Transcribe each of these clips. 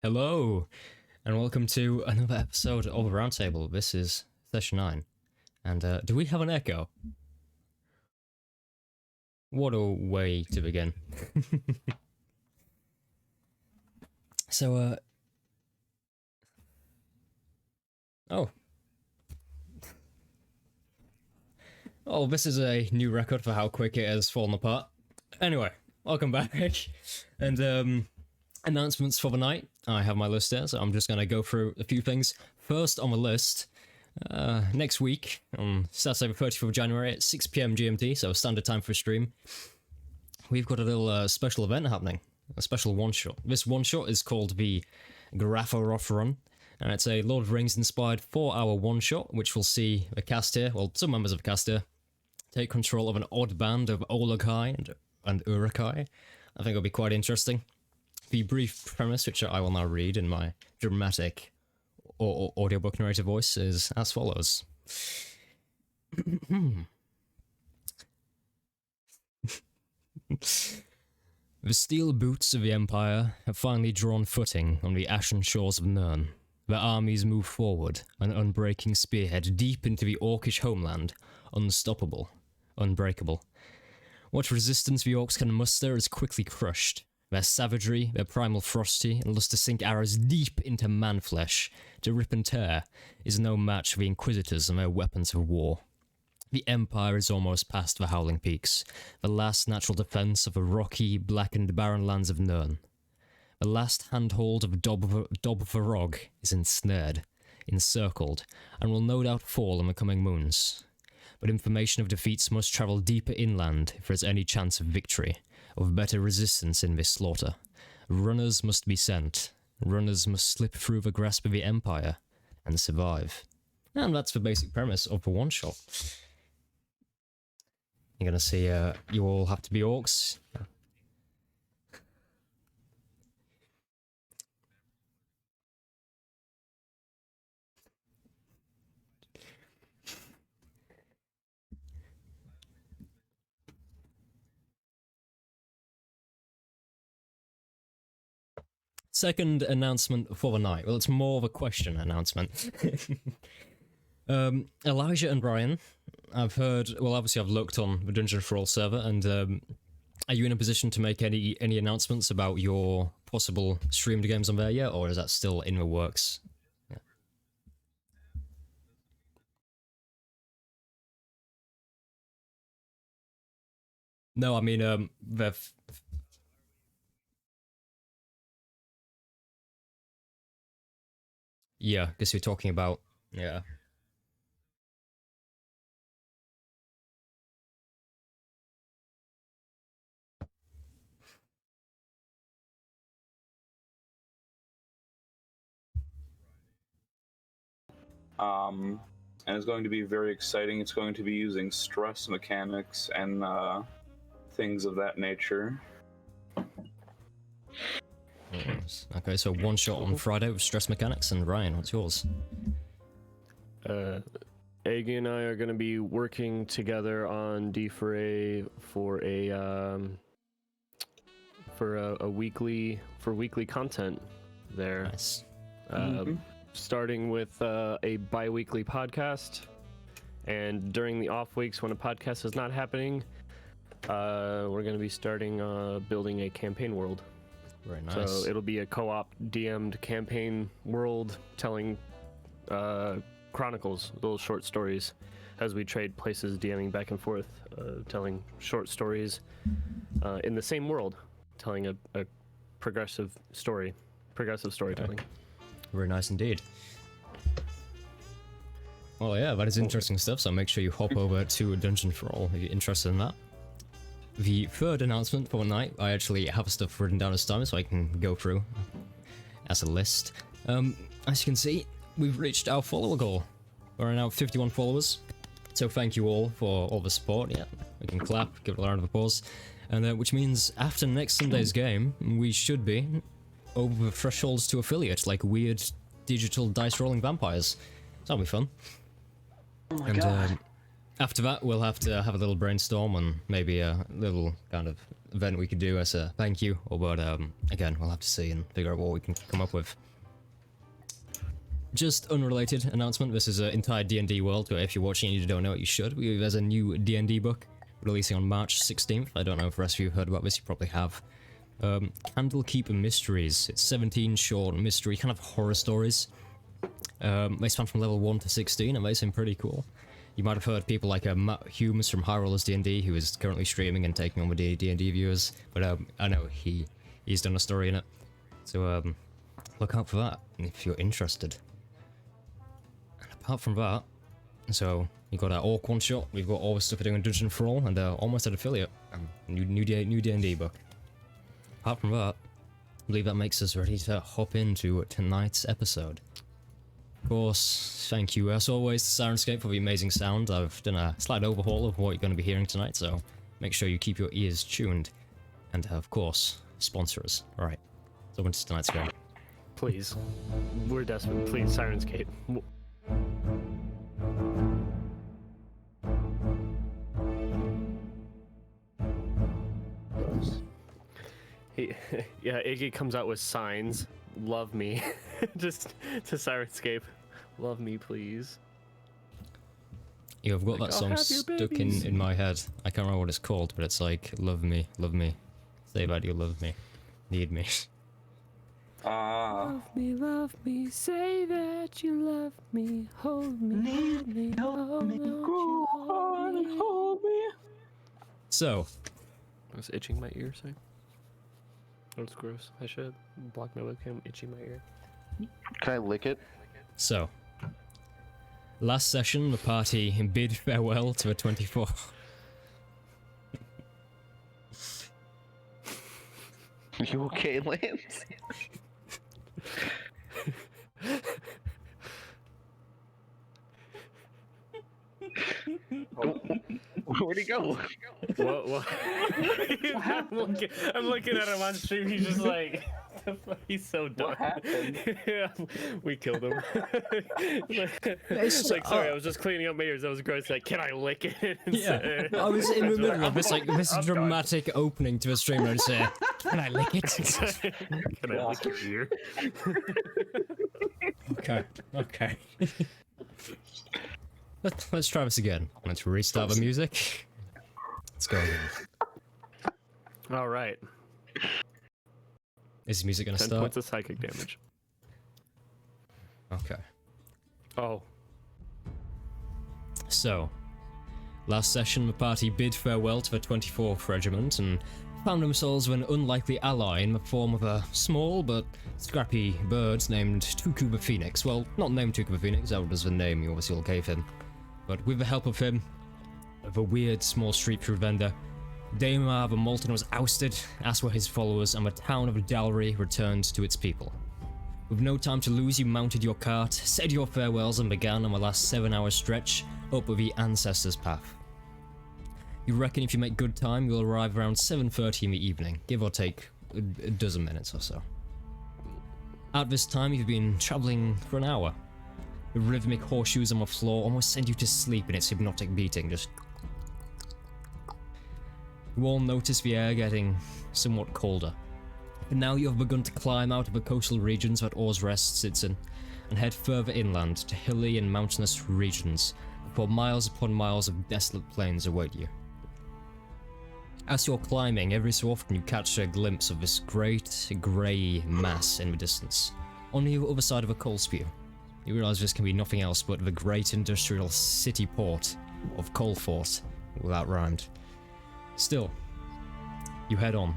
Hello, and welcome to another episode of Roundtable. This is session 9. And do we have an echo? What a way to begin. So, oh. Oh, this is a new record for how quick it has fallen apart. Anyway, welcome back. And, announcements for the night. I have my list here, so I'm just going to go through a few things. First on the list, next week, on Saturday the 30th of January at 6 PM GMT, so standard time for stream, we've got a little special event happening, a special one-shot. This one-shot is called the Grapharoth Run, and it's a Lord of the Rings-inspired 4-hour one-shot, which will see the cast here, well, some members of the cast here, take control of an odd band of Ologai and Urukai. I think it'll be quite interesting. The brief premise, which I will now read in my dramatic audiobook narrator voice, is as follows. The steel boots of the Empire have finally drawn footing on the ashen shores of Nirn. Their armies move forward, an unbreaking spearhead deep into the Orcish homeland, unstoppable, unbreakable. What resistance the Orcs can muster is quickly crushed. Their savagery, their primal ferocity, and lust to sink arrows deep into man-flesh, to rip and tear, is no match for the Inquisitors and their weapons of war. The Empire is almost past the Howling Peaks, the last natural defence of the rocky, blackened barren lands of Nirn. The last handhold of Dobvarog is ensnared, encircled, and will no doubt fall in the coming moons. But information of defeats must travel deeper inland if there is any chance of victory, of better resistance in this slaughter. Runners must be sent. Runners must slip through the grasp of the Empire and survive. And that's the basic premise of the one-shot. You're gonna see, you all have to be orcs. Second announcement for the night. Well, it's more of a question announcement. Elijah and Brian, I've heard, well, obviously I've looked on the Dungeon for All server, and are you in a position to make any announcements about your possible streamed games on there yet, or is that still in the works? Yeah. No, I mean, yeah, because you're talking about, yeah. And it's going to be very exciting. It's going to be using stress mechanics and things of that nature. Okay, so one shot on Friday with stress mechanics, and Ryan, what's yours? Aggie and I are going to be working together on D4A for a weekly content there. Nice. Starting with a bi-weekly podcast, and during the off weeks when a podcast is not happening, we're going to be starting building a campaign world. Very nice. So it'll be a co-op DM'd campaign world telling chronicles, little short stories, as we trade places, DMing back and forth, telling short stories in the same world, telling a progressive storytelling. Okay. Very nice indeed. Well, yeah, that is interesting stuff, so make sure you hop over to Dungeon for All if you're interested in that. The third announcement for the night, I actually have stuff written down this time so I can go through as a list. As you can see, we've reached our follower goal. We're now 51 followers, so thank you all for all the support. Yeah, we can clap, give it a round of applause. And which means after next Sunday's game, we should be over the thresholds to affiliate, like weird digital dice rolling vampires. So that'll be fun. Oh my god. After that, we'll have to have a little brainstorm on maybe a little kind of event we could do as a thank you, or but again, we'll have to see and figure out what we can come up with. Just unrelated announcement, this is an entire D&D world, but if you're watching and you don't know it, you should. There's a new D&D book releasing on March 16th. I don't know if the rest of you have heard about this, you probably have. Candlekeeper Mysteries. It's 17 short mystery, kind of horror stories. They span from level 1 to 16, and they seem pretty cool. You might have heard people like Matt Humes from High Rollers D&D, who is currently streaming and taking on the D&D viewers, but I know he's done a story in it. So look out for that if you're interested. And apart from that, so you got our Orc one shot. We've got all the stuff we're doing in Dungeon Crawl, and almost an affiliate. New D&D book. Apart from that, I believe that makes us ready to hop into tonight's episode. Of course, thank you as always to Sirenscape for the amazing sound. I've done a slight overhaul of what you're going to be hearing tonight, so make sure you keep your ears tuned. And of course, sponsors. Alright, so on to tonight's game. Please. We're desperate. Please, Sirenscape. Yeah, Iggy comes out with signs. Love me. Just to Sirenscape. Love me, please. Yeah, I've got that song stuck in my head. I can't remember what it's called, but it's like, love me, say that you love me, need me. Love me, say that you love me, hold me, hold me, hold me, go on and hold me. So. I was itching my ear, sorry. That was gross. I should block my webcam, itching my ear. Can I lick it? So. Last session, the party bid farewell to the 24. You okay, Lance? Where'd he go? What? I'm looking at him on stream. He's just like, he's so dumb. What happened? Yeah, we killed him. Sorry, I was just cleaning up my ears. That was gross. Like, can I lick it? Yeah, I was in the middle of this dramatic opening to a stream and I'd say, can I lick it? Can I lick your ear? Okay. Let's try this again. Let's restart the music. Let's go again. All right. Is the music gonna 10 start? points of psychic damage. Okay. Oh. So, last session the party bid farewell to the 24th Regiment and found themselves with an unlikely ally in the form of a small but scrappy bird named Tuku the Phoenix. Well, not named Tuku the Phoenix, that was the name you obviously all gave him. But with the help of him, the weird small street food vendor, Daemar the Molten was ousted, as were his followers, and the town of Dalry returned to its people. With no time to lose, you mounted your cart, said your farewells, and began on the last 7-hour stretch up the Ancestors' Path. You reckon if you make good time, you'll arrive around 7:30 in the evening, give or take a dozen minutes or so. At this time, you've been travelling for an hour. The rhythmic horseshoes on the floor almost send you to sleep in its hypnotic beating, just... You all notice the air getting somewhat colder. And now you have begun to climb out of the coastal regions that Or's Rest sits in, and head further inland to hilly and mountainous regions, before miles upon miles of desolate plains await you. As you're climbing, every so often you catch a glimpse of this great, grey mass in the distance, on the other side of a coal spew. You realise this can be nothing else but the great industrial city port of Coalfort, without rhymed. Still, you head on,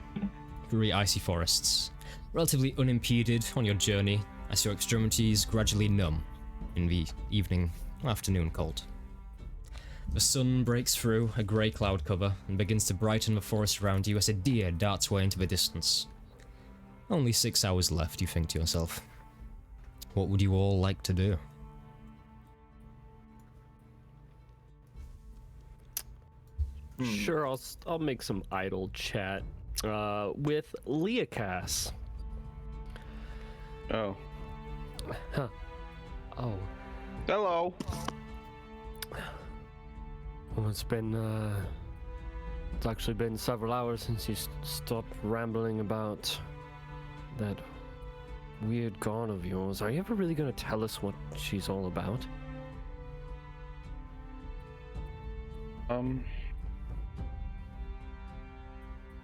through the icy forests, relatively unimpeded on your journey as your extremities gradually numb in the afternoon cold. The sun breaks through a grey cloud cover and begins to brighten the forest around you as a deer darts away into the distance. Only 6 hours left, you think to yourself. What would you all like to do? Sure, I'll make some idle chat with Leocass. Oh. Huh. Oh. Hello. Well, it's actually been several hours since you stopped rambling about that weird god of yours. Are you ever really going to tell us what she's all about?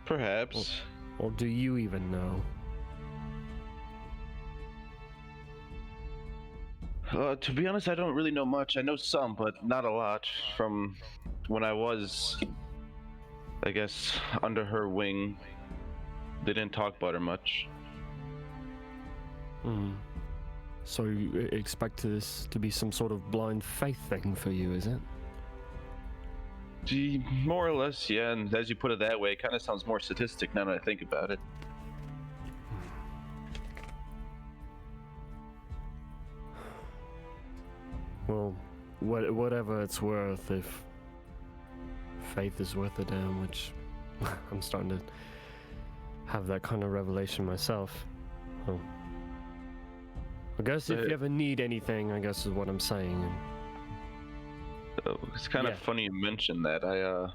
Perhaps. Or do you even know? To be honest, I don't really know much. I know some, but not a lot from when I was, I guess, under her wing. They didn't talk about her much. So you expect this to be some sort of blind faith thing for you, is it? More or less, yeah. And as you put it that way, it kind of sounds more sadistic now that I think about it. Well, whatever it's worth, if faith is worth a damn, which I'm starting to have that kind of revelation myself. Well, I guess if you ever need anything, I guess is what I'm saying. It's kind of funny you mentioned that. I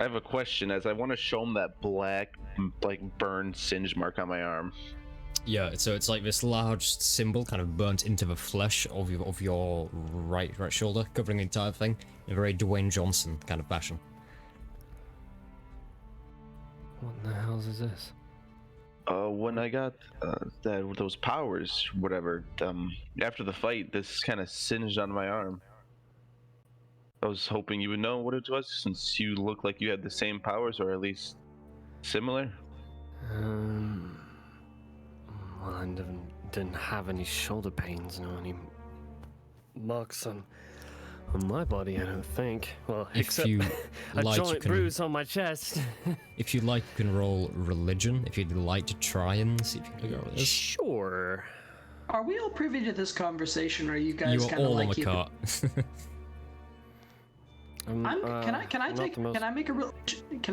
have a question, as I want to show him that black, like, burned singe mark on my arm. Yeah, so it's like this large symbol kind of burnt into the flesh of your right shoulder, covering the entire thing in a very Dwayne Johnson kind of fashion. What in the hell is this? When I got those powers, whatever, after the fight, this kind of singed on my arm. I was hoping you would know what it was, since you look like you had the same powers, or at least similar. Well, I didn't have any shoulder pains, no any marks on my body, I don't think. Well, If except you a like, joint bruise on my chest. If you'd like, you can roll religion. If you'd like to try and see if you can figure out what it is. Sure. Are we all privy to this conversation, or are you guys You are kind of all like on the cart. Can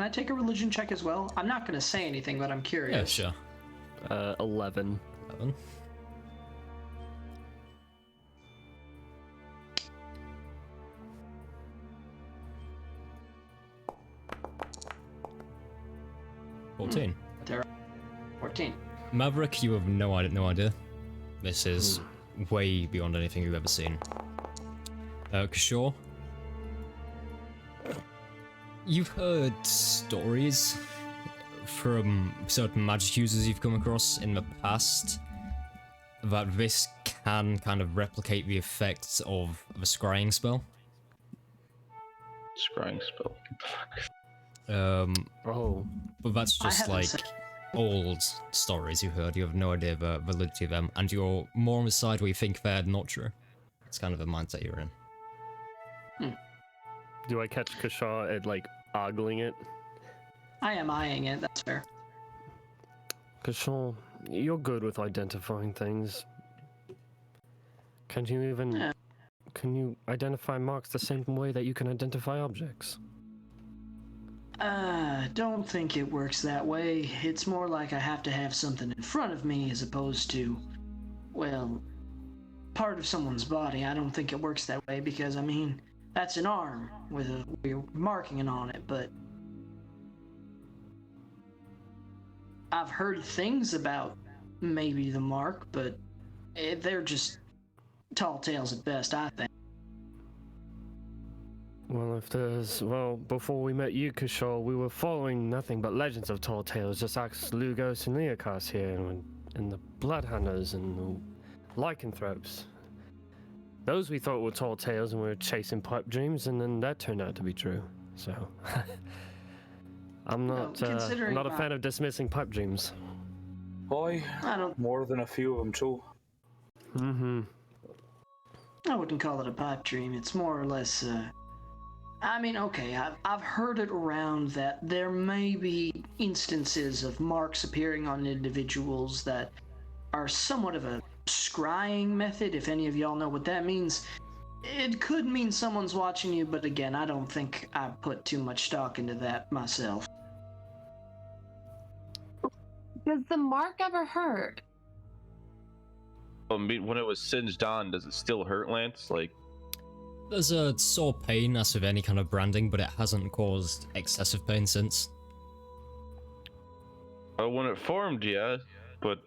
I take a religion check as well? I'm not going to say anything, but I'm Yeah, curious. sure. 11. 11. $14. 14. Maverick, you have no idea. This is way beyond anything you've ever seen. Kishore, you've heard stories from certain magic users you've come across in the past that this can kind of replicate the effects of a scrying spell. Scrying spell. But that's I just haven't like said- old stories you heard. You have no idea the validity of them, and you're more on the side where you think they're not true. It's kind of the mindset you're in. Do I catch Kashaw at, like, ogling it? I am eyeing it, that's fair. Kashaw, you're good with identifying things. Can you identify marks the same way that you can identify objects? Don't think it works that way. It's more like I have to have something in front of me as opposed to, well, part of someone's body. I don't think it works that way because, I mean, that's an arm with we're marking on it, but I've heard things about maybe the mark, but they're just tall tales at best, I think. Well, before we met you, Kashaw, we were following nothing but legends of tall tales, just Axe, Lugos, and Leokas here, and the Bloodhunters, and the Lycanthropes. Those we thought were tall tales, and we were chasing pipe dreams, and then that turned out to be true. So, I'm not a fan of dismissing pipe dreams. Boy, I don't. more than a few of them too. I wouldn't call it a pipe dream. It's more or less. I mean, okay, I've heard it around that there may be instances of marks appearing on individuals that are somewhat of a scrying method, if any of y'all know what that means. It could mean someone's watching you, but again, I don't think I put too much stock into that myself. Does the mark ever hurt? When it was singed on, does it still hurt, Lance? Like, There's a sore pain as with any kind of branding, but it hasn't caused excessive pain since. When it formed, yeah, but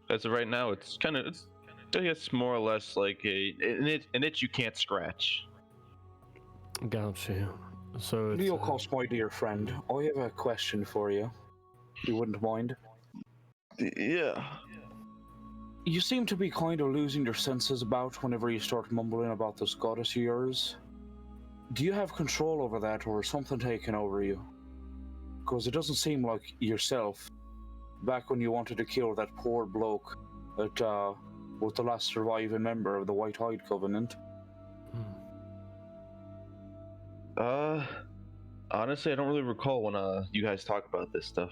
as of right now, it's I guess more or less like an itch you can't scratch. Gotcha. So it's, Leocos, my dear friend, I have a question for you. You wouldn't mind? Yeah. You seem to be kind of losing your senses about whenever you start mumbling about this goddess of yours. Do you have control over that, or is something taking over you? Because it doesn't seem like yourself. Back when you wanted to kill that poor bloke that was the last surviving member of the White Hide Covenant. Honestly, I don't really recall when you guys talk about this stuff.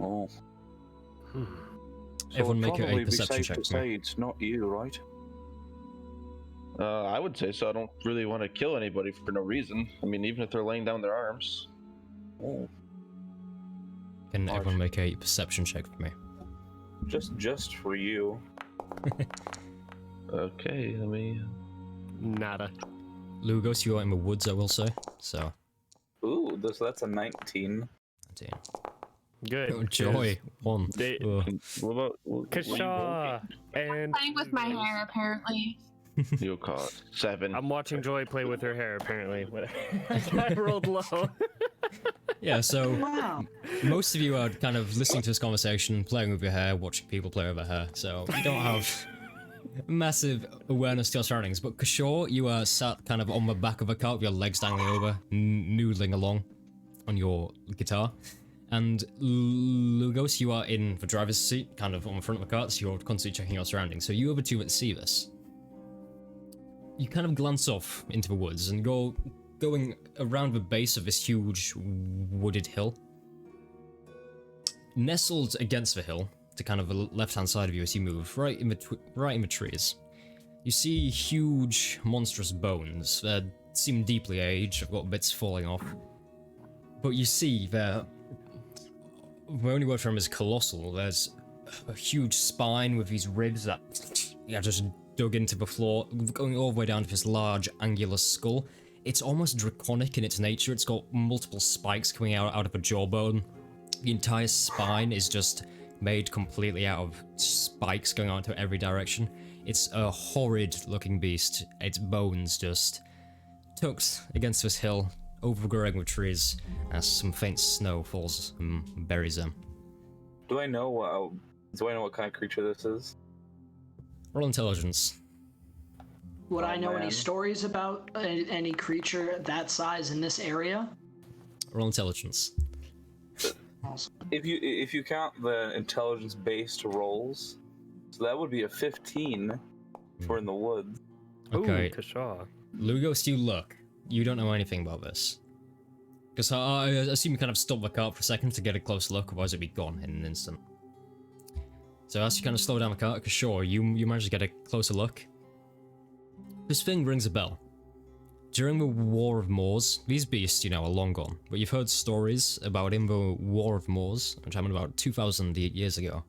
Oh. Everyone So it'd make a probably be perception safe check to for me. say it's not you, right? I would say so. I don't really want to kill anybody for no reason. I mean, even if they're laying down their arms. Oh. Can Right. everyone make a perception check for me? Just for you. Okay, let me. nada. Lugos, you are in the woods, I will say. So, Ooh, that's a 19. 19. Good. Oh, joy. 1. They- Ugh. What about Kashaw and Playing with my hair, apparently. You'll call it 7. I'm watching Joy play with her hair. Apparently, I rolled low. Yeah, so Wow. most of you are kind of listening to this conversation, playing with your hair, watching people play with their hair, so you don't have massive awareness to your surroundings. But Kishore, you are sat kind of on the back of a cart with your legs dangling over, noodling along on your guitar. And Lugos, you are in the driver's seat, kind of on the front of the cart, so you're constantly checking your surroundings. So you are the two that see this. You kind of glance off into the woods and going around the base of this huge wooded hill. Nestled against the hill, to kind of the left-hand side of you as you move, right in the trees, you see huge, monstrous bones that seem deeply aged. I've got bits falling off. But you see the only word for him is colossal. There's a huge spine with these ribs that just dug into the floor, going all the way down to this large, angular skull. It's almost draconic in its nature. It's got multiple spikes coming out of a jawbone. The entire spine is just made completely out of spikes going out into every direction. It's a horrid-looking beast. Its bones just tucked against this hill, overgrowing with trees, as some faint snow falls and buries them. Do I know what kind of creature this is? Roll intelligence. Would I know any man. stories about any creature that size in this area? Roll intelligence. Awesome. If you count the intelligence-based rolls, so that would be a 15 if we're in the woods. Okay, Ooh, Kashaw. Lugos, you look. You don't know anything about this. Because I assume you kind of stop the cart for a second to get a close look, otherwise it'd be gone in an instant. So as you kind of slow down the cart, because sure, you manage to get a closer look. This thing rings a bell. During the War of Moors, these beasts, are long gone, but you've heard stories about in the War of Moors, which happened about 2,000 years ago.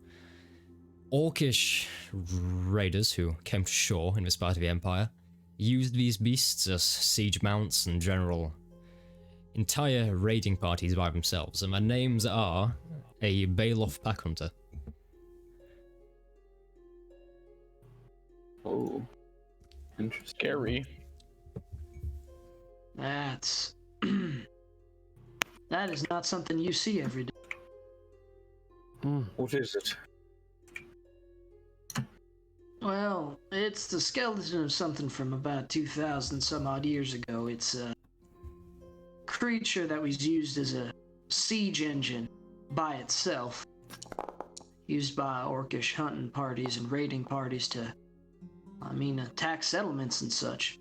Orcish raiders who came to shore in this part of the Empire used these beasts as siege mounts and general entire raiding parties by themselves, and their names are a Baloth pack hunter. Oh, interesting. Scary. That's that is not something you see every day. What is it? Well, it's the skeleton of something from about 2,000 some odd years ago. It's a creature that was used as a siege engine by itself, used by orcish hunting parties and raiding parties to, attack settlements and such.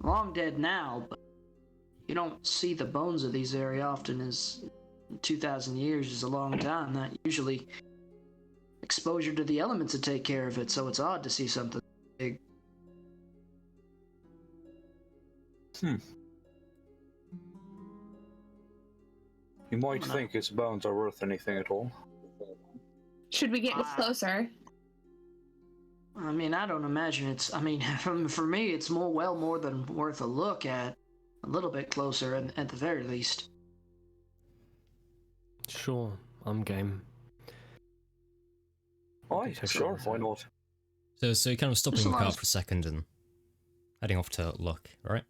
Long dead now, but you don't see the bones of these very often, as 2,000 years is a long time. That usually exposure to the elements to take care of it, so it's odd to see something big. You might think its bones are worth anything at all. Should we get closer? I mean, I don't imagine it's. I mean, for me, it's more than worth a look at. A little bit closer, at the very least. Sure, I'm game. Aye, sure, why not? So you're kind of stopping Just the a car lot for a second and heading off to look, right?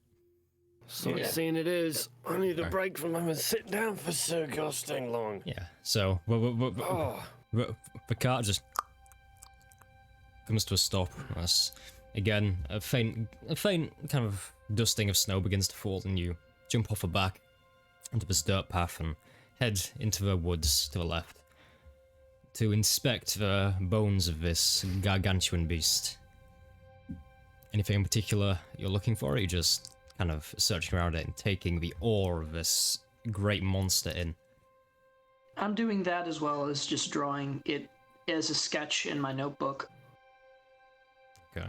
So Yeah. seeing it is, I need a Okay. break from having to sit down for so goddamn long. Yeah. So Oh, the car just comes to a stop. As again, a faint kind of dusting of snow begins to fall, and you jump off the back onto this dirt path and head into the woods to the left to inspect the bones of this gargantuan beast. Anything in particular you're looking for, or are you just kind of searching around it and taking the awe of this great monster in? I'm doing that as well as just drawing it as a sketch in my notebook. Okay.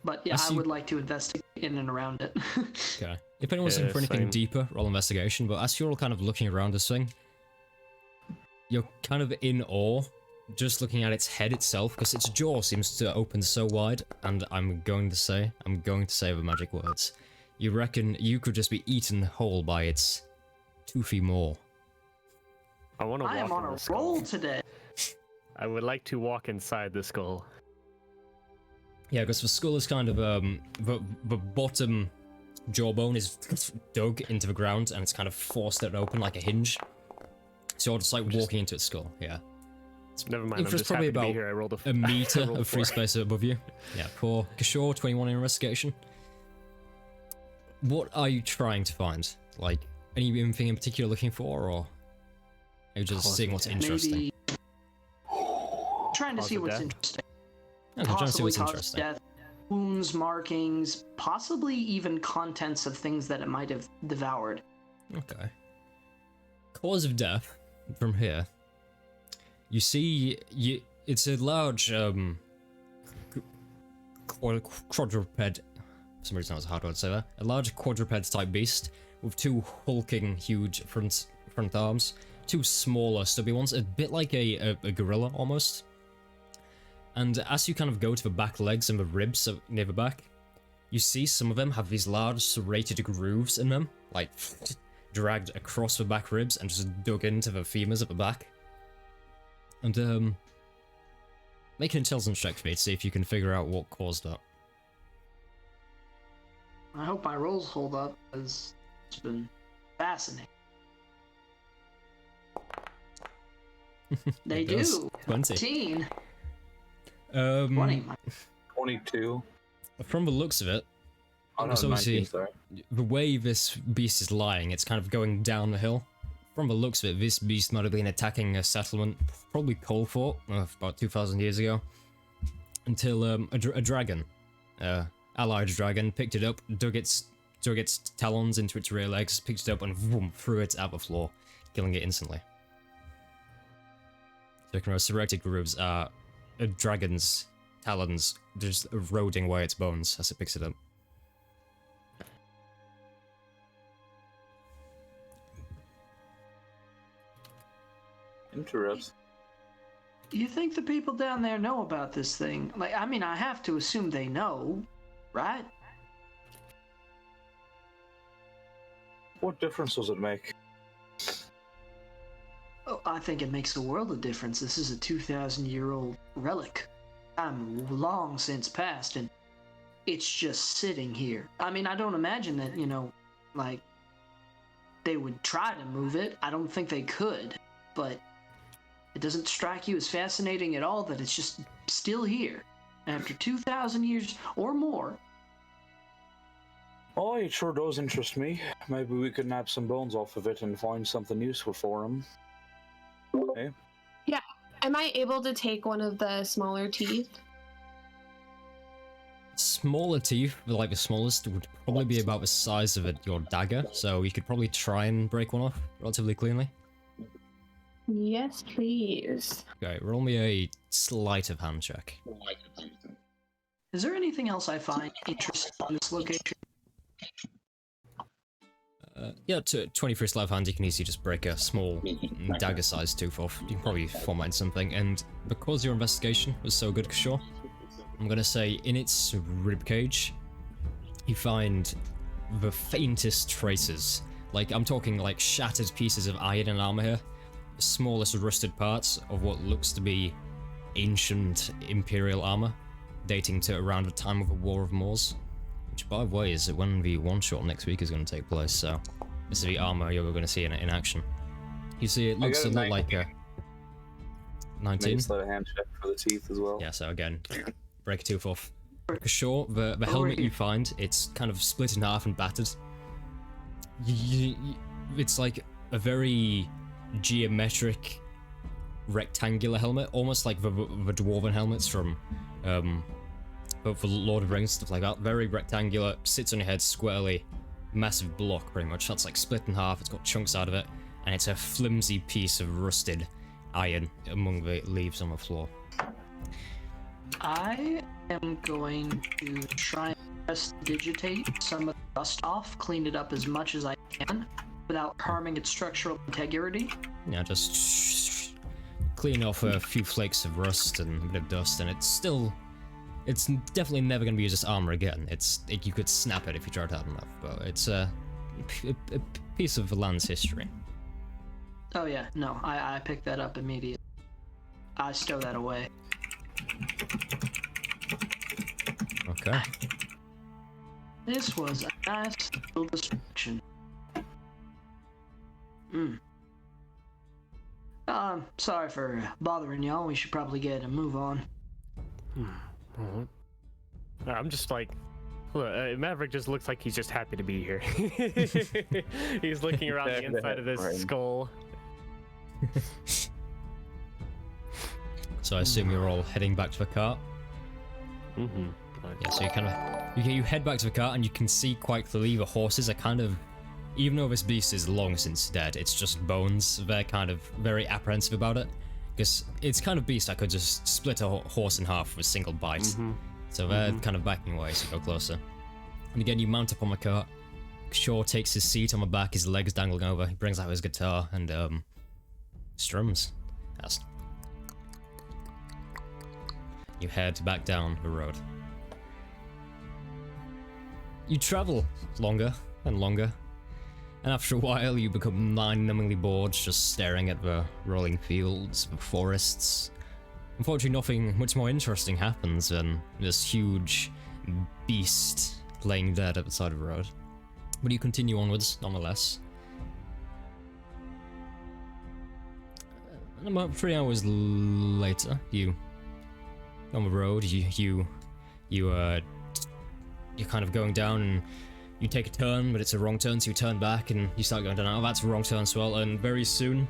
But yeah, I I see- would like to investigate in and around it. Okay. If anyone's Yeah, looking for anything same. deeper, roll investigation, but as you're all kind of looking around this thing, you're kind of in awe, just looking at its head itself, because its jaw seems to open so wide, and I'm going to say the magic words. You reckon you could just be eaten whole by its toothy maw. I want to walk I am on in the a skull. roll today. I would like to walk inside the skull. Yeah, because the skull is kind of, the bottom jawbone is dug into the ground, and it's kind of forced it open like a hinge. So you're just like walking into its skull, yeah. Never mind. It I'm was just probably happy to be about here. I rolled a meter I rolled of free 4. space above you. Yeah, for Kishore, 21 in investigation. What are you trying to find? Like, anything in particular looking for, or are you just seeing what's interesting? Maybe trying to Cause see of what's death? interesting. Okay, trying to see Possibly what's cause of interesting. death, wounds, markings, possibly even contents of things that it might have devoured. Okay. Cause of death, from here, you see, it's a large, quadruped, for some reason that was a hard word to say there, a large quadruped type beast with two hulking, huge front arms, two smaller, stubby ones, a bit like a gorilla almost. And as you kind of go to the back legs and the ribs near the back, you see some of them have these large serrated grooves in them, like dragged across the back ribs and just dug into the femurs at the back. And make an intelligence check for me to see if you can figure out what caused that. I hope my rolls hold up, because it's been fascinating. They It does. do. 20. 15. 20. 20. 22. From the looks of it, Oh, no, It's obviously- 19, sorry. the way this beast is lying, it's kind of going down the hill. From the looks of it, this beast might have been attacking a settlement, probably Coalfort, about 2,000 years ago, until a dragon, allied dragon, picked it up, dug its talons into its rear legs, picked it up, and vroom, threw it at the floor, killing it instantly. So kind of serrated grooves are a dragon's talons just eroding away its bones as it picks it up. Interesting. You think the people down there know about this thing? Like, I mean, I have to assume they know, right? What difference does it make? Oh, I think it makes a world of difference. This is a 2,000-year-old relic. I'm long since past, and it's just sitting here. I mean, I don't imagine that, like, they would try to move it. I don't think they could, but it doesn't strike you as fascinating at all that it's just still here after 2,000 years or more. Oh, it sure does interest me. Maybe we could nab some bones off of it and find something useful for him. Okay. Am I able to take one of the smaller teeth? Smaller teeth, like the smallest, would probably be about the size of your dagger, so you could probably try and break one off relatively cleanly. Yes, please. Okay, roll me a sleight of hand check. Is there anything else I find interesting in this location? Yeah, to 23 sleight of hand, you can easily just break a small dagger-sized tooth off. You can probably format something, and because your investigation was so good, Kishore, I'm gonna say in its ribcage, you find the faintest traces. Like, I'm talking like shattered pieces of iron and armor here. The smallest rusted parts of what looks to be ancient Imperial armor, dating to around the time of the War of Moors. Which, by the way, is when the one-shot next week is going to take place, so this is the armor you're going to see in action. You see, it looks a lot like a 19. Maybe slide a hand check for the teeth as well. Yeah, so again, break a tooth off. For sure, the helmet you find, it's kind of split in half and battered. It's like a very geometric, rectangular helmet, almost like the dwarven helmets from for Lord of the Rings, stuff like that. Very rectangular, sits on your head squarely, massive block pretty much. That's like split in half, it's got chunks out of it, and it's a flimsy piece of rusted iron among the leaves on the floor. I am going to try and prestidigitate some of the dust off, clean it up as much as I can, without harming its structural integrity. Yeah, just clean off a few flakes of rust and a bit of dust, and it's definitely never going to be used as armor again. You could snap it if you tried hard enough, but it's a piece of the land's history. Oh yeah, no, I picked that up immediately. I stow that away. Okay. This was a nice little distraction. Sorry for bothering y'all. We should probably get a move on. I'm just like, look, Maverick just looks like he's just happy to be here. He's looking around the inside of this skull. So I assume you're all heading back to the cart? Mm-hmm. Yeah, so you head back to the cart and you can see quite clearly the horses are kind of, even though this beast is long since dead, it's just bones. They're kind of very apprehensive about it, because it's kind of beast that could just split a horse in half with a single bite. Mm-hmm. So they're kind of backing away, so go closer. And again, you mount up on the cart. Shaw takes his seat on the back, his legs dangling over. He brings out his guitar and strums. You head back down the road. You travel longer and longer, and after a while you become mind-numbingly bored just staring at the rolling fields, the forests. Unfortunately, nothing much more interesting happens than this huge beast laying dead at the side of the road. But you continue onwards, nonetheless. And about 3 hours later, you on the road, you're kind of going down and you take a turn, but it's a wrong turn, so you turn back and you start going down. Oh, that's a wrong turn as well, and very soon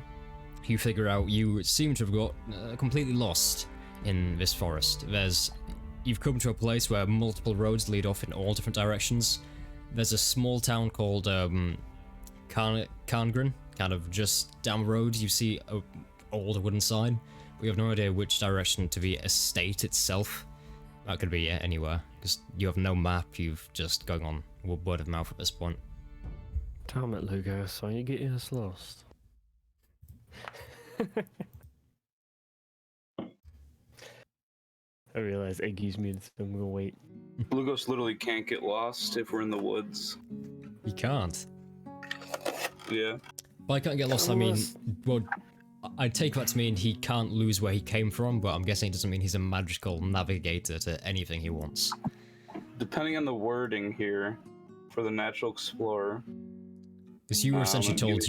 you figure out you seem to have got completely lost in this forest. You've come to a place where multiple roads lead off in all different directions. There's a small town called Carngren, kind of just down the road. You see an old wooden sign. We have no idea which direction to the estate itself. That could be anywhere, because you have no map, you've just going on word of mouth at this point. Damn it, Lucas, why you getting us lost? I realize Eggy's muted, so I'm gonna wait. Lugos literally can't get lost if we're in the woods. You can't. Yeah. By can't get lost, I mean, well, I take that to mean he can't lose where he came from, but I'm guessing it doesn't mean he's a magical navigator to anything he wants. Depending on the wording here, for the natural explorer. Because you were essentially told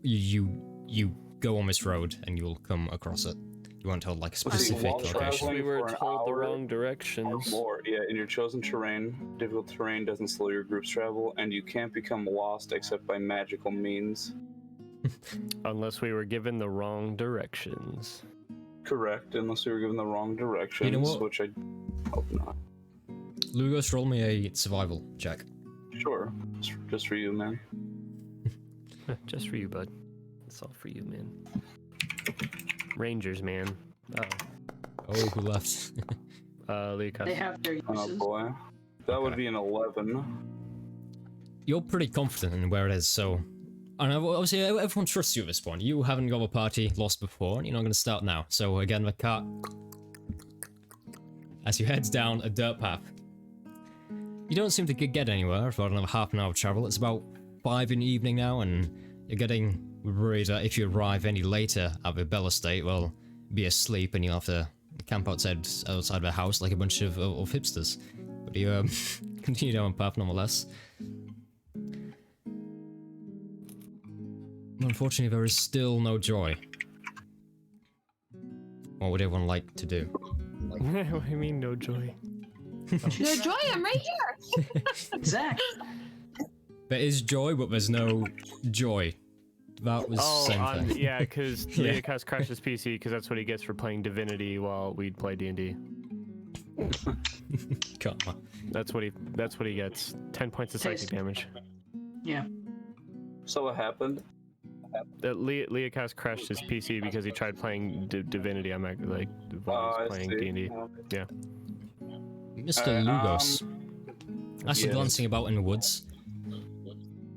you go on this road and you'll come across it. You weren't told like a specific location. We were told the wrong directions. More, yeah, in your chosen terrain, difficult terrain doesn't slow your group's travel, and you can't become lost except by magical means. Unless we were given the wrong directions. Correct, unless we were given the wrong directions, You know what? which I hope not. Lugos, roll me a survival check. Sure, just for you, man. Just for you, bud. It's all for you, man. Rangers, man. Oh, who left? Lucas. They have their Oh uses. boy. That would Okay. be an 11. You're pretty confident in where it is, so... And obviously, everyone trusts you at this point. You haven't got a party lost before, and you're not going to start now. So again, the cart as you head down a dirt path. You don't seem to get anywhere for another half an hour of travel. It's about 5 in the evening now, and you're getting worried that if you arrive any later at the Bell Estate, well, be asleep and you'll have to camp outside of the house like a bunch of hipsters. But you continue down the path nonetheless. Unfortunately, there is still no Joy. What would everyone like to do? What do you mean, no Joy? No Joy, I'm right here. Exactly. There is Joy, but there's no Joy. That was the same thing. Yeah, because Leocast crashed his PC because that's what he gets for playing Divinity while we'd play D&D. Come on. That's what he gets. 10 points of psychic damage. Yeah. So what happened? Leocast crashed his PC because he tried playing Divinity. I'm like while he was playing D&D. Yeah. Mr. Lugos. After glancing about in the woods,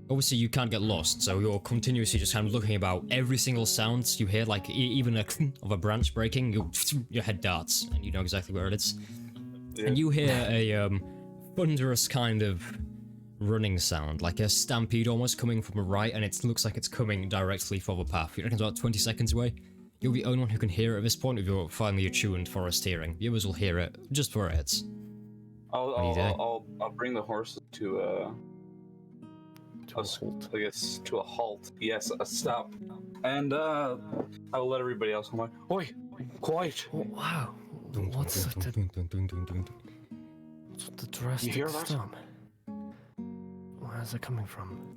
obviously you can't get lost, so you're continuously just kind of looking about every single sound you hear, like even of a branch breaking, your head darts, and you know exactly where it is. Yeah. And you hear a thunderous kind of running sound, like a stampede almost coming from the right, and it looks like it's coming directly for the path. You reckon it's about 20 seconds away? You're the only one who can hear it at this point if you're finally attuned forest hearing. The others will hear it just before it hits. I'll bring the horses to a halt. I guess to a halt. Yes, a stop. And I'll let everybody else know. Oi, quiet. Oh, wow. What's the drastic hear that? storm? Where's it coming from?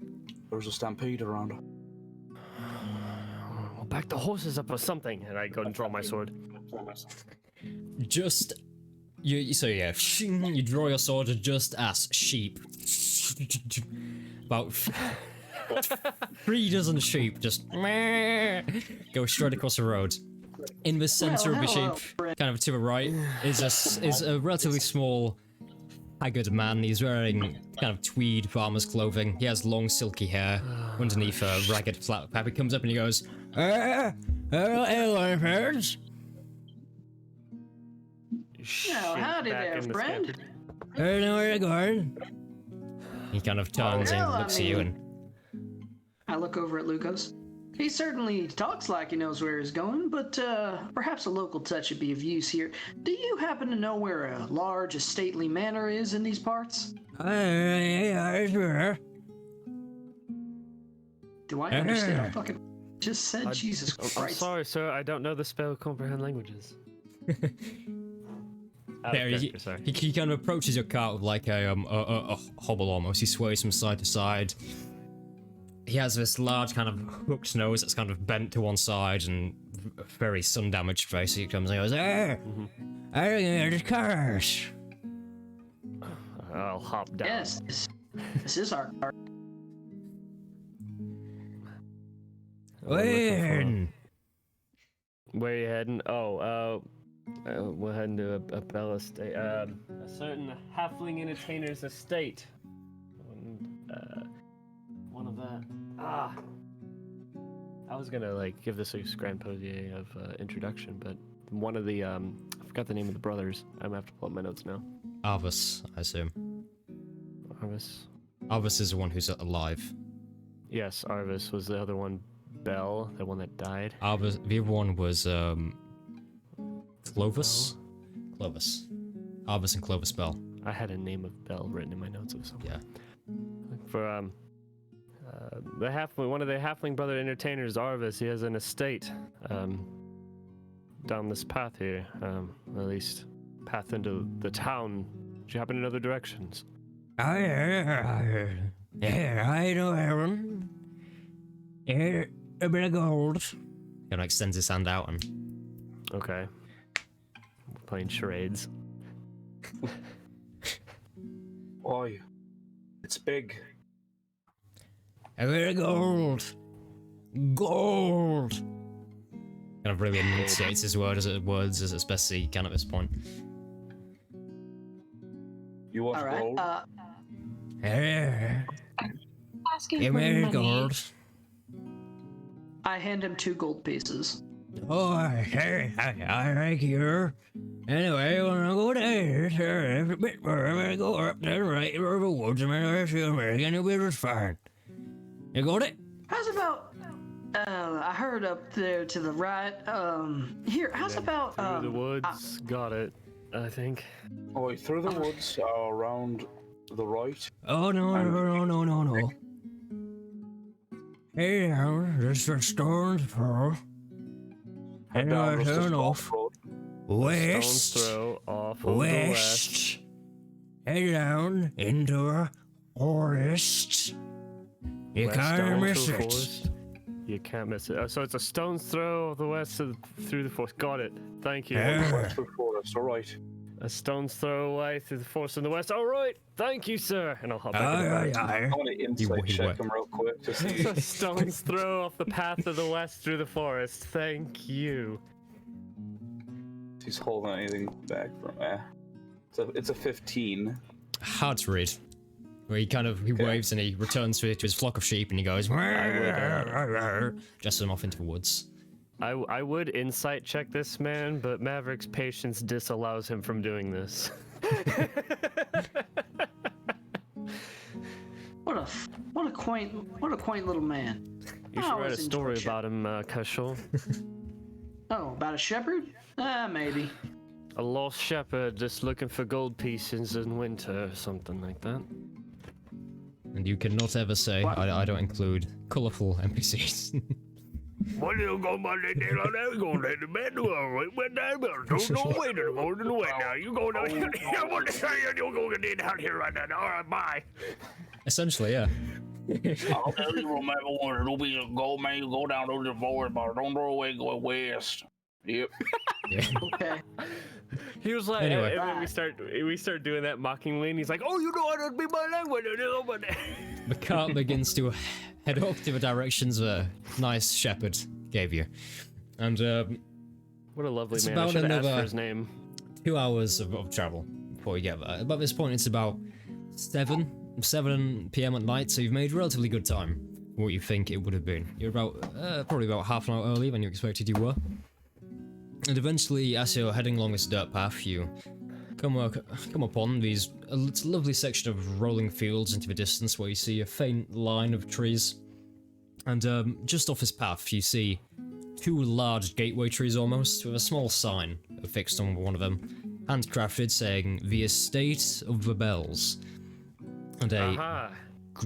There's a stampede around. We'll back the horses up or something, and I go and draw my sword. Just you draw your sword just as sheep. About 3 dozen sheep just go straight across the road. In the center of the sheep, kind of to the right, is a relatively small, haggard man. He's wearing kind of tweed farmer's clothing. He has long silky hair underneath a ragged flat cap. He comes up and he goes, hello, friends. Well, howdy there, friend. I don't know where you're going. He kind of turns and looks at you and... I look over at Lugos. He certainly talks like he knows where he's going, but perhaps a local touch would be of use here. Do you happen to know where a large, stately manor is in these parts? Yeah, sure. Do I understand? I fucking just said Jesus Christ. I'm sorry, sir. I don't know the spell comprehend languages. There, he kind of approaches your cart with like a hobble almost. He sways from side to side. He has this large kind of hooked nose that's kind of bent to one side and very sun-damaged face. He comes and goes, I don't know the cars. I'll hop down. Yes, this is our car. Where are you heading? We're heading to a Bell Estate. A certain halfling entertainer's estate. One of the... I was gonna, give this a grand podier of introduction, but one of the, I forgot the name of the brothers. I'm gonna have to pull up my notes now. Arvis, I assume. Arvis? Arvis is the one who's alive. Yes, Arvis. Was the other one Bell, the one that died? Arvis, the other one was, Clovis? Clovis. Arvis and Clovis Bell. I had a name of Bell written in my notes of something. Yeah. For, one of the halfling brother entertainers, Arvis, he has an estate, down this path here, at least path into the town. Do you happen to know the directions? Yeah, I know Aaron. Yeah, a bit of gold. He extends his hand out and... Okay. We're playing charades. Oi. It's big. A bit of gold. Gold. Kind of really enunciates his words as best he can at this point. You want gold? Asking Give for me money. gold. I hand him 2 gold pieces. Oh, hey, I like your Anyway, when I go there, a bit more, I'm gonna go up there, right over the woods, and I'm see American, it'll be just fine. You got it? How's about? I heard up there to the right. Here. How's about? Through the woods. Got it. I think. Oh, wait, through the woods, around the right. Oh, no. Hey, now, just a stone's throw. Head And down I just a turn small off. road. West. Stone's throw off of the west. West. Head down into a forest. You West can't down miss to the it. forest. You can't miss it. So it's a stone's throw of the west through the forest. Got it. Thank you. West of the forest, alright. A stone's throw away through the forest in the west. All right. Thank you, sir. And I'll hop back in the back. I want to insight check him real quick to see. It's a stone's throw off the path of the west through the forest. Thank you. if he's holding anything back from it's a 15. Hard to read. Where he waves and he returns to his flock of sheep and he goes, just them off into the woods. I would insight check this man, but Maverick's patience disallows him from doing this. What a quaint little man. You should write a story about him, Kashul. Oh, about a shepherd? Maybe. A lost shepherd just looking for gold pieces in winter or something like that. And you cannot ever say, I don't include colourful NPCs. What are you going to do like that? We're going to let the man do all right. But don't wait in the morning away now. You go down here. I want to say you're going to get down here right now. All right, bye. Essentially, yeah. I'll tell you, remember when it'll be a gold man, you go down to the forest, but don't go away, go west. Yep. Yeah. Okay. He was like, Anyway. and then we start doing that mockingly, and he's like, "Oh, you know how to be my language." The cart begins to head off to the directions a nice shepherd gave you. And What a lovely It's man! I about should ask another- for his name. 2 hours of travel before you get there. About this point, it's about 7 p.m. at night, so you've made relatively good time for what you think it would have been. You're about probably about half an hour earlier than you expected you were. And eventually, as you're heading along this dirt path, you come upon these it's a lovely section of rolling fields into the distance where you see a faint line of trees. And just off this path, you see 2 large gateway trees almost, with a small sign affixed on one of them, handcrafted, saying, "The Estate of the Bells." And a Aha!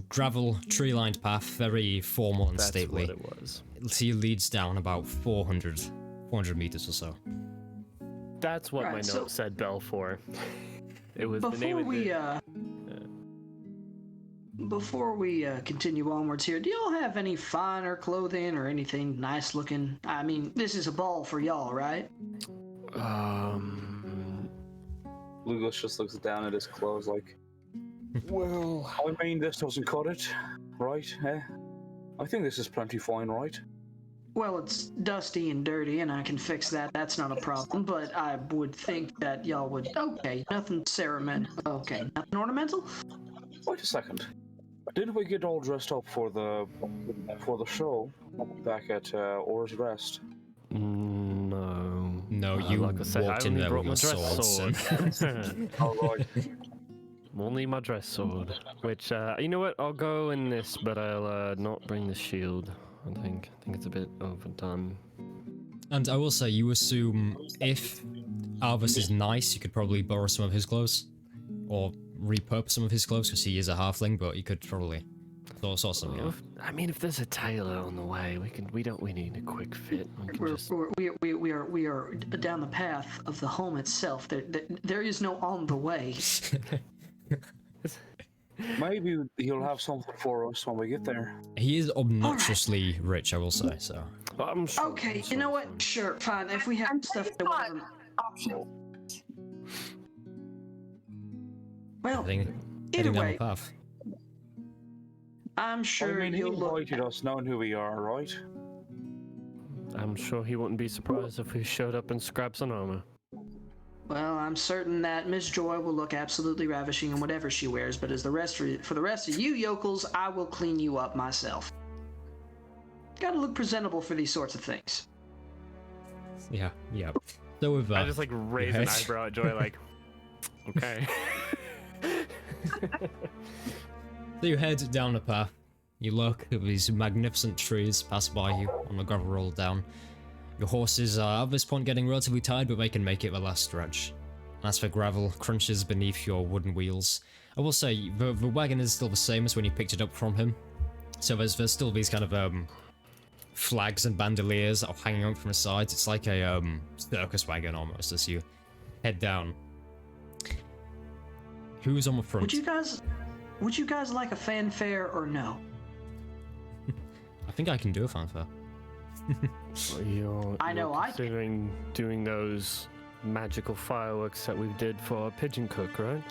gravel, tree-lined path, very formal and That's stately. what it was. It leads down about 400 meters or so. That's what Right, my so- note said. Bell for. It was the name Before of before we continue onwards here, do y'all have any finer clothing or anything nice looking? I mean, this is a ball for y'all, right? Lucas just looks down at his clothes like, well, I mean, this doesn't cut it, right? I think this is plenty fine, right? Well, it's dusty and dirty, and I can fix that. That's not a problem. But I would think that y'all would. Okay, nothing ceremonial. Okay, nothing ornamental. Wait a second. Didn't we get all dressed up for the show back at Orr's Rest? No. No, you like I said, I walked in only there brought with my your dress swords. sword. Oh, right. Only my dress sword. Which, you know what? I'll go in this, but I'll not bring the shield. I think it's a bit overdone. And I will say, you assume if Arvis is nice, you could probably borrow some of his clothes, or repurpose some of his clothes because he is a halfling. But you could probably sort something out. I mean, if there's a tailor on the way, we need a quick fit. We are down the path of the home itself. There is no on the way. Maybe he'll have something for us when we get there. He is obnoxiously rich, I will say. So I'm sure. Okay, you know what? Sure, fine. If we have stuff that whatever. Well, heading either down way, the path. I'm sure I mean, he you'll look. invited us knowing who we are, right? I'm sure he wouldn't be surprised if we showed up in scraps and armor. Well, I'm certain that Miss Joy will look absolutely ravishing in whatever she wears, but for the rest of you yokels, I will clean you up myself. Gotta look presentable for these sorts of things. Yeah. So with that, I just like raise an head- eyebrow at Joy, like, okay. So you head down the path. You look at these magnificent trees pass by you on the gravel road down. Your horses are at this point getting relatively tired, but they can make it the last stretch. And as for gravel, crunches beneath your wooden wheels. I will say, the wagon is still the same as when you picked it up from him. So there's still these kind of flags and bandoliers that are hanging up from the sides. It's like a circus wagon almost as you head down. Who's on the front? Would you guys like a fanfare or no? I think I can do a fanfare. You're I considering doing those magical fireworks that we did for Pigeon Cook, right?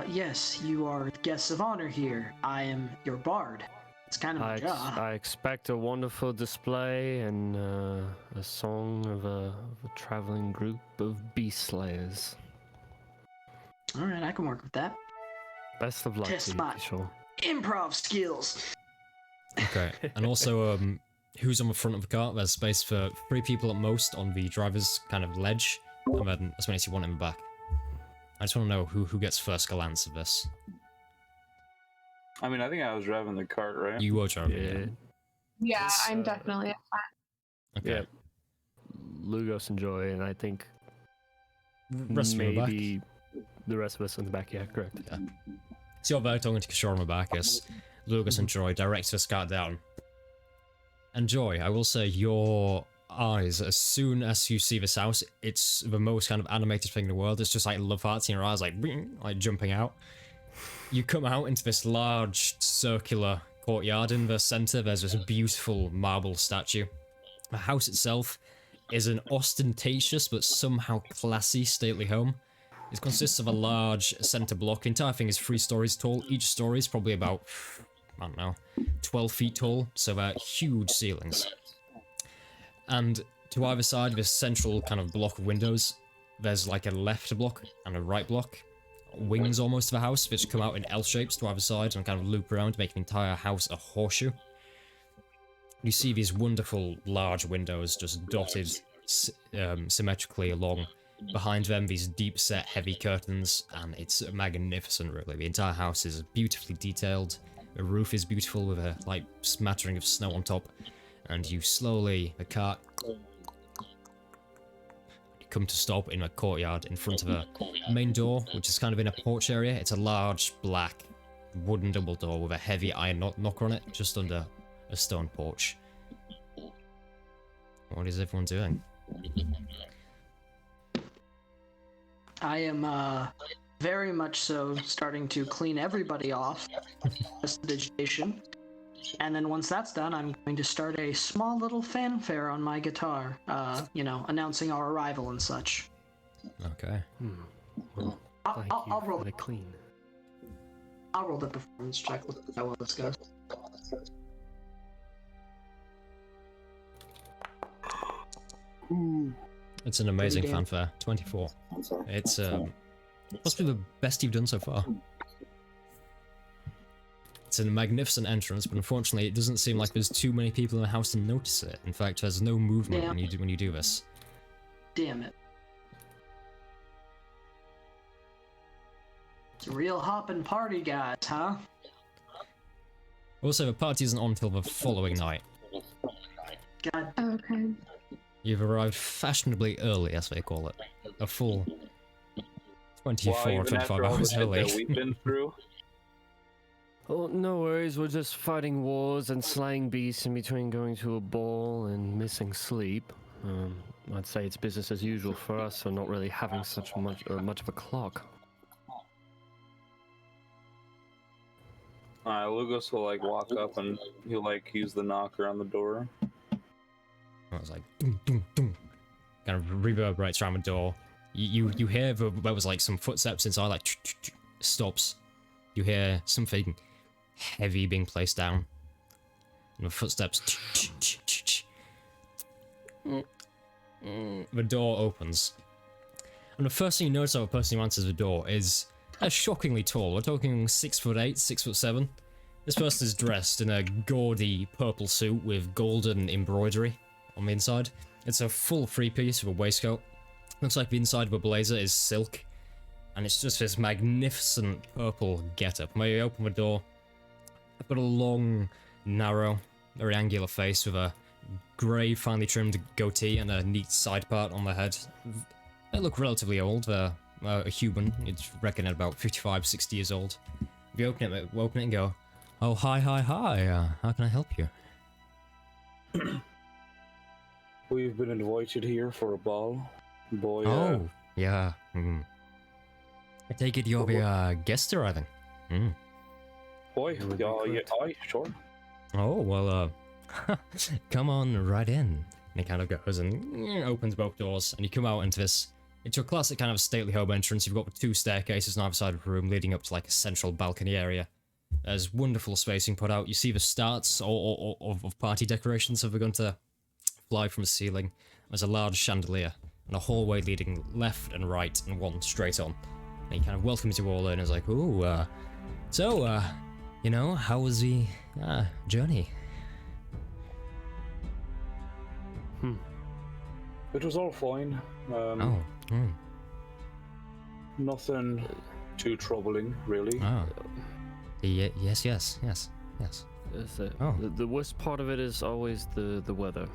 Yes, you are guests of honor here. I am your bard. It's kind of my job. I expect a wonderful display and a song of a traveling group of beast slayers. All right, I can work with that. Best of luck Test to you, my- Kishore. Improv skills. Okay, and also, who's on the front of the car? There's space for 3 people at most on the driver's kind of ledge, and then as many as you want in the back. I just want to know who gets first glance of this. I mean, I think I was driving the cart, right? You were driving, Yeah. yeah. Yeah, It's, I'm definitely. Okay. Yeah. Lugos and Joy, and I think Rest of you in the back. maybe the rest of us in the back. Yeah, correct. So you're there talking to Kishore on the back as Lucas and Joy direct the cart down. And Joy, I will say, your eyes, as soon as you see this house, it's the most kind of animated thing in the world. It's just like love hearts in your eyes, like jumping out. You come out into this large circular courtyard in the center. There's this beautiful marble statue. The house itself is an ostentatious but somehow classy stately home. It consists of a large center block. The entire thing is 3 stories tall. Each story is probably about, I don't know, 12 feet tall, so they're huge ceilings. And to either side of this central kind of block of windows, there's like a left block and a right block. Wings almost to the house, which come out in L shapes to either side and kind of loop around, making the entire house a horseshoe. You see these wonderful large windows just dotted symmetrically along. Behind them, these deep-set, heavy curtains, and it's magnificent, really. The entire house is beautifully detailed. The roof is beautiful with a light smattering of snow on top. And you slowly, the cart, come to stop in a courtyard in front of a main door, which is kind of in a porch area. It's a large, black, wooden double door with a heavy iron knocker on it, just under a stone porch. What is everyone doing? I am very much so starting to clean everybody off. Prestidigitation. And then once that's done, I'm going to start a small little fanfare on my guitar, announcing our arrival and such. Okay. Well, thank I'll you roll. for the clean. I'll roll the performance check. Let's see how well this goes. It's an amazing Pretty damn- fanfare. 24. It's possibly the best you've done so far. It's a magnificent entrance, but unfortunately it doesn't seem like there's too many people in the house to notice it. In fact, there's no movement Yeah. when you do this. Damn it. It's a real hoppin' party, guys, huh? Also, the party isn't on until the following night. God, Okay. You've arrived fashionably early, as they call it. A full 24 Wow, or even 25 after all the hours shit that early. we've been through. Oh, no worries. We're just fighting wars and slaying beasts in between going to a ball and missing sleep. I'd say it's business as usual for us, so not really having much of a clock. Lugos will walk up and he'll use the knocker on the door. I was like, dum, dum, dum. Kind of reverberates around the door. You hear there was some footsteps inside, stops. You hear something heavy being placed down. And the footsteps. The door opens. And the first thing you notice of a person who answers the door is shockingly tall. We're talking 6'8", 6'7". This person is dressed in a gaudy purple suit with golden embroidery on the inside. It's a full 3-piece with a waistcoat, Looks like the inside of a blazer is silk, and it's just this magnificent purple getup. When you open the door, I've got a long, narrow, very angular face with a grey, finely trimmed goatee and a neat side part on the head. They look relatively old. They're a human. It's reckoned at about 55, 60 years old. If you open it and go, "Oh, hi, how can I help you?" We've been invited here for a ball. Boy, Oh, yeah. I take it you're the guest arriving. boy, yeah, aye, sure. Oh, well, come on right in. And he kind of goes and opens both doors, and you come out into this. It's your classic kind of stately home entrance. You've got 2 staircases on either side of the room leading up to like a central balcony area. There's wonderful spacing put out. You see the starts of party decorations have begun to fly from the ceiling. There's a large chandelier and a hallway leading left and right and one straight on. And he kind of welcomes you all in and is like, "Ooh, so, you know, how was the journey?" It was all fine. Nothing too troubling, really. Yes. Oh. The worst part of it is always the weather.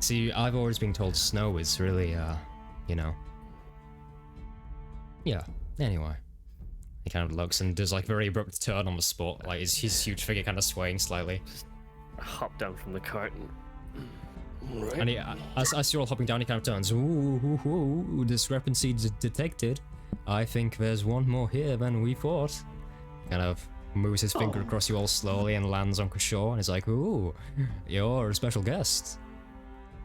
See, I've always been told snow is really, you know. Yeah, anyway. He kind of looks and does like a very abrupt turn on the spot, like his huge figure kind of swaying slightly. Hop down from the cart and... Right. And he, as you're all hopping down, he kind of turns. Ooh, discrepancy detected. I think there's one more here than we thought. Kind of moves his finger across you all slowly and lands on Kishore, and he's like, "Ooh, you're a special guest."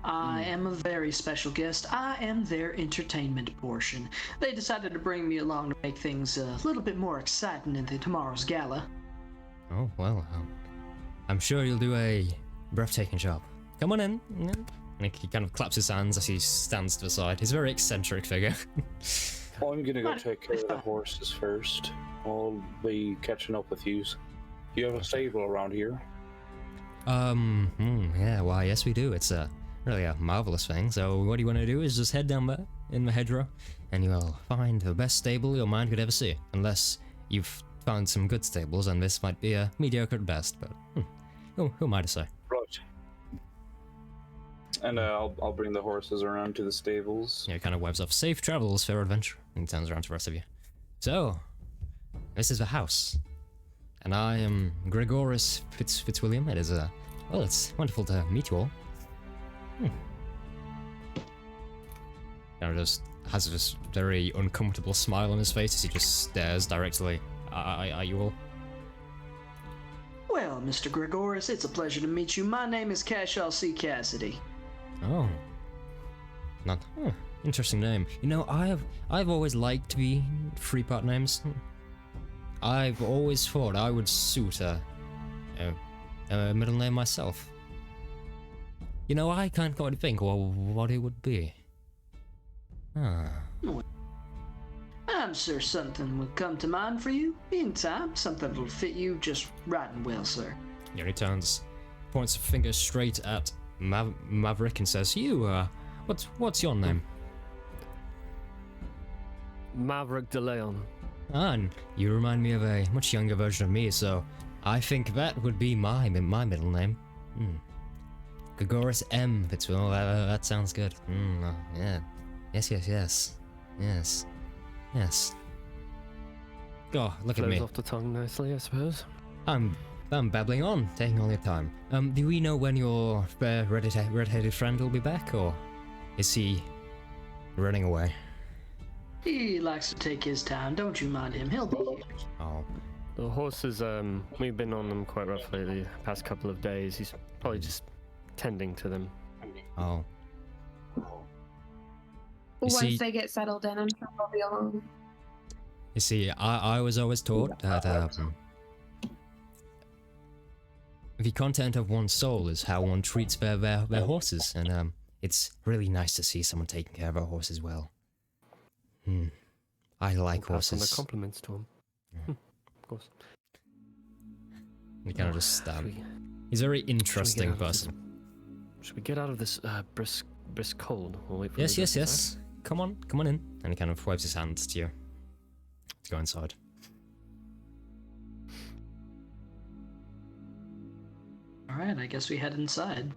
I am a very special guest. I am their entertainment portion. They decided to bring me along to make things a little bit more exciting in tomorrow's gala. Oh, well, I'm sure you'll do a breathtaking job. Come on in. And he kind of claps his hands as he stands to the side. He's a very eccentric figure. I'm gonna go take care of the horses first. I'll be catching up with you. Do you have a stable around here? Yeah, why, yes we do. It's really a marvelous thing. So what you want to do is just head down there in the hedgerow, and you'll find the best stable your mind could ever see. Unless you've found some good stables, and this might be a mediocre at best, but who am I to say? Right. And I'll bring the horses around to the stables. Yeah, kind of webs off. Safe travels, fair adventure. And turns around to the rest of you. So, this is the house. And I am Gregoris Fitzwilliam. It is well, it's wonderful to meet you all. Kind of just has this very uncomfortable smile on his face as he just stares directly at you all. Well, Mr. Gregoris, it's a pleasure to meet you. My name is Cashel C. Cassidy. Oh. Not interesting name. You know, I've always liked the three-part names. I've always thought I would suit a middle name myself. You know, I can't quite think what it would be. I'm sure something will come to mind for you in time. Something that'll fit you just right and well, sir. Yeah, he turns, points a finger straight at Maverick and says, "You, what's your name?" Maverick DeLeon. And you remind me of a much younger version of me, so I think that would be my middle name. Gregoris M. Fitzwilliam. That sounds good. Yeah. Yes. Oh, look at me. Flows off the tongue nicely, I suppose. I'm babbling on, taking all your time. Do we know when your red-headed friend will be back, or is he running away? He likes to take his time. Don't you mind him. He'll be here. Oh. The horses, we've been on them quite roughly the past couple of days. He's probably just tending to them. Oh. Once they get settled in, I'm sure they'll be alone. You see, I was always taught that the content of one's soul is how one treats their horses, and it's really nice to see someone taking care of our horses well. I like Pass on horses. the compliments to him. Of course. He kind of just he's a very interesting person. Should we get out of this brisk cold. We'll wait for Yes, the yes, dust yes. Come on in. And he kind of waves his hand to you to go inside. Alright, I guess we head inside.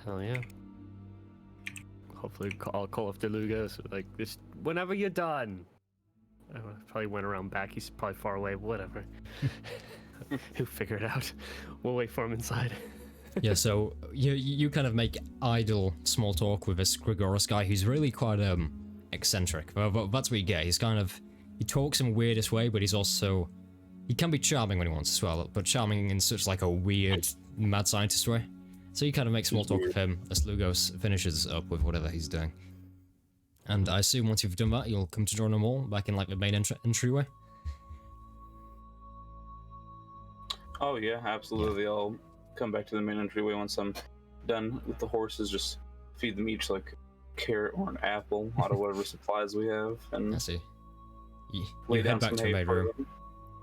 Hell yeah. Hopefully I'll call off DeLuga, so like, this, whenever you're done. I probably went around back, he's probably far away, whatever. He'll figure it out. We'll wait for him inside. Yeah, so you kind of make idle small talk with this Grigoris guy who's really quite eccentric. But that's what you get. He's kind of, he talks in the weirdest way, but he can be charming when he wants as well, but charming in such like a weird mad scientist way. So you kind of make small talk with him as Lugos finishes up with whatever he's doing. And I assume once you've done that, you'll come to join them all back in like the main entryway. Oh yeah, absolutely. I'll come back to the main entryway once I'm done with the horses. Just feed them each like a carrot or an apple out of whatever supplies we have, and I see. You lay head down back some to the hay main for room. them.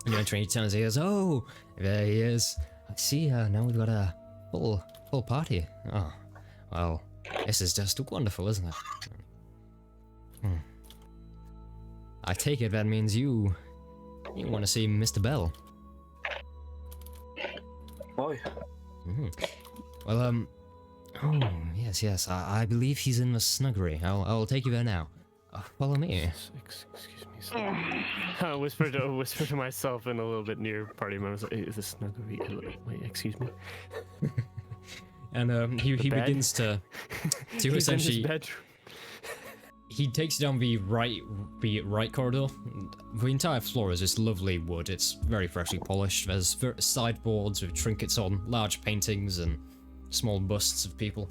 And eventually he turns, he goes, "Oh, there he is. I see. Now we've got a full party. Oh, well, this is just wonderful, isn't it?" I take it that means you want to see Mr. Bell. Boy, Well, oh, yes, I believe he's in the snuggery. I'll take you there now. Follow me. Excuse me, sir. I whisper to myself and a little bit near party members. Is this snuggery? Wait, excuse me. And he bed? begins to He's in essentially. his bedroom. He takes you down the right corridor. The entire floor is just lovely wood. It's very freshly polished. There's sideboards with trinkets on, large paintings and small busts of people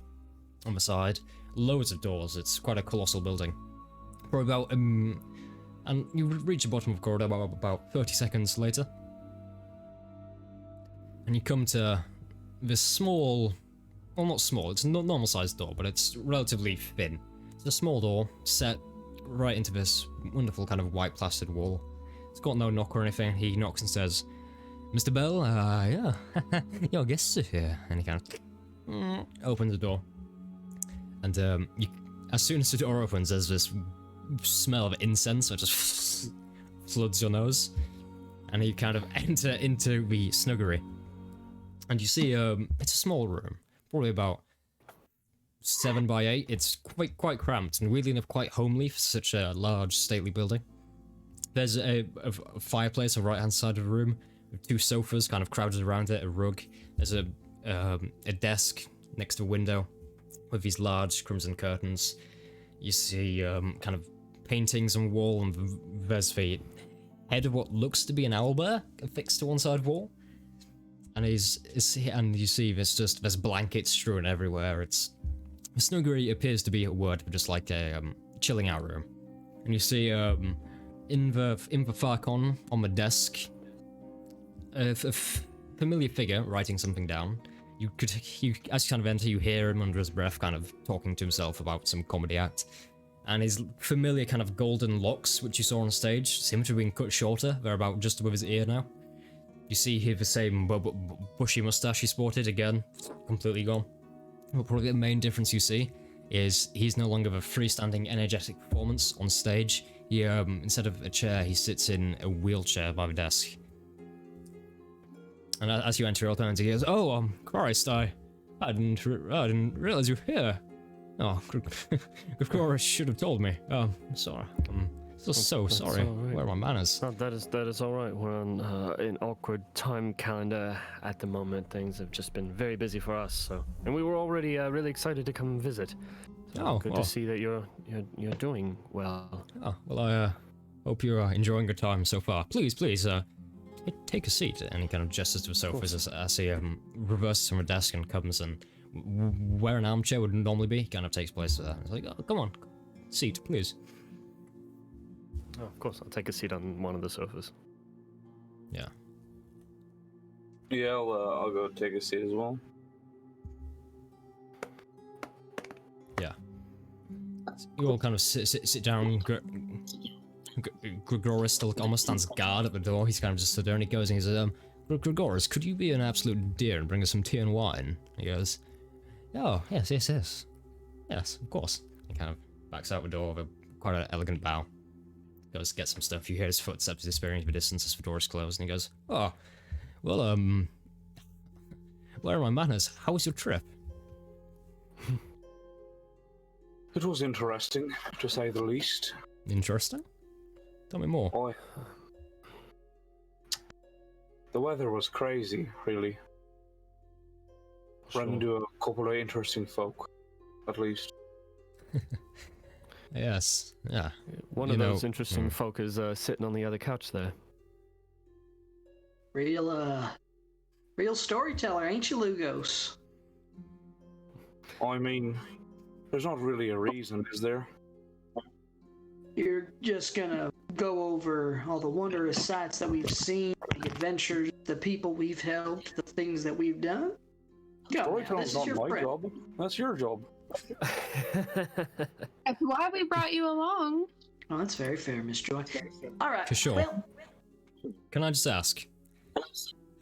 on the side. Loads of doors. It's quite a colossal building. For about and you reach the bottom of the corridor about 30 seconds later, and you come to this small, well, not small. It's a normal sized door, but it's relatively thin. It's a small door set right into this wonderful kind of white plastered wall. It's got no knock or anything. He knocks and says, "Mr. Bell, yeah, your guests are here." And he kind of opens the door. And as soon as the door opens, there's this smell of incense that just floods your nose. And you kind of enter into the snuggery. And you see, it's a small room, probably about 7 by 8. It's quite cramped and weirdly enough quite homely for such a large stately building. There's a fireplace on the right hand side of the room with 2 sofas kind of crowded around it, a rug. There's a desk next to a window with these large crimson curtains. You see kind of paintings on the wall, and there's the head of what looks to be an owlbear affixed to one side wall. And you see there's blankets strewn everywhere. The snuggery appears to be a word for just like a chilling out room. And you see in the far corner on the desk a familiar figure writing something down. As you kind of enter, you hear him under his breath kind of talking to himself about some comedy act. And his familiar kind of golden locks, which you saw on stage, seem to have been cut shorter. They're about just above his ear now. You see here the same bushy mustache he sported, again, completely gone. But probably the main difference you see is he's no longer a freestanding, energetic performance on stage. He, instead of a chair, he sits in a wheelchair by the desk. And as you enter, he goes, "Oh, Christ, I didn't realize you're here. Oh, Grigoris should have told me. Sorry. I'm so sorry. Right. Where are my manners?" No, that is all right. We're on an awkward time calendar at the moment. Things have just been very busy for us. So, and we were already really excited to come visit. So good to see that you're doing well. Oh, well, I hope you're enjoying your time so far. Please, take a seat. And he kind of gestures to the sofas as he reverses from a desk and comes and where an armchair would normally be, kind of takes place there. He's like, "Oh, come on, seat, please." Oh, of course, I'll take a seat on one of the sofas. Yeah. yeah, I'll go take a seat as well. Yeah. You all kind of sit down. Grigoris still almost stands guard at the door. He's kind of just stood there and he goes and he says, "Grigoris, could you be an absolute dear and bring us some tea and wine?" He goes, "Oh, yes. Yes, Yes, of course. He kind of backs out the door with quite an elegant bow. Goes to get some stuff. You hear his footsteps disappearing into the distance as the door is closed, and he goes, "Oh, well, where are my manners? How was your trip?" It was interesting, to say the least. Interesting? Tell me more. The weather was crazy, really. Ran into a couple of interesting folk, at least. Yes, yeah. One of those interesting folk is sitting on the other couch there. Real storyteller, ain't you, Lugos? I mean, there's not really a reason, is there? You're just gonna go over all the wondrous sights that we've seen, the adventures, the people we've helped, the things that we've done? Go now, this Storytelling's is not your my friend. job. That's your job. That's why we brought you along. Oh, that's very fair, Miss Joy. All right. For sure. Well, Can I just ask,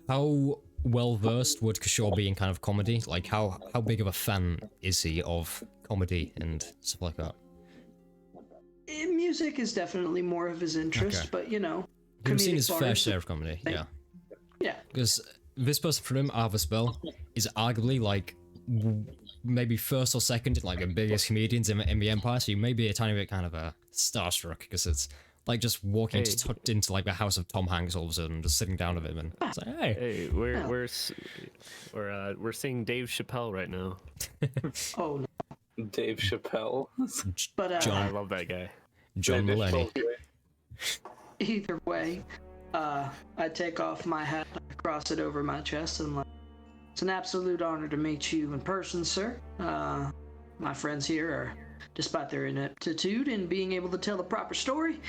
how well versed would Kishore be in kind of comedy? Like, how big of a fan is he of comedy and stuff like that? music is definitely more of his interest, Okay. but you know, You've seen comedic his fair bars- share of comedy, yeah. Yeah. Because this person from him, Arthur Spell, is arguably like maybe first or second in like the biggest comedians in the Empire, so you may be a tiny bit kind of a starstruck because it's like just walking into like the house of Tom Hanks all of a sudden, just sitting down with him and it's like, hey. Hey, we're seeing Dave Chappelle right now. Oh no. Dave Chappelle. But I John, love that guy. John Mulaney. either way, I take off my hat, I cross it over my chest, and like, it's an absolute honor to meet you in person, sir. My friends here are, despite their ineptitude in being able to tell the proper story,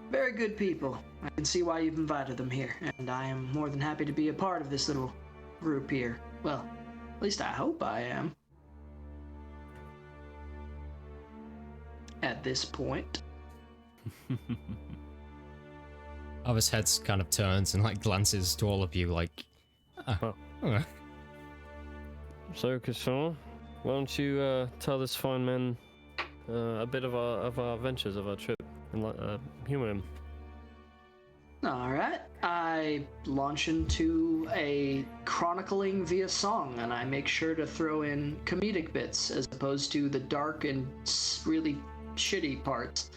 very good people. I can see why you've invited them here, and I am more than happy to be a part of this little group here. Well, at least I hope I am. At this point. Arthur's head kind of turns and like glances to all of you like, So, Kishore, why don't you tell this fine man a bit of our adventures of our trip and humor him? All right. I launch into a chronicling via song, and I make sure to throw in comedic bits as opposed to the dark and really shitty parts.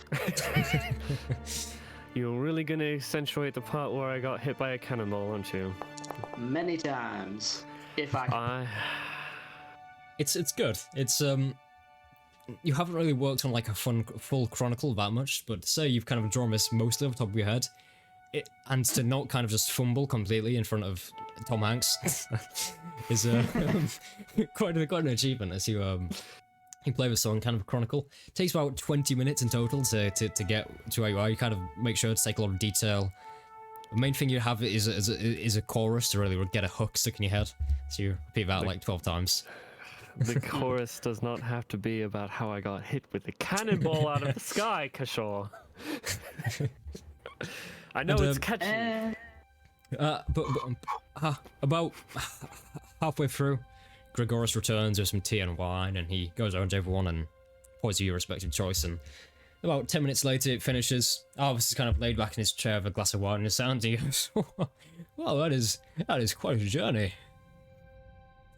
You're really gonna accentuate the part where I got hit by a cannonball, aren't you? Many times, if I. It's good. It's you haven't really worked on like a full chronicle that much, but say you've kind of drawn this mostly off the top of your head, and to not kind of just fumble completely in front of Tom Hanks is quite an achievement as you play the song kind of chronicle. It takes about 20 minutes in total to get to where you are. You kind of make sure to take a lot of detail. The main thing you have is a chorus to really get a hook stuck in your head. So you repeat that like 12 times. The chorus does not have to be about how I got hit with a cannonball out of the sky, Kishore. I know it's catchy. But about halfway through, Gregoris returns with some tea and wine, and he goes around to everyone and points to your respective choice. And about 10 minutes later, it finishes. Arvis is kind of laid back in his chair with a glass of wine in his hand, and he goes, "Well, that is quite a journey."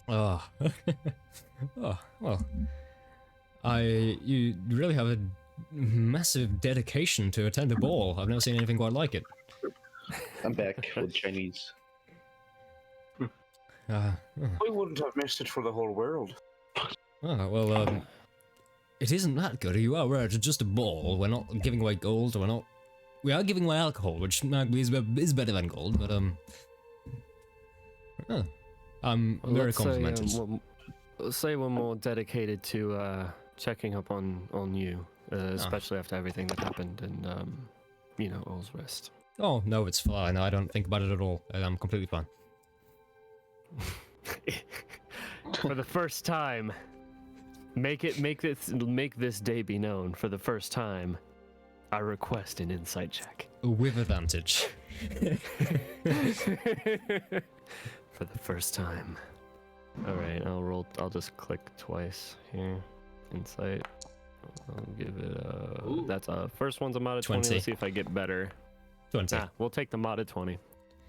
Oh, oh well. You really have a massive dedication to attend a ball. I've never seen anything quite like it. I'm back with Chinese. We wouldn't have missed it for the whole world. It isn't that good. You are right. It's just a ball. We're not giving away gold. We are giving away alcohol, which is better than gold. But I'm very complimentary. Say we're more dedicated to checking up on you, especially after everything that happened, and all's rest. Oh no, it's fine. I don't think about it at all. I'm completely fine. For the first time, make this day be known. For the first time, I request an insight check. With advantage. For the first time. All right, I'll just click twice here. Insight. I'll give it a. Ooh. That's a first one's a modded 20. 20. Let's see if I get better. 20. Nah, we'll take the modded 20.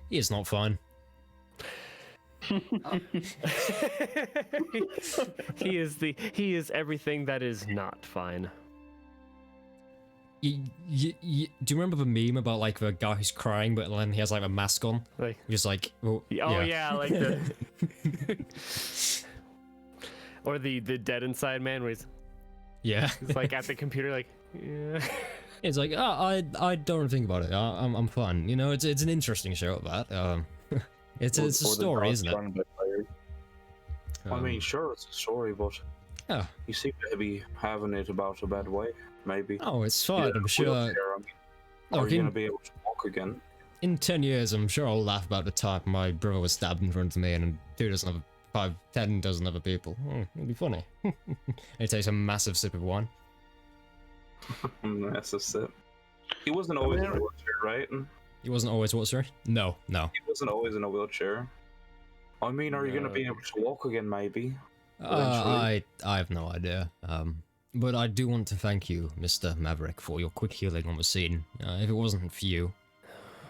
He is not fine. He is everything that is not fine. Do you remember the meme about like the guy who's crying, but then he has like a mask on? Like, Just like, well, oh yeah, like the or the dead inside man where yeah. he's like at the computer like yeah. It's like, oh, I don't think about it. I'm fine. You know, it's an interesting show at that. It's a story, isn't it? I mean, sure, it's a story, but yeah. you seem to be having it about a bad way, maybe. Oh, it's fine. Yeah, I'm sure. Are Look, you going to be able to walk again? in 10 years, I'm sure I'll laugh about the time my brother was stabbed in front of me and 10 dozen other people. It'll be funny. It takes a massive sip of wine. Massive sip. He wasn't always in a wheelchair, right? He wasn't always what, sorry? No. He wasn't always in a wheelchair. I mean, are you going to be able to walk again, maybe? I have no idea. But I do want to thank you, Mr. Maverick, for your quick healing on the scene. If it wasn't for you,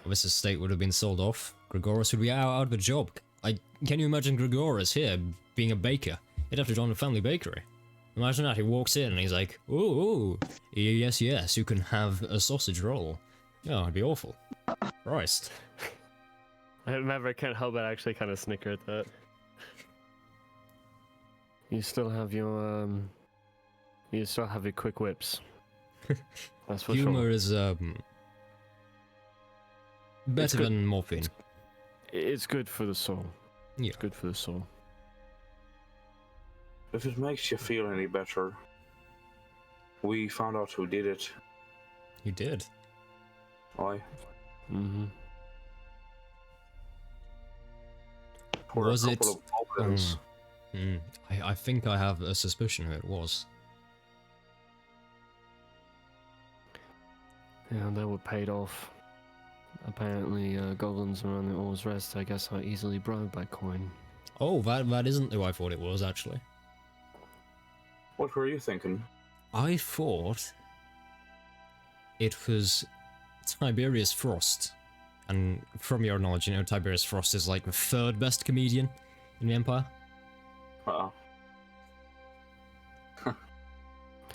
this estate would have been sold off. Gregoris would be out of a job. Can you imagine Gregoris here being a baker? He'd have to join the family bakery. Imagine that, he walks in and he's like, ooh, yes, you can have a sausage roll. Yeah, it'd be awful. Christ. Maverick can't help but actually kind of snicker at that. You still have your quick whips. That's for Humor sure. is better good. than morphine. It's good for the soul. Yeah. It's good for the soul. If it makes you feel any better, we found out who did it. You did. Why? Mm-hmm. Was it? Of goblins. I think I have a suspicion who it was. Yeah, they were paid off. Apparently, goblins around the All's Rest, I guess, are easily bribed by coin. Oh, that isn't who I thought it was, actually. What were you thinking? I thought it was Tiberius Frost. And from your knowledge, you know, Tiberius Frost is like the third best comedian in the Empire. Uh-oh.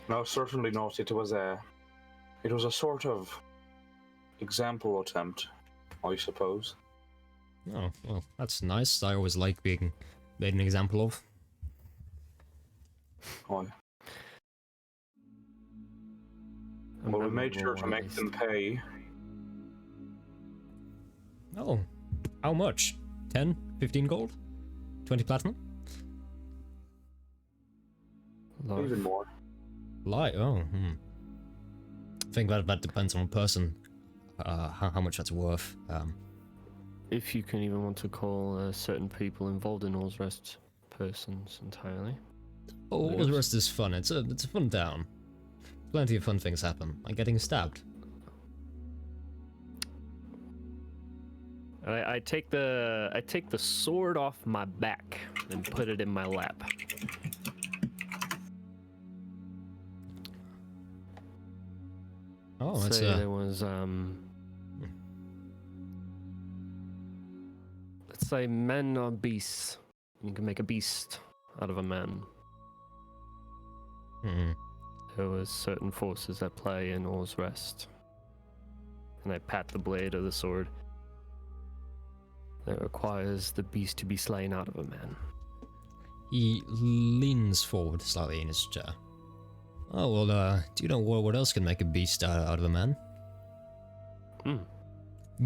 No, certainly not. It was a sort of example attempt, I suppose. Oh, well, that's nice. I always like being made an example of. Why? Well, we made sure to make them pay. Oh, how much? 10? 15 gold? 20 platinum? Even more. Light, I think that depends on the person, how much that's worth. If you can even want to call certain people involved in All's Rest persons entirely. Oh, all the rest is fun. It's a fun town. Plenty of fun things happen, like getting stabbed. I take the sword off my back and put it in my lap. Oh, that's Say there was let's say men are beasts. You can make a beast out of a man. There was certain forces at play in All's Rest. And I pat the blade of the sword. That requires the beast to be slain out of a man. He leans forward slightly in his chair. Oh, well, do you know what else can make a beast out of a man?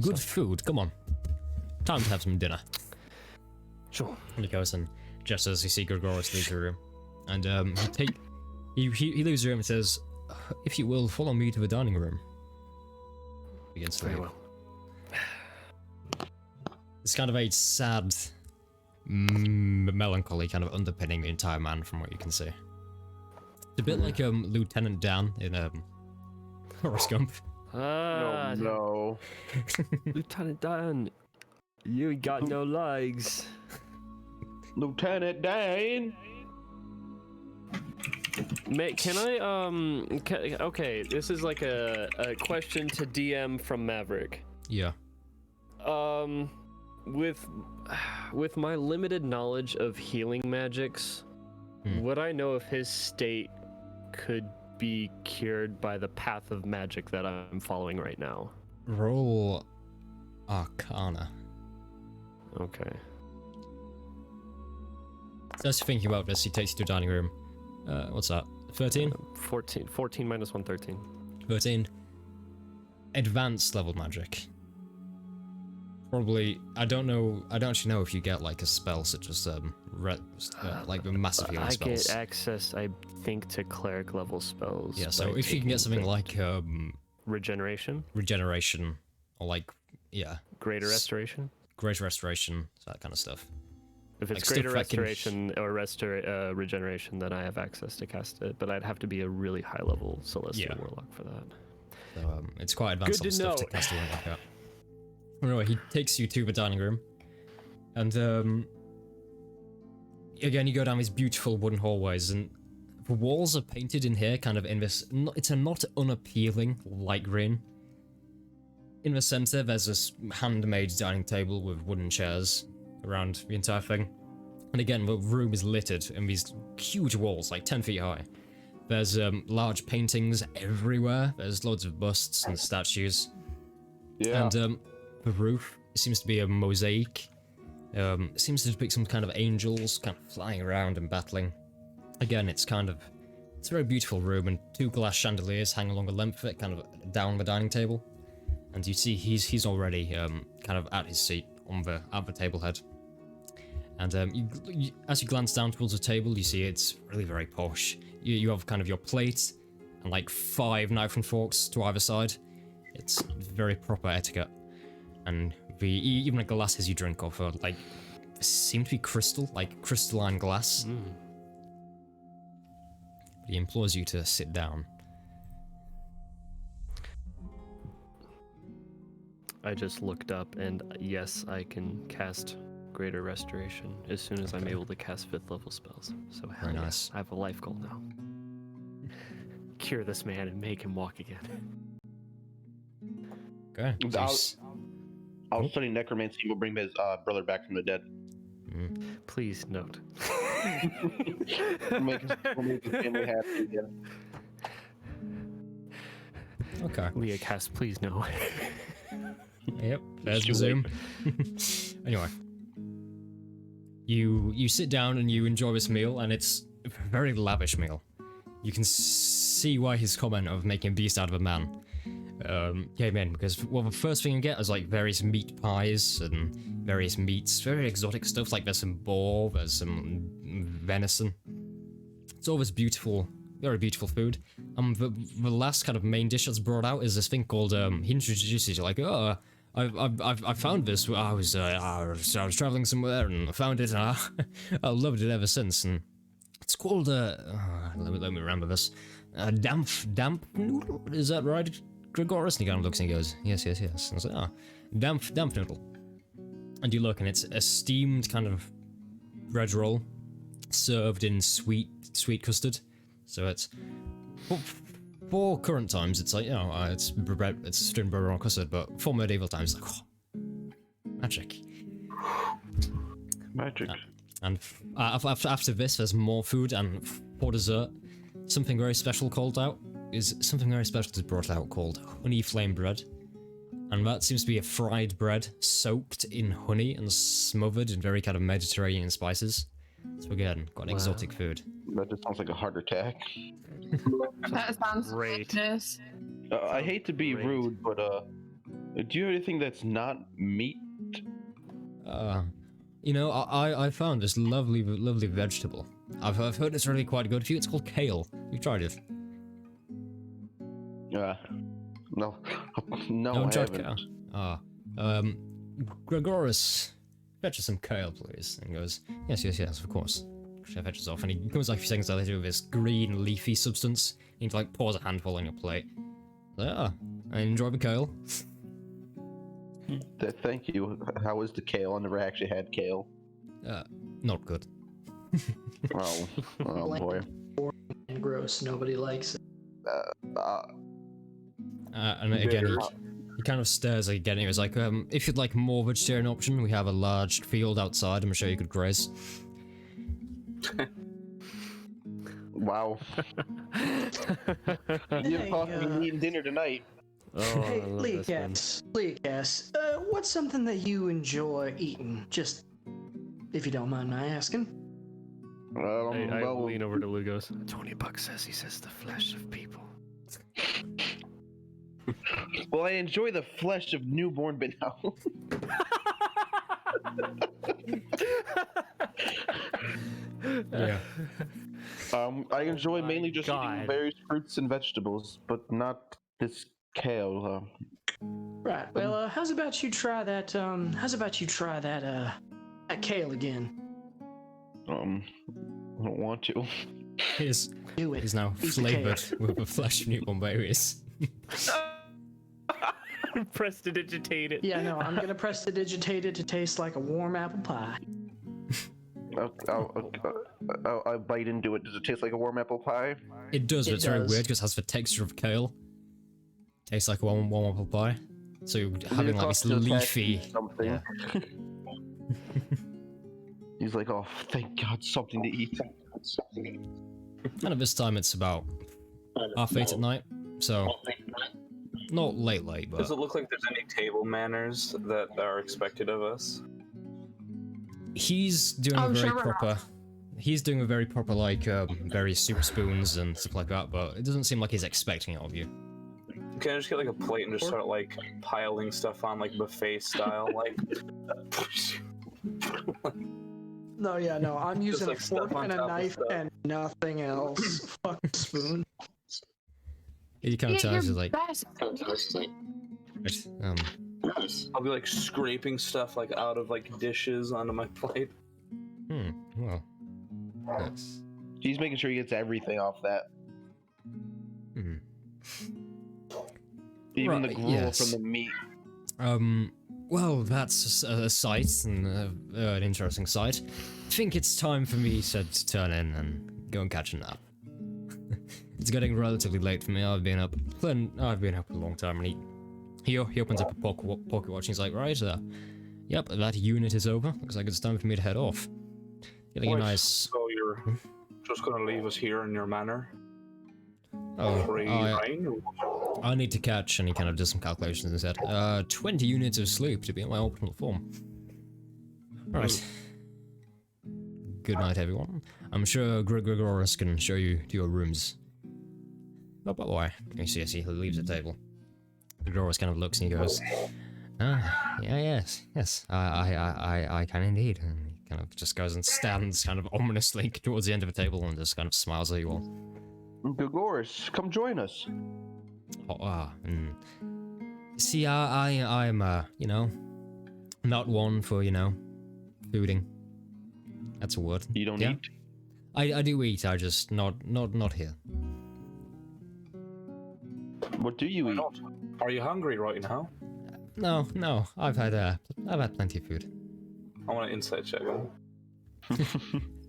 Good food, come on. Time to have some dinner. Sure. And he goes and just as you see Gregoris leave the room. And he leaves the room and says, if you will, follow me to the dining room. Begins to Very leave. well. It's kind of a sad, melancholy kind of underpinning the entire man from what you can see. It's a bit like Lieutenant Dan in Forrest Gump. No. Lieutenant Dan, you ain't got no legs. Lieutenant Dan. Can I okay, this is like a question to DM from Maverick. Yeah. With my limited knowledge of healing magics, would I know if his state could be cured by the path of magic that I'm following right now? Roll Arcana. Okay. So as you're thinking about this, he takes you to the dining room. What's that? 13? 14 minus 1, 13. 13. Advanced level magic. Probably, I don't actually know if you get like a spell such as like the massive healing I spells. get access, I think, to cleric level spells. Yeah, so by if you can get taking something like regeneration, or like greater restoration. greater restoration, that kind of stuff. If it's Like greater stuff that can- restoration or regeneration, then I have access to cast it, but I'd have to be a really high level Celestial Warlock for that. So it's quite advanced Good to stuff to know. cast a like that. Anyway, he takes you to the dining room, and again you go down these beautiful wooden hallways, and the walls are painted in here kind of in this. It's a not unappealing light green. In the center, there's this handmade dining table with wooden chairs around the entire thing, and again the room is littered in these huge walls, like 10 feet high. There's large paintings everywhere. There's loads of busts and statues. Yeah. And the roof seems to be a mosaic. It seems to depict some kind of angels kind of flying around and battling. Again, it's a very beautiful room, and 2 glass chandeliers hang along the length of it, kind of down the dining table. And you see he's already kind of at his seat at the table head. And as you glance down towards the table, you see it's really very posh. You have kind of your plate and like 5 knife and forks to either side. It's very proper etiquette. And even the glasses you drink off are like seem to be crystalline glass. He implores you to sit down. I just looked up, and yes, I can cast Greater Restoration as soon as I'm able to cast 5th level spells. So hell Very yeah, nice. I have a life goal now. Cure this man and make him walk again. Okay. I'll study necromancy. We'll bring his brother back from the dead. Please note. We'll make his family happy again. Okay. Leah cast, please no. Yep. There's the too zoom. Anyway, you sit down and you enjoy this meal, and it's a very lavish meal. You can see why his comment of making a beast out of a man came in, because the first thing you get is like various meat pies and various meats, very exotic stuff. Like there's some boar, there's some venison. It's all this beautiful, very beautiful food. The last kind of main dish that's brought out is this thing called he introduces you like, oh, I found this. I was traveling somewhere and I found it, and I loved it ever since. And it's called let me remember this. Damp noodle, is that right, Gregoris? And he kind of looks and he goes, yes. And I was like, damp noodle. And you look, and it's a steamed kind of bread roll served in sweet custard. So it's for current times, it's like, it's bread, it's steamed bread roll custard, but for medieval times, it's like, magic. And after this, there's more food, and for dessert, something very special is brought out called honey flame bread. And that seems to be a fried bread soaked in honey and smothered in very kind of Mediterranean spices. So again, got an exotic food. That just sounds like a heart attack. That sounds Great. delicious. I hate to be Great. rude, but do you have anything that's not meat? I found this lovely vegetable. I've heard it's really quite good for you. It's called kale. You tried it? No, No, I tried haven't. kale. Gregoris, fetch us some kale, please. And he goes, yes, of course. Chef fetches off, and he comes like a few seconds later with this green leafy substance. And he like pours a handful on your plate. I enjoy the kale. Thank you. How was the kale? I never actually had kale. Not good. Oh boy. and gross. Nobody likes it. And again, he kind of stares again. He was like, if you'd like more vegetarian option, we have a large field outside. I'm sure you could graze. Wow. You're talking eating dinner tonight. Oh, Hey, I love this one. Leocass, what's something that you enjoy eating? Just, if you don't mind my asking. I Well, lean over to Lugos. $20 says he says the flesh of people. well, I enjoy the flesh of newborn banal. Yeah. I enjoy my mainly just God. eating various fruits and vegetables, but not this kale. Right. Well, how's about you try that? That kale again. I don't want to. He's Do it. now Eat the kale. flavored with the flesh of newborn babies. Prestidigitate it. Yeah, no, I'm gonna prestidigitate it to taste like a warm apple pie. I'll bite into it. Does it taste like a warm apple pie? It does, but It it's very does. weird because it has the texture of kale. Tastes like a warm apple pie. So you're having like this leafy. Something. Yeah. He's like, oh, thank God, something to eat. And at this time it's about 8:30 at night, so not late, but Does it look like there's any table manners that are expected of us? he's doing Oh, a very sure we're not. proper. He's doing a very proper like very super spoons and stuff like that, but it doesn't seem like he's expecting it of you. Can I just get like a plate and just start like piling stuff on like buffet style, like? No, yeah, no, I'm using like, a stuff fork on and a top of knife stuff. and nothing else. Fuck spoon. He kind of Get turns your to like, best. I'll be like scraping stuff like out of like dishes onto my plate. well, yes. He's making sure he gets everything off that. Even the Right, gruel yes. from the meat. Well, that's a sight, and an interesting sight. I think it's time for me to turn in and go and catch a nap. It's getting relatively late for me. I've been up a long time, and he opens up a pocket watch, and he's like, right, yep, that unit is over. Looks like it's time for me to head off. Getting a Right, nice. So you're just gonna leave us here in your manor? Oh, Free reign? I need to catch, and he kind of does some calculations and said, 20 units of sleep to be in my optimal form. Alright. Good night, everyone. I'm sure Gregoris can show you to your rooms. Oh, by the way, you see, he leaves the table. Gregoris kind of looks and he goes, yes, I can indeed. And he kind of just goes and stands kind of ominously towards the end of the table and just kind of smiles at you all. Gregoris, come join us. See, I'm, not one for, fooding. That's a word. You don't Yeah. eat? I do eat, I just, not here. What do you eat? Are you hungry right now? No, I've had plenty of food. I want to insight check him.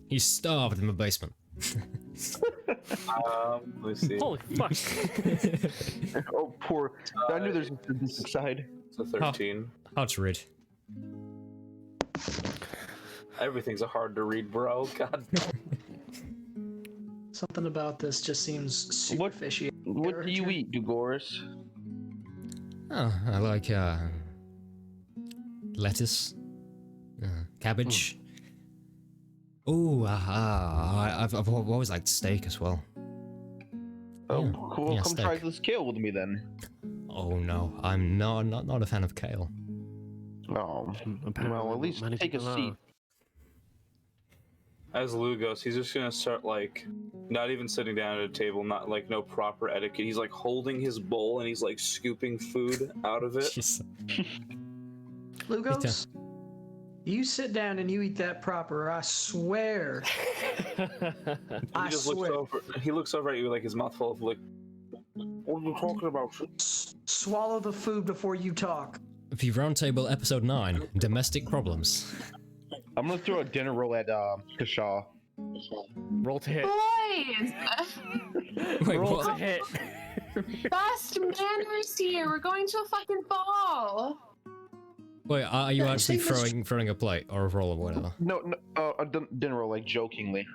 He's starved in the basement. Let me see. Holy fuck. Oh, poor. I knew there's a sadistic side. It's a 13. Hard to read. Everything's a hard to read, bro. God. Something about this just seems super What- fishy. What do you eat, Gregoris? Oh, I like, lettuce, cabbage. Oh, I've always liked steak as well. Oh, Yeah. cool. Yeah, Come try steak. this kale with me then. Oh no, I'm not a fan of kale. Oh, Apparently well, at least many take a people seat. As Lugos, he's just gonna start like, not even sitting down at a table, not like no proper etiquette. He's like holding his bowl and he's like scooping food out of it. Jeez. Lugos, you sit down and you eat that proper. I swear. I He just swear. looks over at you with like his mouth full of like, what are you talking about? Swallow the food before you talk. The Roundtable Episode 9, Domestic Problems. I'm gonna throw a dinner roll at Kashaw. Roll to hit. Boys! Wait, Roll what? to hit. Best manners here. We're going to a fucking ball. Wait, are you Yeah, actually see, Mr. throwing a plate or a roll or whatever? No, I didn't roll like jokingly.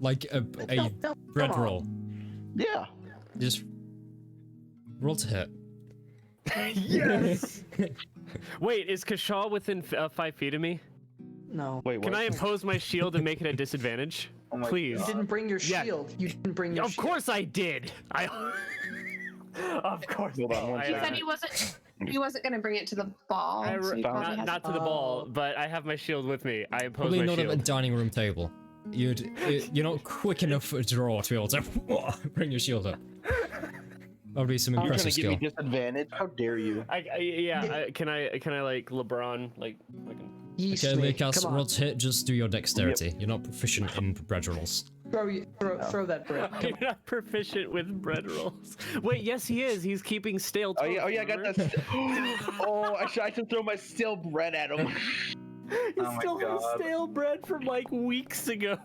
Like a No, bread come on. roll. Yeah. Just roll to hit. Yes! Wait, is Kashaw within 5 feet of me? No. Wait, what? Can I impose my shield and make it a disadvantage? Oh my Please. You didn't bring your Yeah. shield. You didn't bring your Of shield. course I did. Of course. Hold on one He I, said he wasn't gonna bring it to the ball. So he probably has not to the ball, but I have my shield with me. I impose Probably my not at a shield. dining room table. You're not quick enough for a draw to be able to bring your shield up. That'll be some You're trying impressive to give me skill. disadvantage? How dare you? Can I like LeBron like fucking Yeast Okay, me. Lucas, Come on. roll to hit, just do your dexterity. You're not proficient in bread rolls. Throw that bread. Come You're not proficient with bread rolls. Wait, yes he is. He's keeping stale Oh toast. yeah, I got remember? that. Oh, I should throw my stale bread at him. He Oh my still has God. stale bread from like weeks ago.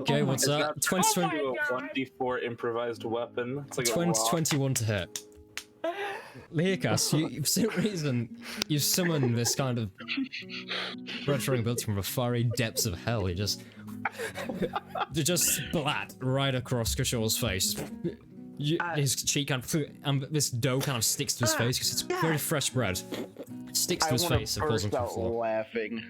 Okay, Oh my what's God. that? 20, Oh my 20, Do a God. 1d4 improvised weapon. It's like a 20 rock. 21 to hit. Leokas, you for some reason, you summon this kind of bread throwing ability from the fiery depths of hell. You just splat right across Kishor's face. His cheek kind of, and this dough kind of sticks to his face because it's very fresh bread. It sticks to his wanna face and falls burst onto the out floor. laughing.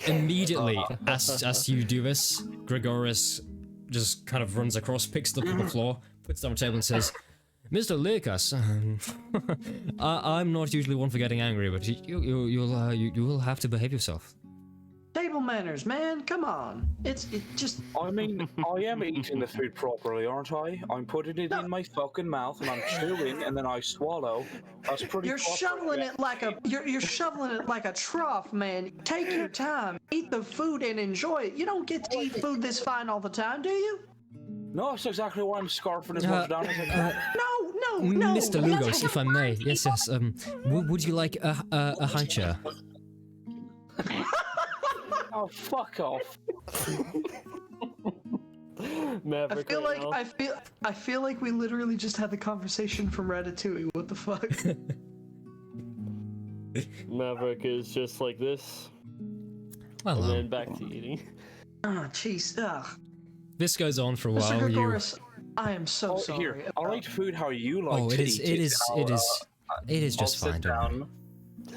Immediately, as you do this, Gregoris just kind of runs across, picks it up on the floor, puts it on the table and says, Mr. Lucas, I'm not usually one for getting angry, but you will have to behave yourself. Table manners, man. Come on. It just. I mean, I am eating the food properly, aren't I? I'm putting it in my fucking mouth and I'm chewing and then I swallow. That's pretty You're proper, shoveling yeah. it like a you're shoveling it like a trough, man. Take your time, eat the food and enjoy it. You don't get to eat food this fine all the time, do you? No, that's exactly why I'm scarfing as much down as I can. No. Mr. Lugos, if I may, yes. Would you like a high chair? Oh, fuck off. Maverick I feel right like now. I feel like we literally just had the conversation from Ratatouille. What the fuck? Maverick is just like this, Well, and then back to eating. Oh, jeez. Ugh. this goes on for a Mr. while. Gregoris, I am so Oh, sorry. here, I'll eat food how you like Oh, to it is. eat It is. I'll, It is I'll just sit fine. Don't worry. down.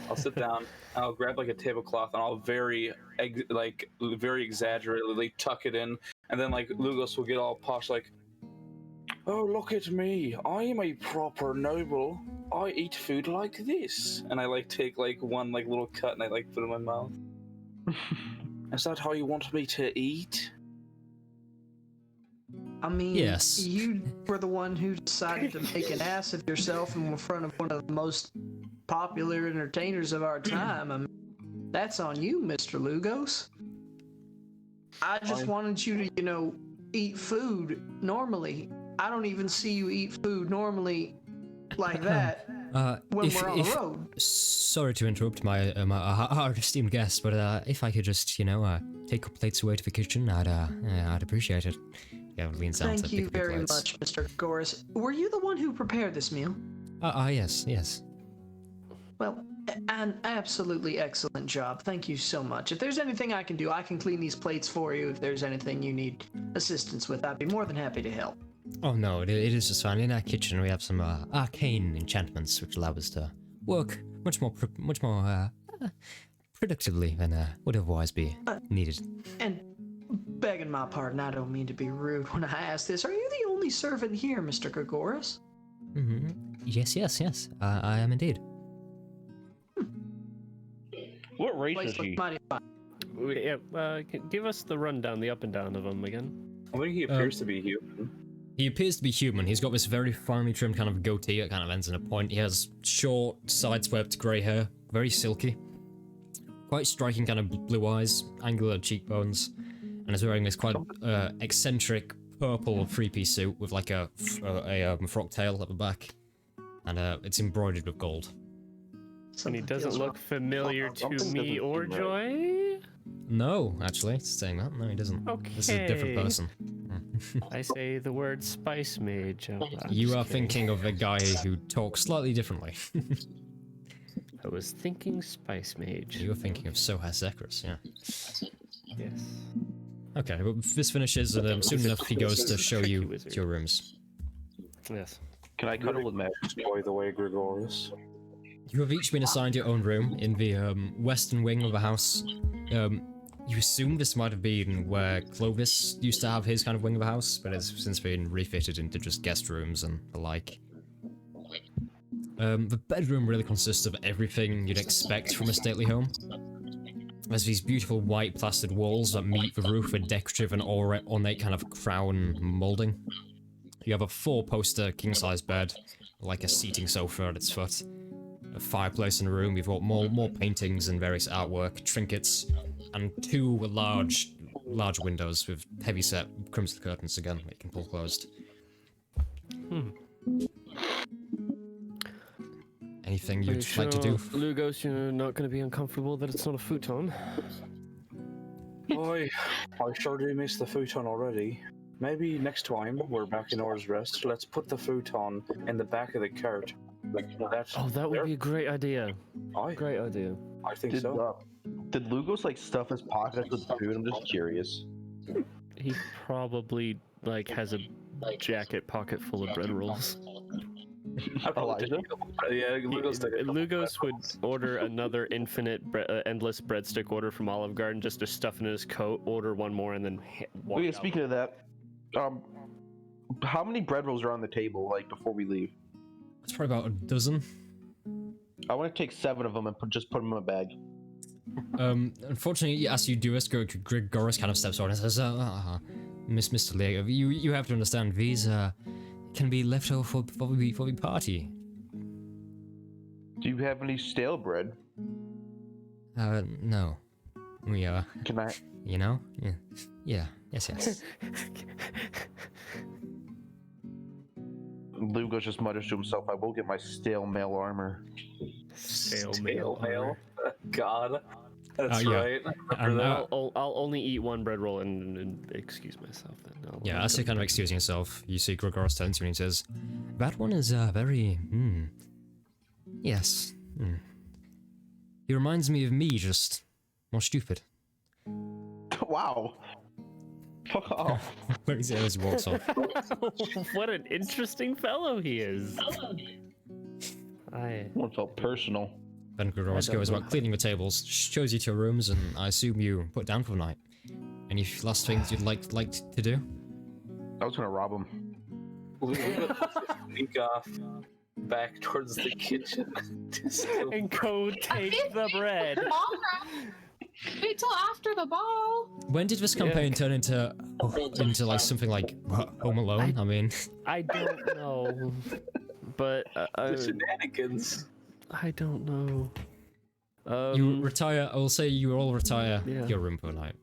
I'll sit down. I'll grab like a tablecloth and I'll very exaggeratedly tuck it in, and then like Lugos will get all posh like, "Oh, look at me! I am a proper noble. I eat food like this." And I like take like one like little cut and I like put it in my mouth. Is that how you want me to eat? I mean, Yes. you were the one who decided to make an ass of yourself in front of one of the most popular entertainers of our time. I mean, that's on you, Mr. Lugos. I just wanted you to, eat food normally. I don't even see you eat food normally like that when we're on the road. Sorry to interrupt my our esteemed guest, but if I could just take a couple plates away to the kitchen, I'd appreciate it. Yeah, it leans down to Thank you pick up the very plates. much, Mr. Goris. Were you the one who prepared this meal? Yes. Well, an absolutely excellent job. Thank you so much. If there's anything I can do, I can clean these plates for you. If there's anything you need assistance with, I'd be more than happy to help. Oh no, it is just fine. In our kitchen, we have some arcane enchantments which allow us to work much more productively than would otherwise be needed. And begging my pardon, I don't mean to be rude when I ask this. Are you the only servant here, Mr. Gregoris? Mm-hmm. Yes. I am indeed. What race Place is looks he? mighty fine. Yeah, give us the rundown, the up and down of him again. I think he appears to be human. He appears to be human. He's got this very finely trimmed kind of goatee that kind of ends in a point. He has short, side-swept grey hair, very silky. Quite striking kind of blue eyes, angular cheekbones, and is wearing this quite eccentric purple three-piece suit with like a frock tail at the back, and it's embroidered with gold. And he Something doesn't feels look wrong. familiar to Something me doesn't or seem right. Joy. No, actually, it's saying that. No, he doesn't. This is a different Okay. person. I say the word spice mage. I'm You just are kidding. thinking of a guy who talks slightly differently. I was thinking spice mage. You were thinking of Sohar Zekris, yeah. Yes. Okay, well, this finishes, and soon enough he goes to show you Wizard. to your rooms. Yes. Can I cuddle with Matt? By the way, Gregorius. You have each been assigned your own room in the western wing of the house. You assume this might have been where Clovis used to have his kind of wing of the house, but it's since been refitted into just guest rooms and the like. The bedroom really consists of everything you'd expect from a stately home. There's these beautiful white plastered walls that meet the roof with decorative and ornate kind of crown moulding. You have a 4-poster king-size bed, like a seating sofa at its foot. A fireplace in the room, you've got more paintings and various artwork, trinkets, and 2 large windows with heavy-set crimson curtains again that you can pull closed. Anything you'd like to do? Lugos, you're not going to be uncomfortable that it's not a futon. Boy, I sure do miss the futon already. Maybe next time we're back in Or's Rest, let's put the futon in the back of the cart. Oh, that would be a great idea. Great idea. I think Did, so. did Lugos like stuff his pockets with food? I'm just curious. He probably like has a jacket pocket full of bread rolls. Elijah? Yeah, Lugos took a couple Lugos would order another endless breadstick order from Olive Garden just to stuff in his coat, order one more, and then walk Wait, out. speaking of that, how many bread rolls are on the table, like, before we leave? It's probably about a dozen. I want to take 7 of them and just put them in a bag. Unfortunately, as you do this, Grigoris kind of steps forward and says, Mr. Leo, you have to understand, these, can be left over for the party. Do you have any stale bread? No. We, Can I? you know? Yeah. Yes. Lugos just mutters to himself, I will get my stale mail armor. Stale mail. mail. God, that's yeah. right. And, I'll only eat one bread roll and excuse myself then. yeah, as you're kind of excusing yourself, you see Grigoris turns to you and he says, that one is, very, yes. He reminds me of me, just more stupid. Wow. Fuck off. What is it as he walks off? What an interesting fellow he is. One felt personal. Then Grigoris goes about cleaning the tables, shows you to your rooms, and I assume you put down for the night. Any last things you'd like to do? I was gonna rob him. Sneak off back towards the kitchen. And go take the bread. Wait till after the ball. When did this campaign turn into like something like Home Alone? I mean, I don't know, but The shenanigans. I don't know. you retire. I will say you all retire Yeah. your room for the night.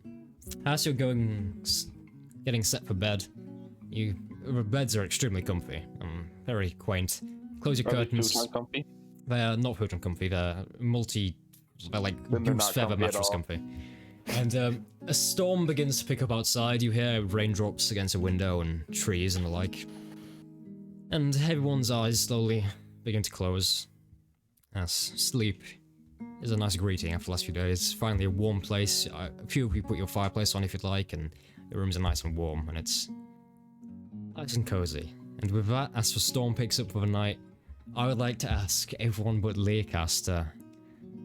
As you're getting set for bed, the beds are extremely comfy, very quaint. Close your Are they curtains. futon comfy? They're not futon comfy. They're like Then they're goose not feather comfy at mattress all. comfy. And a storm begins to pick up outside. You hear raindrops against a window and trees and the like. And everyone's eyes slowly begin to close. As sleep is a nice greeting after the last few days. Finally, a warm place. A few of you put your fireplace on if you'd like, and the rooms are nice and warm, and it's nice and cozy. And with that, as the storm picks up for the night, I would like to ask everyone but Leocaster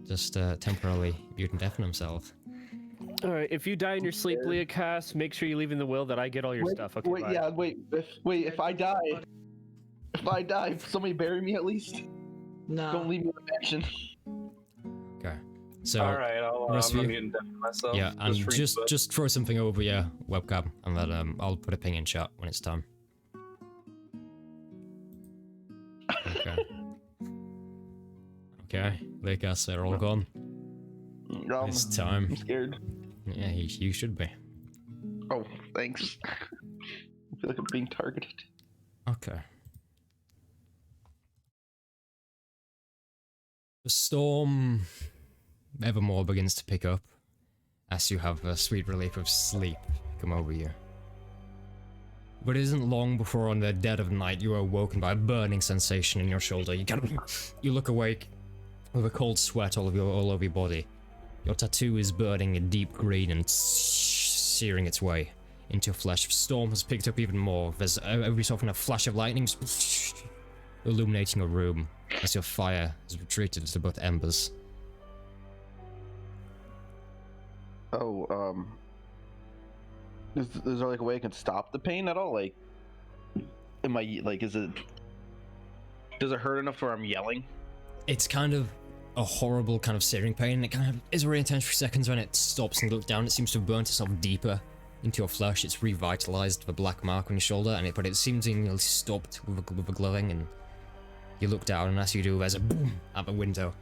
just temporarily mute and deafen himself. All right, if you die in your sleep, Leocass, make sure you leave in the will that I get all your stuff. Okay, bye. If I die, somebody bury me at least. No. Don't leave me with action. Okay. So, All right, I'll rest of you- mute and deafen myself. yeah, and read just the- just throw something over your webcam, and then I'll put a ping in chat when it's time. Okay. Okay, Leocaster, they're all gone. It's time. I'm scared. Yeah, you should be. Oh, thanks. I feel like I'm being targeted. Okay. The storm evermore begins to pick up. as you have a sweet relief of sleep come over you. But it isn't long before on the dead of night you are awoken by a burning sensation in your shoulder. You look awake with a cold sweat all over your body. Your tattoo is burning a deep green and searing its way into your flesh. Storm has picked up even more. There's every so often a flash of lightning illuminating your room as your fire has retreated to but embers. Oh, is there like a way I can stop the pain at all? Like, am I like, does it hurt enough where I'm yelling? It's kind of a horrible kind of searing pain. It kind of is really intense for seconds. When it stops and you look down, it seems to have burnt itself deeper into your flesh. It's revitalized the black mark on your shoulder, but it seems to have stopped with a glowing, and you look down, and as you do, there's a boom at the window,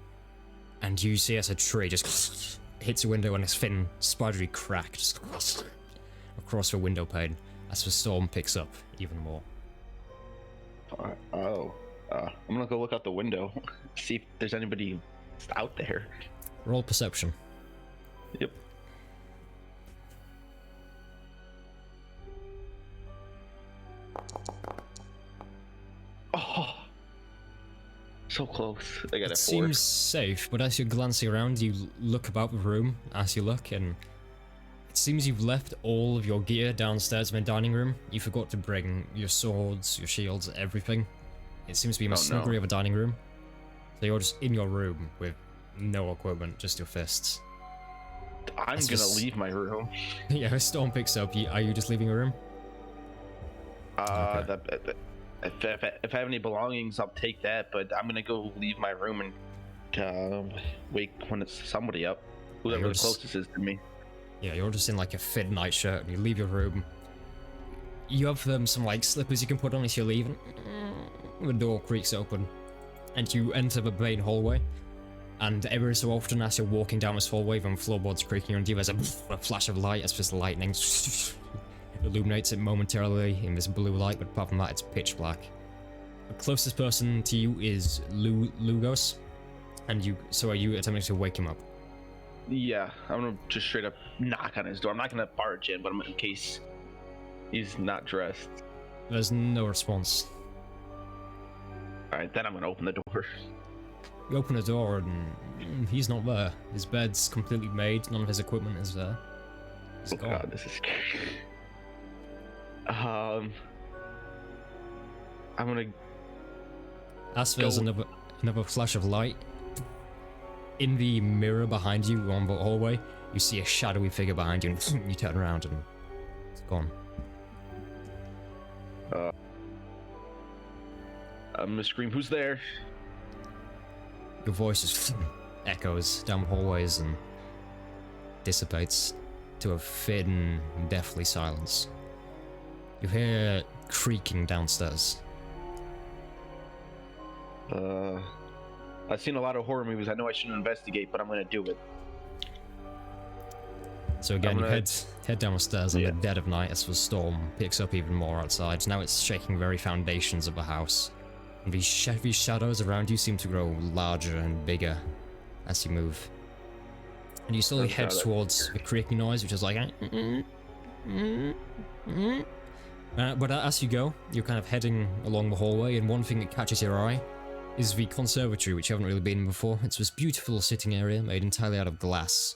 and you see as a tree just hits the window and a thin, spidery crack just across the window pane as the storm picks up even more. I'm gonna go look out the window, see if there's anybody out there. Roll perception. Yep. Oh, so close. I got It a 4. seems safe, but as you're glancing around, you look about the room as you look, and it seems you've left all of your gear downstairs in the dining room. You forgot to bring your swords, your shields, everything. It seems to be in the snuggery of a dining room. So you're just in your room with no equipment, just your fists. I'm gonna leave my room. Yeah, a storm picks up. Are you just leaving your room? Okay. If I have any belongings, I'll take that. But I'm gonna go leave my room and wake when it's somebody up, whoever the closest is to me. Yeah, you're just in like a fit nightshirt, and you leave your room. You have some like slippers you can put on as you leave, and the door creaks open, and you enter the main hallway. And every so often, as you're walking down this hallway, when floorboards creaking under you, there's a flash of light as this lightning illuminates it momentarily in this blue light, but apart from that, it's pitch black. The closest person to you is Lugos, and are you attempting to wake him up? Yeah, I'm gonna just straight up knock on his door. I'm not gonna barge in, but in case he's not dressed. There's no response. Alright, then I'm gonna open the door. You open the door and he's not there. His bed's completely made, none of his equipment is there. He's gone. God, this is scary. I'm gonna... As there's another flash of light, in the mirror behind you on the hallway, you see a shadowy figure behind you, and you turn around and it's gone. I'm gonna scream, "Who's there?" Your voice just echoes down the hallways and dissipates to a thin, deathly silence. You hear creaking downstairs. I've seen a lot of horror movies. I know I shouldn't investigate, but I'm gonna do it. So again, you head down the stairs in the dead of night as the storm picks up even more outside. Now it's shaking the very foundations of the house. And these shadows around you seem to grow larger and bigger as you move. And you slowly head towards the creaking noise, which is like... but as you go, you're kind of heading along the hallway, and one thing that catches your eye is the conservatory, which you haven't really been in before. It's this beautiful sitting area made entirely out of glass.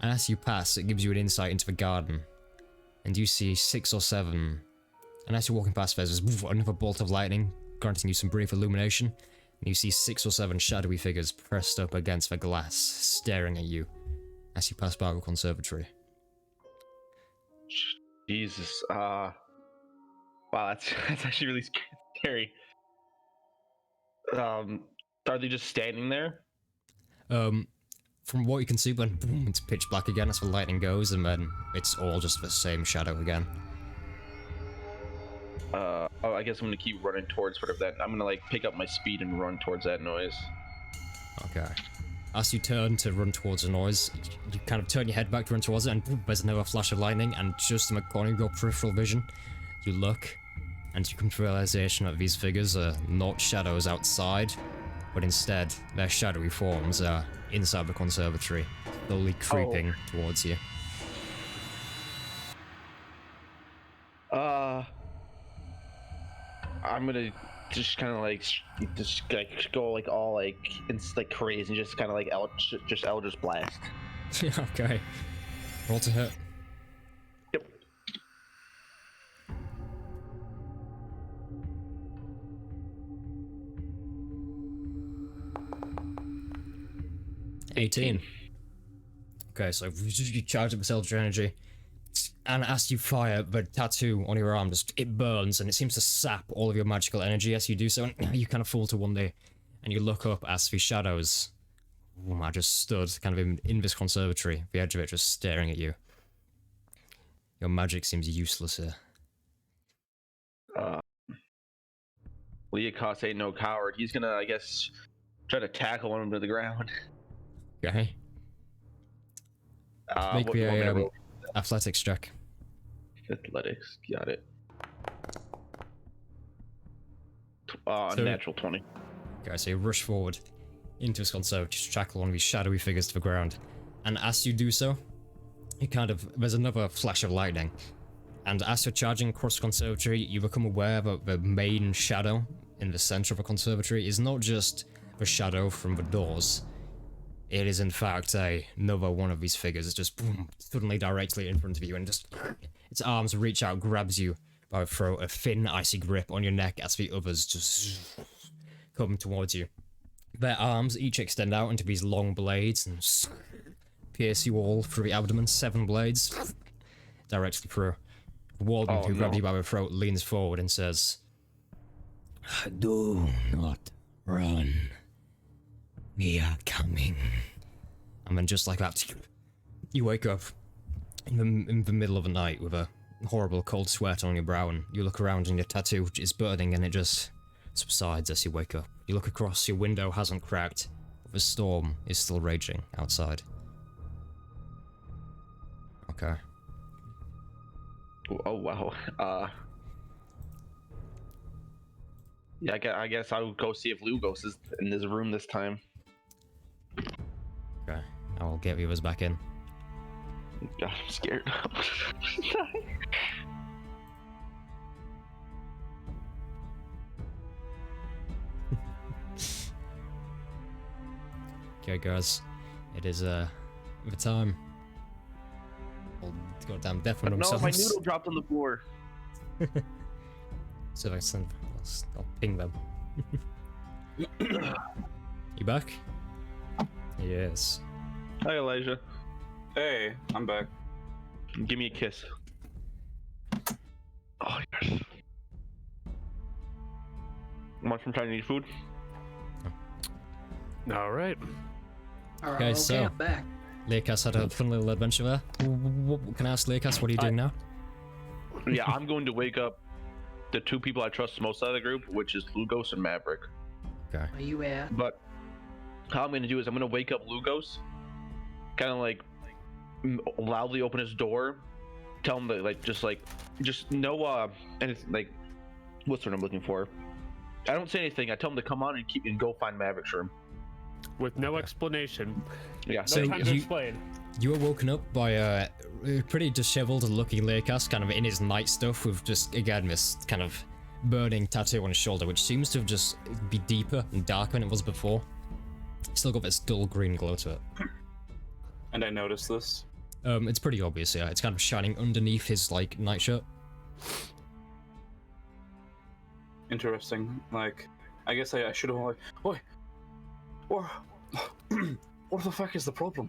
And as you pass, it gives you an insight into the garden. And you see 6 or 7... And as you're walking past, there's another bolt of lightning, granting you some brief illumination. And you see 6 or 7 shadowy figures pressed up against the glass, staring at you as you pass by the conservatory. Jesus, wow, that's actually really scary. Are they just standing there? From what you can see, then boom, it's pitch black again as the lightning goes, and then it's all just the same shadow again. I guess I'm gonna keep running towards whatever that. I'm gonna like pick up my speed and run towards that noise. Okay. As you turn to run towards the noise, you kind of turn your head back to run towards it, and boom, there's another flash of lightning, and just in the corner of your peripheral vision, you look, and you come to the realization that these figures are not shadows outside, but instead their shadowy forms are inside the conservatory, slowly creeping towards you. I'm gonna just kind of like go like all like like crazy and just kind of like Eldritch Blast. Okay. Roll to hit. Yep. $18. Okay, so you charge up this Eldritch energy, and as you fire, the tattoo on your arm it burns, and it seems to sap all of your magical energy as you do so, and you kind of fall to one knee, and you look up as the shadows are just stood kind of in this conservatory, the edge of it just staring at you. Your magic seems useless here. Leokas ain't no coward. He's gonna, I guess, try to tackle him to the ground. Okay. Make me a athletics check. Athletics, got it. So- Natural 20. Okay, so you rush forward into his conservatory to tackle one of these shadowy figures to the ground. And as you do so, there's another flash of lightning. And as you're charging across the conservatory, you become aware that the main shadow in the center of the conservatory is not just the shadow from the doors. It is in fact another one of these figures. It's just boom, suddenly directly in front of you, and just its arms reach out, grabs you by the throat, a thin, icy grip on your neck as the others just come towards you. Their arms each extend out into these long blades and pierce you all through the abdomen. 7 blades directly through. Walden, who grabbed you by the throat, leans forward and says, "Do not run. We are coming." And then just like that, you wake up in the middle of the night with a horrible cold sweat on your brow, and you look around and your tattoo is burning and it just subsides as you wake up. You look across, your window hasn't cracked, but the storm is still raging outside. Okay. Oh wow. Yeah, I guess I'll go see if Lugos is in this room this time. Okay, I will get the others back in. God, I'm scared. Okay, guys, it is the time. Oh, goddamn death on No, themselves. my noodle dropped on the floor. So if I send, I'll ping them. You back? Yes. Hi, Elijah. Hey, I'm back. Give me a kiss. Oh, yes. Want some Chinese food? All right. Okay, so- I'm back. Leokas had a fun little adventure there. Can I ask Leokas, what are you doing now? Yeah, I'm going to wake up the 2 people I trust most out of the group, which is Lugos and Maverick. Okay. Where you at? But how I'm going to do is I'm going to wake up Lugos, kind of like loudly open his door, tell him that just no and it's like, what's what I'm looking for? I don't say anything. I tell him to come on and go find Maverick's room. With no explanation. Yeah. No So time to explain. You were woken up by a pretty disheveled looking Leokas, kind of in his night stuff, with just, again, this kind of burning tattoo on his shoulder, which seems to have just be deeper and darker than it was before. Still got this dull green glow to it. And I noticed this. It's pretty obvious, yeah. It's kind of shining underneath his, like, nightshirt. Interesting. Like, I guess I should have like, oi, or what the fuck is the problem?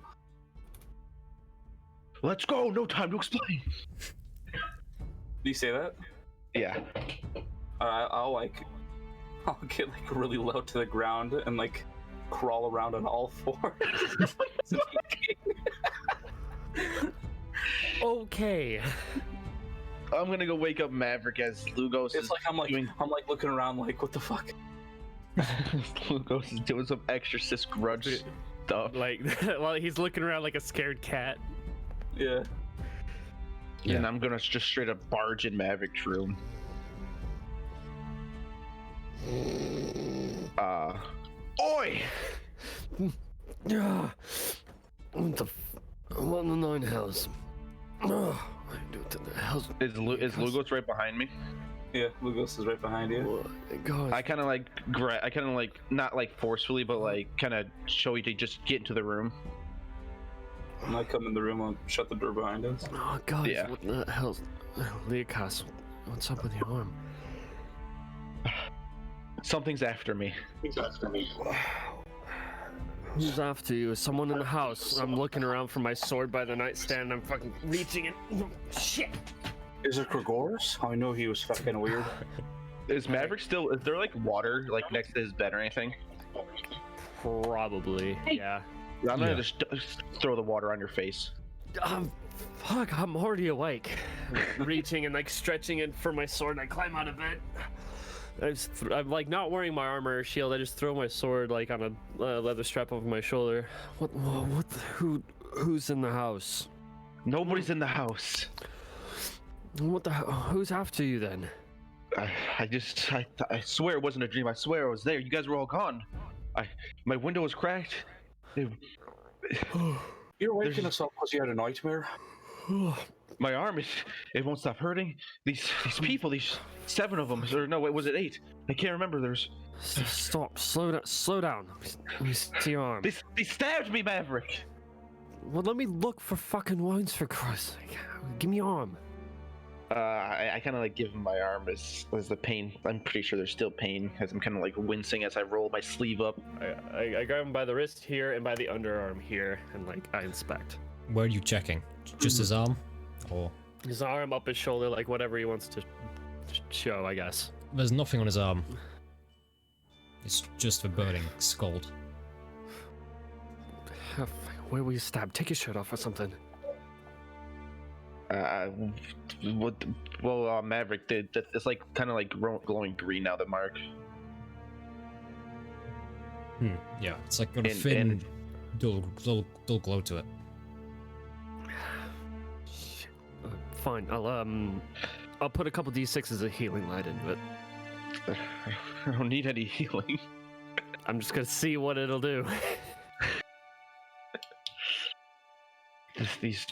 Let's go. No time to explain. Do you say that? Yeah. I'll get like really low to the ground and like crawl around on all 4. Okay. I'm gonna go wake up Maverick as Lugos It's like I'm like looking around like, what the fuck? Lugos is doing some exorcist grudge stuff. Like, well, he's looking around like a scared cat. Yeah. Yeah. And I'm gonna just straight up barge in Maverick's room. Oi! I'm on the 9 house. I do it to the house. Is Lugos right behind me? Yeah, Lugos is right behind you. God. I kind of like, not like forcefully, but like kind of show you to just get into the room. And I come in the room and shut the door behind us. Oh, guys, Yeah. what the hell? Leocas, what's up with your arm? Something's after me. Who's after you? Is someone in the house? I'm looking around for my sword by the nightstand. I'm fucking reaching it. Shit. Is it Gregoris? I know he was fucking weird. Is Maverick still? Is there like water like next to his bed or anything? Probably. Yeah. I'm gonna just throw the water on your face. Fuck, I'm already awake. Reaching and like stretching it for my sword. I climb out of bed. I'm like not wearing my armor or shield. I just throw my sword like on a leather strap over my shoulder. Who's in the house? Nobody's in the house. Who's after you then? I swear it wasn't a dream. I swear I was there. You guys were all gone. My window was cracked. You're waking us up because you had a nightmare? My arm it won't stop hurting. These people, these 7 of them, or no, wait, was it 8? I can't remember. There's. Stop. Slow down. Let me see your arm. They stabbed me, Maverick. Well, let me look for fucking wounds for Christ's sake. Give me your arm. I kind of like give him my arm as the pain. I'm pretty sure there's still pain as I'm kind of like wincing as I roll my sleeve up. I grab him by the wrist here and by the underarm here, and like I inspect. Where are you checking? Just his arm? Or His arm, up his shoulder, like whatever he wants to show, I guess. there's nothing on his arm. It's just a burning scald. Where were you stabbed? Take your shirt off or something. Maverick, it's like kind of like glowing green now. The mark. Yeah, it's like got a thin, dull glow to it. Fine, I'll put a couple d6s of healing light into it. I don't need any healing. I'm just gonna see what it'll do. These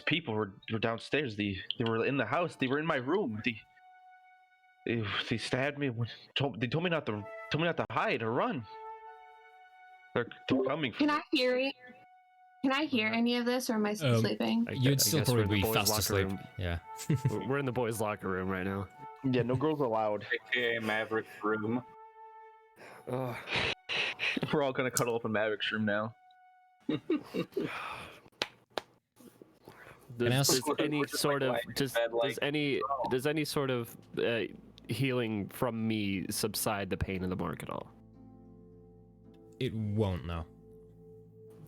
people were downstairs. They were in the house. They were in my room. They stabbed me. They told me not to hide or run. They're coming. Can I hear it? Can I hear any of this, or am I still sleeping? You'd still guess we're probably in the be boys' fast locker asleep. room. Yeah. We're in the boys' locker room right now. Yeah, no girls allowed. AKA Maverick's room. We're all gonna cuddle up in Maverick's room now. Does any sort of healing from me subside the pain of the mark at all? It won't now.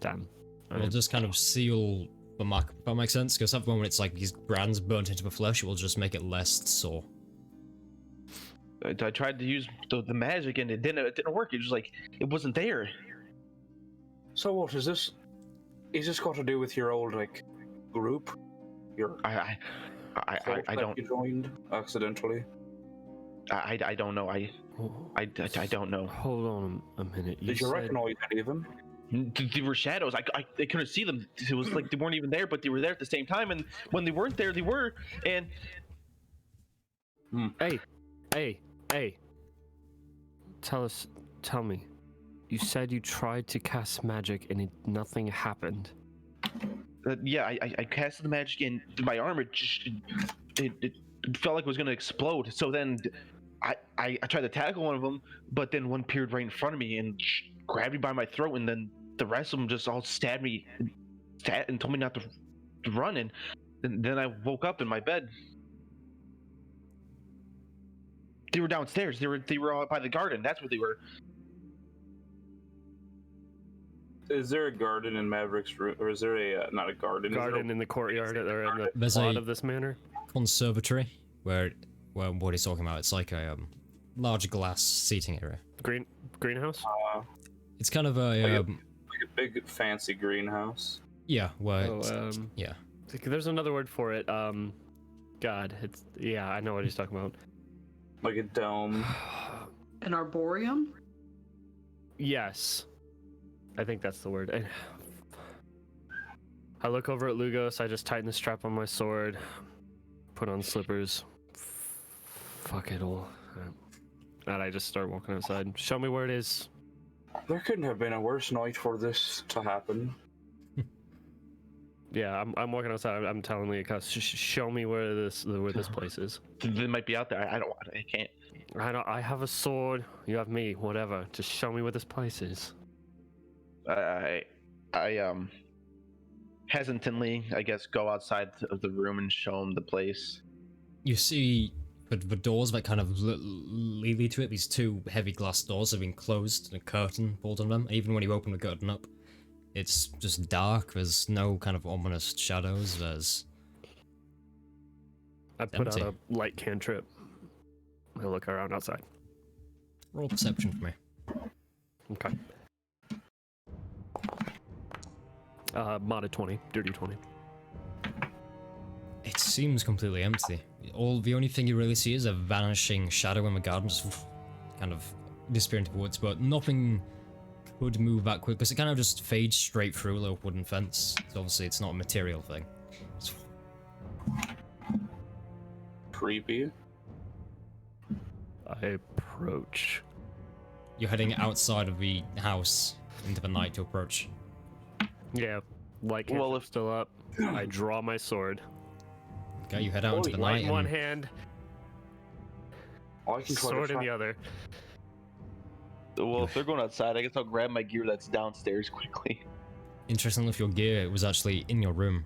Damn. It'll just kind of seal the mark, if that makes sense, because at the moment it's like these brands burnt into the flesh, it will just make it less sore. I tried to use the magic and it didn't work. It was like it wasn't there. So what is this? Is this got to do with your old like group? Your I don't. You joined accidentally. I don't know. I don't know. Hold on a minute. Did you recognize any of them? They were shadows. I couldn't see them. It was like they weren't even there, but they were there at the same time. And when they weren't there, they were. And Hey. Tell me. You said you tried to cast magic and nothing happened. yeah, I casted the magic and my arm. It felt like it was gonna explode. So then I tried to tackle one of them, but then one appeared right in front of me and grabbed me by my throat, and then the rest of them just all stabbed me and told me not to run. And then I woke up in my bed. They were downstairs. They were all by the garden. That's where they were. Is there a garden in Maverick's room, or is there a not a garden? Garden in the courtyard or in the There's plot a- of this manor? Conservatory, where what he's talking about, it's like a large glass seating area. Greenhouse? It's kind of a like a big fancy greenhouse. yeah, where yeah. There's another word for it. God, I know what he's talking about. Like a dome. An arboreum? Yes. I think that's the word. I look over at Lugos, I just tighten the strap on my sword, put on slippers. Fuck it all. And I just start walking outside. Show me where it is. There couldn't have been a worse night for this to happen. Yeah, I'm walking outside. I'm telling Leocus, show me where this place is. They might be out there. I can't. I have a sword. You have me. Whatever. Just show me where this place is. I hesitantly, I guess, go outside of the room and show him the place. You see the doors that kind of lead to it. These two heavy glass doors have been closed and a curtain pulled on them. Even when you open the curtain up, it's just dark. There's no kind of ominous shadows. There's... I put empty. out a light cantrip. I look around outside. Roll perception for me. Okay. Modded 20, dirty 20. It seems completely empty. The only thing you really see is a vanishing shadow in the garden, just kind of disappearing into the woods, but nothing could move that quick, because it kind of just fades straight through a little wooden fence. So obviously it's not a material thing. It's... Creepy. I approach. You're heading outside of the house into the night to approach. Yeah, light cantrip still up. I draw my sword. Okay, you head out into the Light night. in one hand, I can try sword to in the other. Well, if they're going outside, I guess I'll grab my gear that's downstairs quickly. Interestingly, if your gear was actually in your room.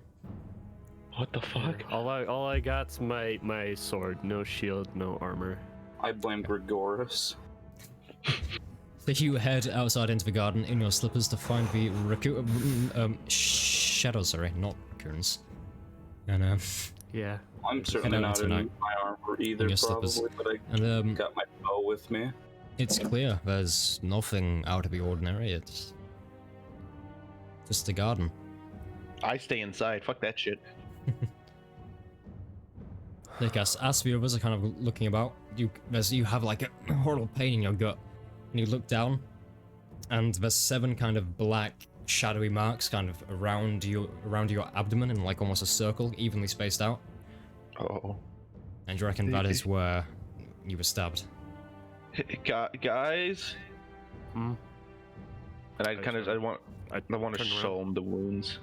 What the fuck? All I got's my sword. No shield, no armor. I blame Gregoris. So you head outside into the garden in your slippers to find the shadows, sorry, not raccoons. And Yeah. I'm certainly out not in tonight. my armor either, In your probably, slippers. but I and got my bow with me. it's clear. There's nothing out of the ordinary. It's just a garden. I stay inside. Fuck that shit. Like as the others are kind of looking about, you have like a horrible pain in your gut, and you look down, and there's 7 kind of black shadowy marks kind of around your abdomen in like almost a circle, evenly spaced out. Oh. And you reckon that is where you were stabbed? Guys. Hmm? And I want to turn show them the wounds.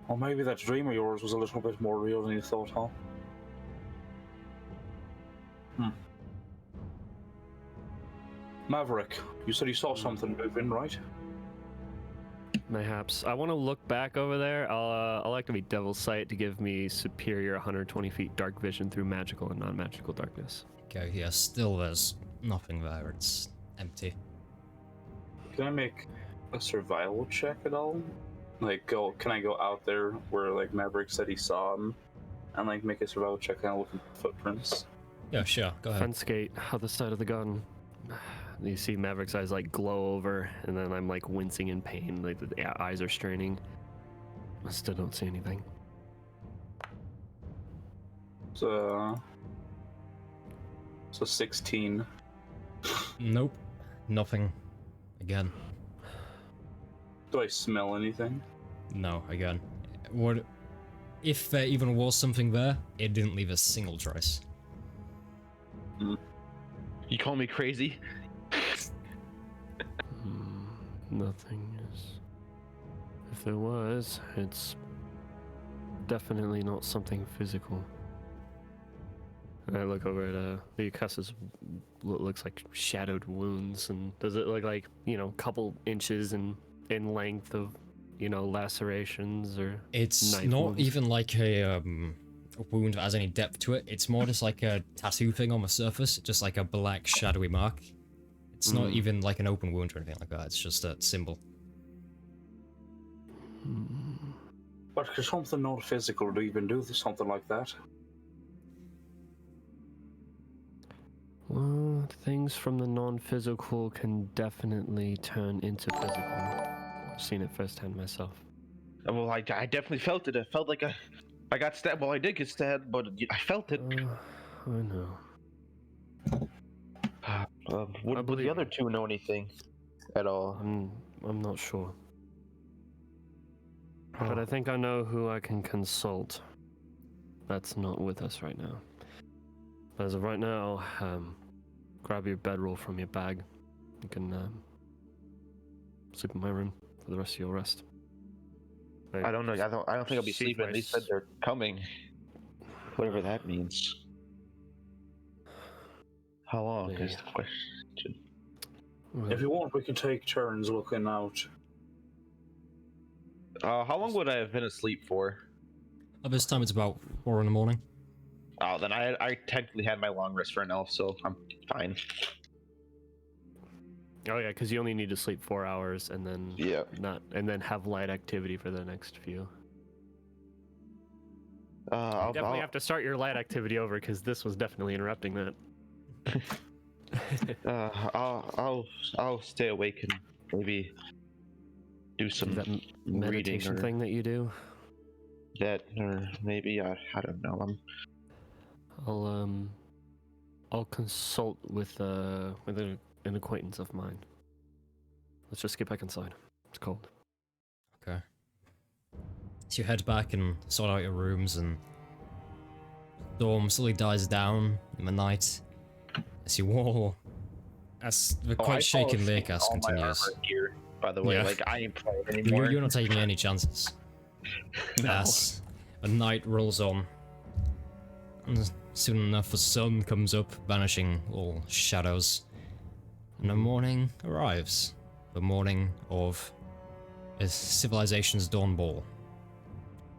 Or maybe that dream of yours was a little bit more real than you thought, huh? Maverick, you said you saw something moving, right? Mayhaps. I want to look back over there. I'll activate Devil's Sight to give me superior 120 feet dark vision through magical and non-magical darkness. Okay, yeah, still there's nothing there. It's empty. Can I make a survival check at all? Like, can I go out there where, like, Maverick said he saw him, and, like, make a survival check and look at footprints? Yeah, sure, go ahead. Fence gate, other side of the garden. You see Maverick's eyes like glow over, and then I'm like wincing in pain, like the eyes are straining. I still don't see anything. So 16. Nope, nothing. Again. Do I smell anything? No, again. What if there even was something there? It didn't leave a single trace. You call me crazy? Nothing is. If there was, it's definitely not something physical. And I look over at the Cus's looks like shadowed wounds, and does it look like, you know, couple inches in length of, you know, lacerations or? It's knife not wounds? even like a wound that has any depth to it. It's more just like a tattoo thing on the surface, just like a black shadowy mark. It's not even like an open wound or anything like that. It's just a symbol. But could something not physical to even do something like that? Well, things from the non-physical can definitely turn into physical. I've seen it firsthand myself. Well, I definitely felt it. It felt like a I got stabbed. Well, I did get stabbed, but I felt it. I know. Would the other two know anything at all? I'm not sure. But I think I know who I can consult. That's not with us right now. As of right now, grab your bedroll from your bag. You can sleep in my room for the rest of your rest. I don't know. I don't think I'll be sleeping. They said they're coming. Whatever that means. How long is the question? If you want, we can take turns looking out. How long would I have been asleep for? At this time, it's about 4 in the morning. Oh, then I technically had my long rest for an elf, so I'm fine. Oh yeah, because you only need to sleep 4 hours and then and then have light activity for the next few. I'll Definitely have to start your light activity over because this was definitely interrupting that. I'll stay awake and maybe do some that reading meditation thing that you do. That or maybe I don't know. I'll consult with an acquaintance of mine. Let's just get back inside. It's cold. Okay. So you head back and sort out your rooms, and the storm slowly dies down in the night as you walk. As the quite shaken Lakecast continues. Gear, by the way, Yeah. like I ain't playing anymore. You're not taking any chances. No. As the night rolls on, and soon enough the sun comes up, banishing all shadows, and the morning arrives. The morning of a civilization's dawn ball.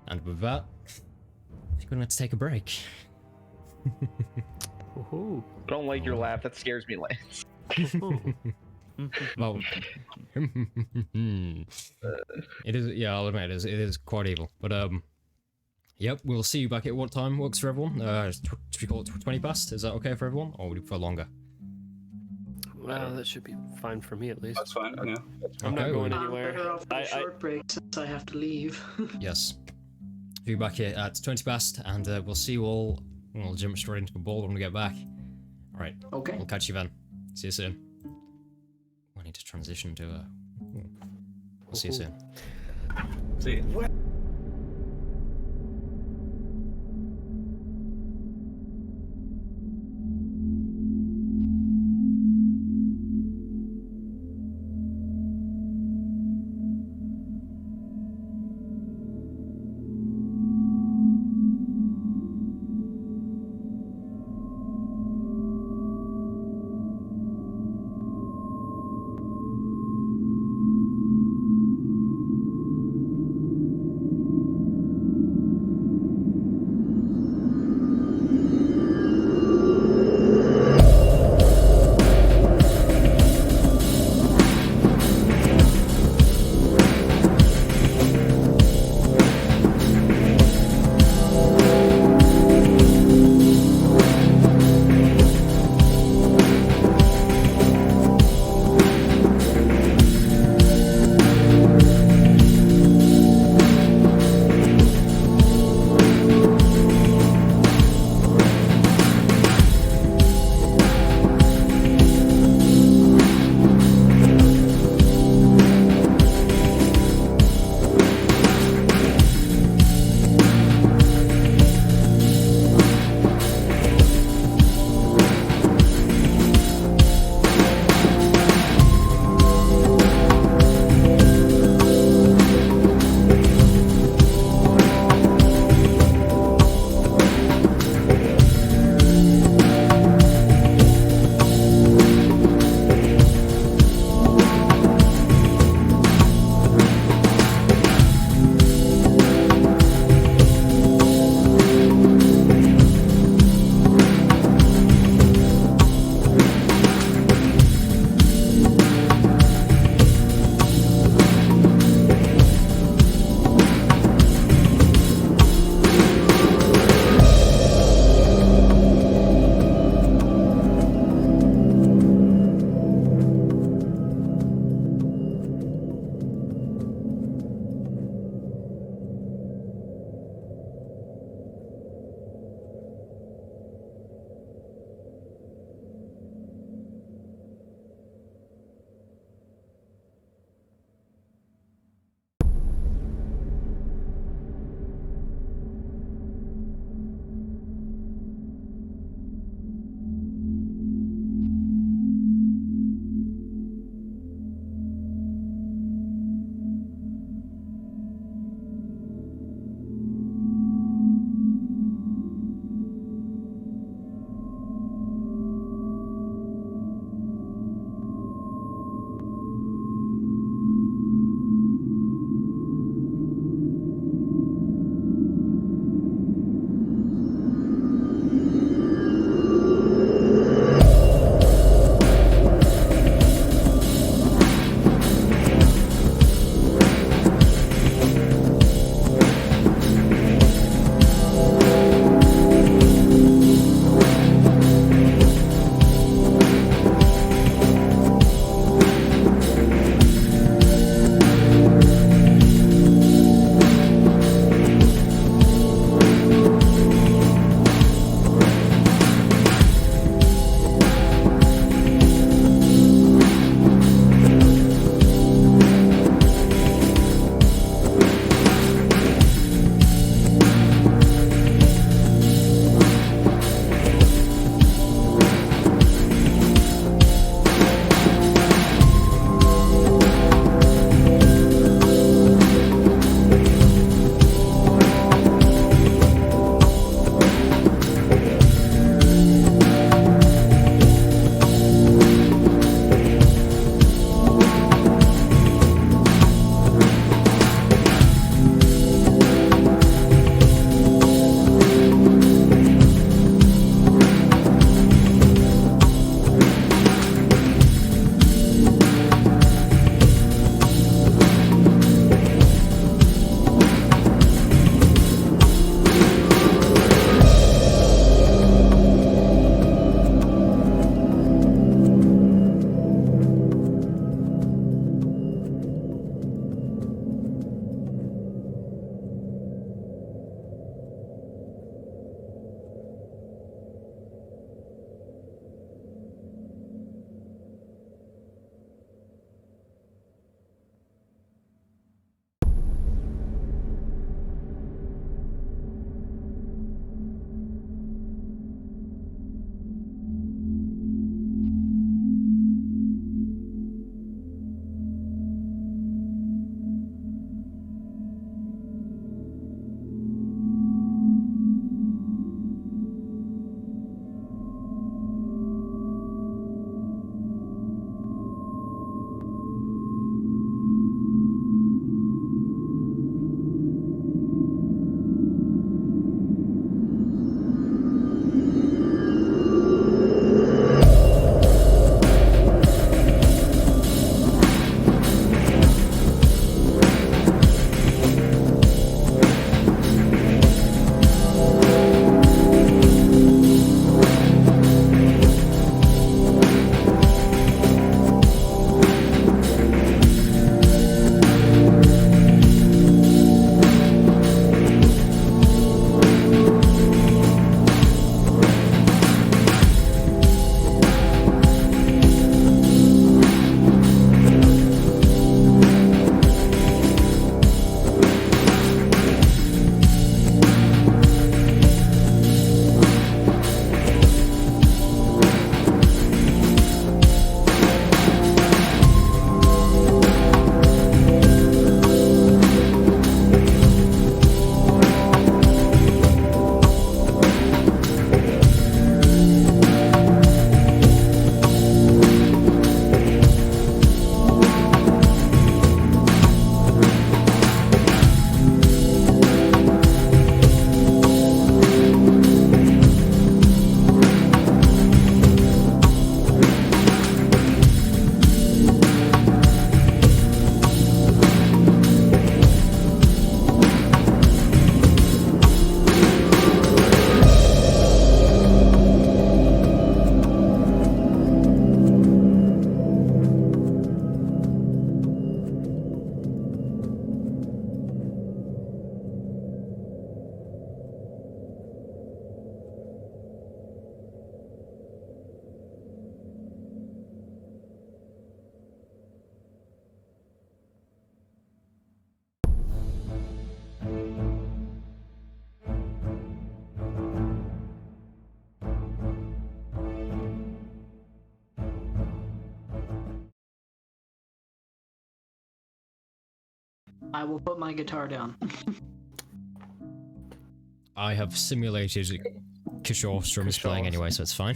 And with that, you're gonna have to take a break. Woohoo! Don't like your laugh. That scares me, Lance. Well, it is. Yeah, I'll admit it is quite evil. But yep, we'll see you back at what time works for everyone. Should we call it 20 past? Is that okay for everyone, or would you prefer longer? Well, that should be fine for me at least. That's fine, yeah. I'm not Okay, going well- anywhere. I'm better off for a short break since I have to leave. Yes. Be back here at 20 past, and we'll see you all. We'll jump straight into the ball when we get back. All right. Okay. We'll catch you then. See you soon. I need to transition to We'll see you soon. See you. I will put my guitar down. I have simulated Kishore strums playing anyway, so it's fine.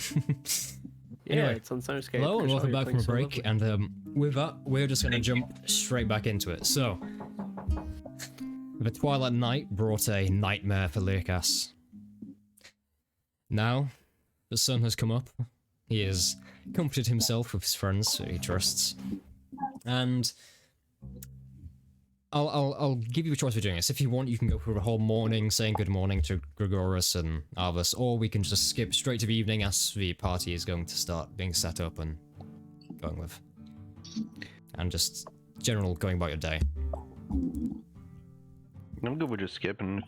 Yeah, Anyway, it's on Soundscape. hello and Kishore, welcome you're back from a playing break, so and with that, we're just gonna jump straight back into it. So, the twilight night brought a nightmare for Lyrkas. Now, the sun has come up. He has comforted himself with his friends who he trusts, and I'll give you a choice for doing this. If you want, you can go through the whole morning saying good morning to Gregoris and Arvis, or we can just skip straight to the evening as the party is going to start being set up and going with. And just general going about your day. I'm good with just skipping.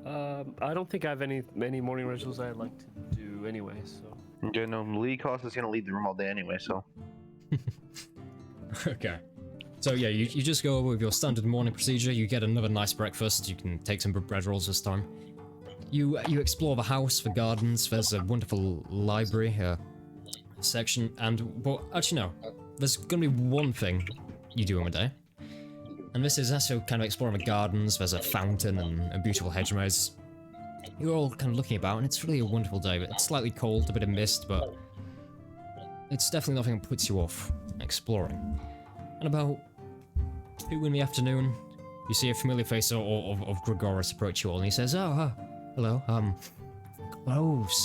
I don't think I have any morning rituals I'd like to do anyway, so. Yeah, no, Lee Cost is gonna leave the room all day anyway, so. Okay. So yeah, you just go over with your standard morning procedure, you get another nice breakfast, you can take some bread rolls this time. You explore the house, the gardens, there's a wonderful library section, and, well, actually no, there's gonna be one thing you do in a day. And this is also kind of exploring the gardens, there's a fountain and a beautiful hedge maze. You're all kind of looking about, and it's really a wonderful day. It's slightly cold, a bit of mist, but it's definitely nothing that puts you off exploring. And about 2 in the afternoon, you see a familiar face of Gregoris approach you all, and he says, "Oh, hello.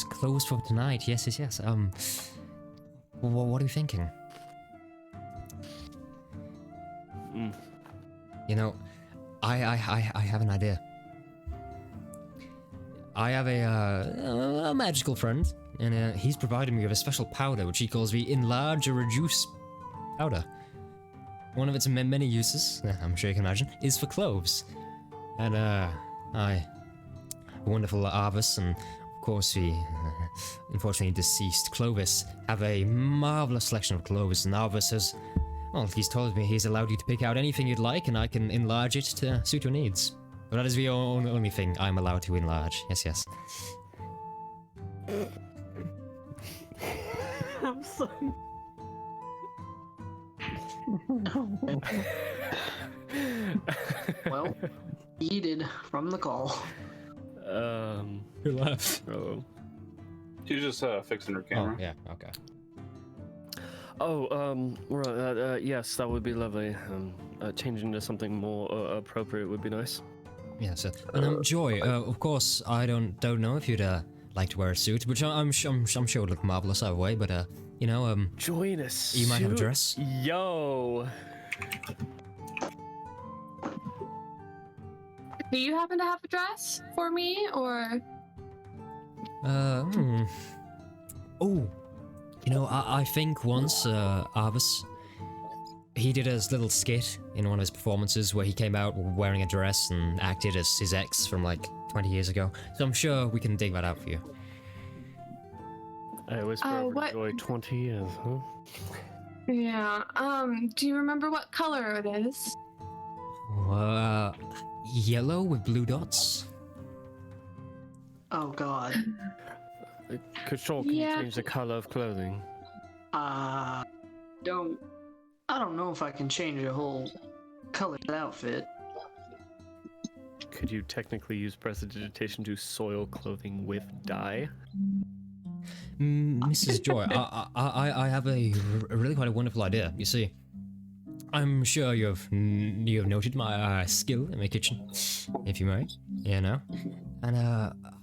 Clothes for tonight. Yes. What are you thinking?" You know, I have an idea. I have a magical friend, and he's provided me with a special powder, which he calls the Enlarge or Reduce powder. One of its many uses, I'm sure you can imagine, is for cloves. And, wonderful Arvis and, of course, the unfortunately deceased Clovis have a marvelous selection of cloves, and Arvis has, well, he's told me he's allowed you to pick out anything you'd like, and I can enlarge it to suit your needs. But that is the only thing I'm allowed to enlarge. Yes. I'm sorry. Well, yeeted from the call. Who left? Oh. She's just fixing her camera. Oh, yeah, okay. Yes, that would be lovely. Changing to something more appropriate would be nice. Yeah, so, and Joy, of course, I don't know if you'd like to wear a suit, which I'm sure would look marvelous either way, but you know, Joy in a suit? You might have a dress. Yo. Do you happen to have a dress for me, or? Oh, you know, I think once Arvis, he did a little skit in one of his performances where he came out wearing a dress and acted as his ex from like 20 years ago. So I'm sure we can dig that out for you. I whisper over Joy 20 years, huh? Yeah. Do you remember what color it is? Yellow with blue dots. Oh God. Control, can you change the color of clothing? I don't know if I can change a whole colored outfit. Could you technically use prestidigitation to soil clothing with dye? Mrs. Joy, I have a really quite a wonderful idea. You see, I'm sure you have noted my skill in the kitchen, if you may, you know. And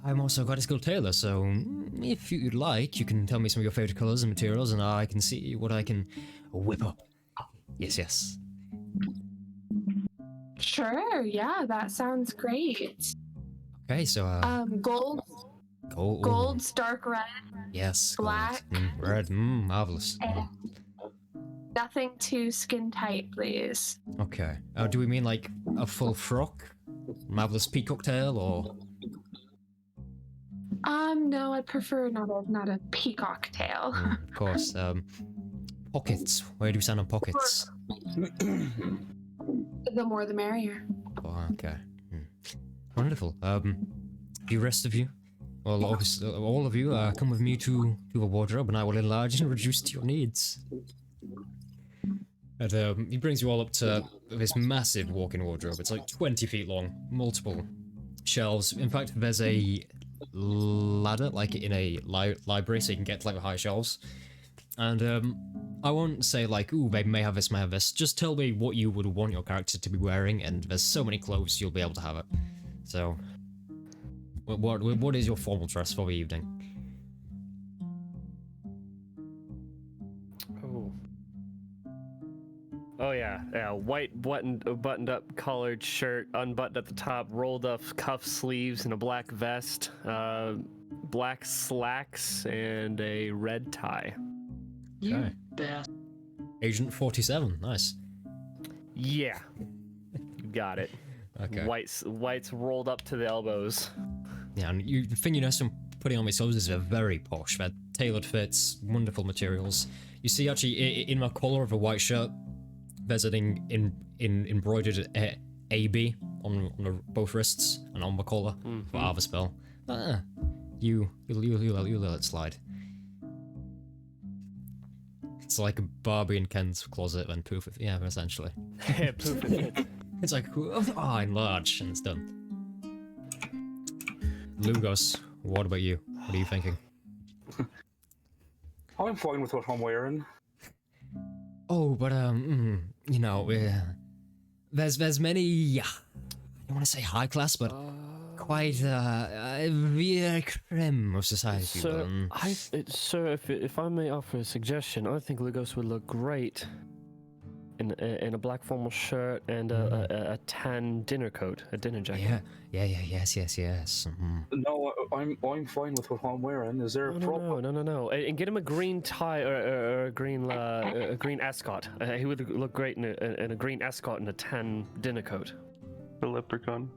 I'm also quite a skilled tailor, so if you'd like, you can tell me some of your favorite colors and materials, and I can see what I can whip up. Yes. Sure. Yeah, that sounds great. Okay, so Gold. Gold's dark red. Yes. Black. Gold. Red. Marvelous. And nothing too skin tight, please. Okay. Do we mean like a full frock, marvelous peacock tail, or? No, I'd prefer not a peacock tail. Of course. Pockets. Where do we stand on pockets? The more the merrier. Oh, okay. Wonderful. The rest of you, well, obviously, all of you, come with me to the wardrobe, and I will enlarge and reduce to your needs. And he brings you all up to this massive walk-in wardrobe. It's like 20 feet long, multiple shelves. In fact, there's a ladder, like in a library, so you can get to like the high shelves. And I won't say like, ooh, they may have this, may have this. Just tell me what you would want your character to be wearing, and there's so many clothes you'll be able to have it. So, what is your formal dress for the evening? Oh yeah, white buttoned up collared shirt, unbuttoned at the top, rolled up cuff sleeves, and a black vest, black slacks, and a red tie. You Okay. bastard. Agent 47, nice. Yeah, you got it. Okay. Whites rolled up to the elbows. Yeah, and the thing you notice from putting on these clothes is they're very posh. They're tailored fits, wonderful materials. You see, actually, in the collar of a white shirt, there's an embroidered AB on both wrists and on the collar for Arva spell. You let it slide. It's like Barbie in Ken's closet and poof it. Yeah, essentially. Yeah, poof it. It's like, oh, enlarge, and it's done. Lugos, what about you? What are you thinking? I'm fine with what I'm wearing. Oh, but you know, there's many. I don't want to say high class, but quite the creme of society. Sir, if I may offer a suggestion, I think Lugos would look great in a black formal shirt and a tan dinner coat, a dinner jacket. Yes. No, I'm fine with what I'm wearing. Is there a problem? No. And get him a green tie or a green ascot. He would look great in a green ascot and a tan dinner coat. The leprechaun.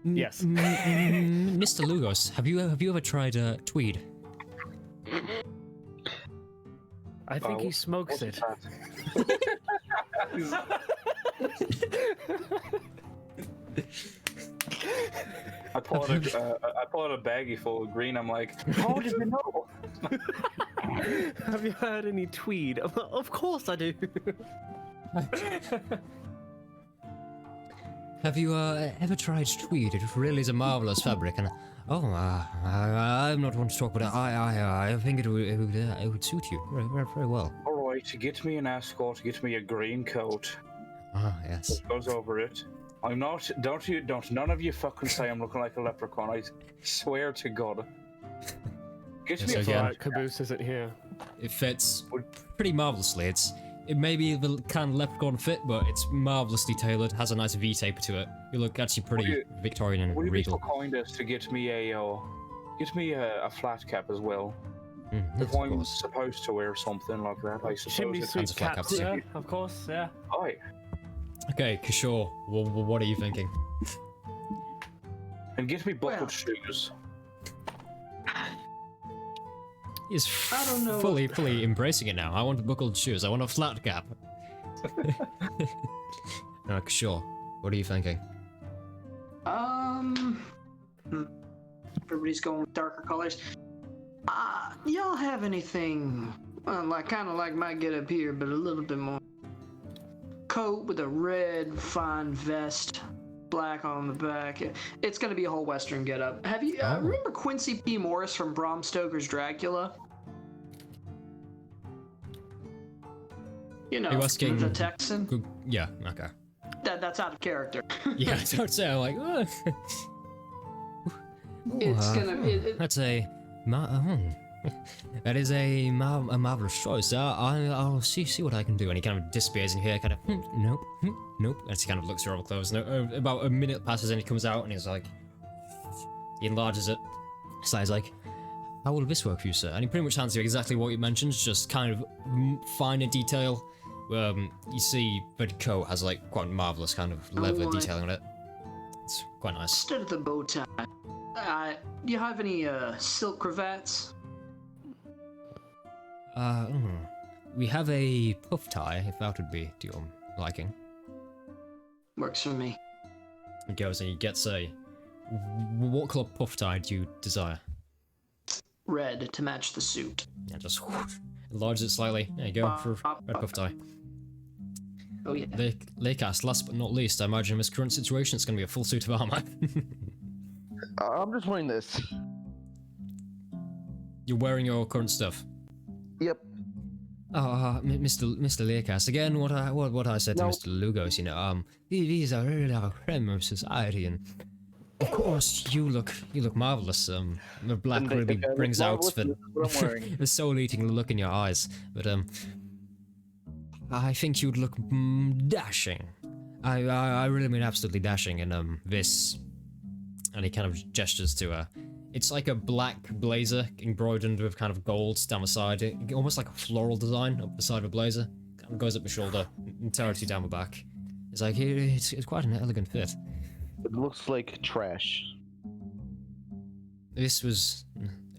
Yes. Mr. Lugos, have you ever tried tweed? I think he smokes it. I pulled a baggie full of green. I'm like, how did you know? Have you heard any tweed? Of course I do. Have you ever tried tweed? It really is a marvelous fabric, and I'm not one to talk, but I think it would suit you very well. All right, get me an ascot, get me a green coat. Ah, yes. That goes over it. I'm not. Don't none of you fucking say I'm looking like a leprechaun. I swear to God. Get me Yes, a again. flat cap. Caboose isn't here. It fits pretty marvelously. It may be the kind of leprechaun fit, but it's marvelously tailored. Has a nice V taper to it. You look actually pretty Victorian and Would you be so regal. kind as to get me a flat cap as well? Yes, If of I'm course. supposed to wear something like that, I suppose. Chimney It's Hands sweep of flat caps, caps. yeah, of course, yeah. Aye. Okay, Kishore, what are you thinking? And get me buckled Well. shoes. He's I don't know. fully embracing it now. I want buckled shoes. I want a flat cap. Kishore, what are you thinking? Everybody's going with darker colors. Y'all have anything kind of like my getup here, but a little bit more? Coat with a red fine vest, black on the back. It's gonna be a whole Western getup. Have you remember Quincy P. Morris from Bram Stoker's Dracula? You know, Are you asking- the Texan. Good. Yeah. Okay. That's out of character. Yeah, I don't say. I'm like, It's gonna. That's a. That is a marvelous choice. I'll see what I can do. And he kind of disappears in here, kind of, nope. And he kind of looks through all the clothes. And about a minute passes and he comes out and he's like, he enlarges it. So he's like, how will this work for you, sir? And he pretty much hands you exactly what you mentioned, just kind of finer detail. You see the coat has like quite marvelous kind of leather right. detailing on it. It's quite nice. Instead of the bow tie, do you have any silk cravats? We have a puff tie, if that would be to your liking. Works for me. He goes and he gets a... What colour puff tie do you desire? Red to match the suit. Yeah, just enlarges it slightly. There you go, for red puff tie. Oh yeah. Lakecast, last but not least, I imagine in this current situation it's going to be a full suit of armor. I'm just wearing this. You're wearing your current stuff. Yep. Mr. Lakecast, again, what I said to No. Mr. Lugos, these are really our creme of society, and of course you look marvelous. The black And they really think I look brings out marvelous, the this is what I'm wearing. the soul-eating look in your eyes, but I think you'd look dashing. I really mean absolutely dashing in this. And he kind of gestures to it's like a black blazer embroidered with kind of gold down the side, almost like a floral design up the side of a blazer. Kind of goes up the shoulder, entirety down the back. It's like it's quite an elegant fit. It looks like trash. This was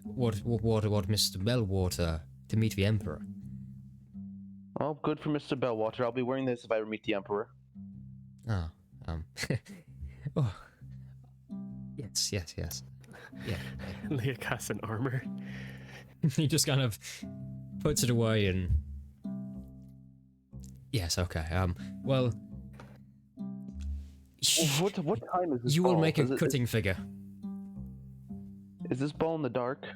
what Mr. Bell wore to meet the Emperor. Oh, good for Mr. Bellwater. I'll be wearing this if I ever meet the Emperor. Oh, oh. Yes. Yeah. Leah casts an armor. He just kind of puts it away and... Yes, okay, well... What time is this You will ball? make a Is it- cutting figure. Is this ball in the dark?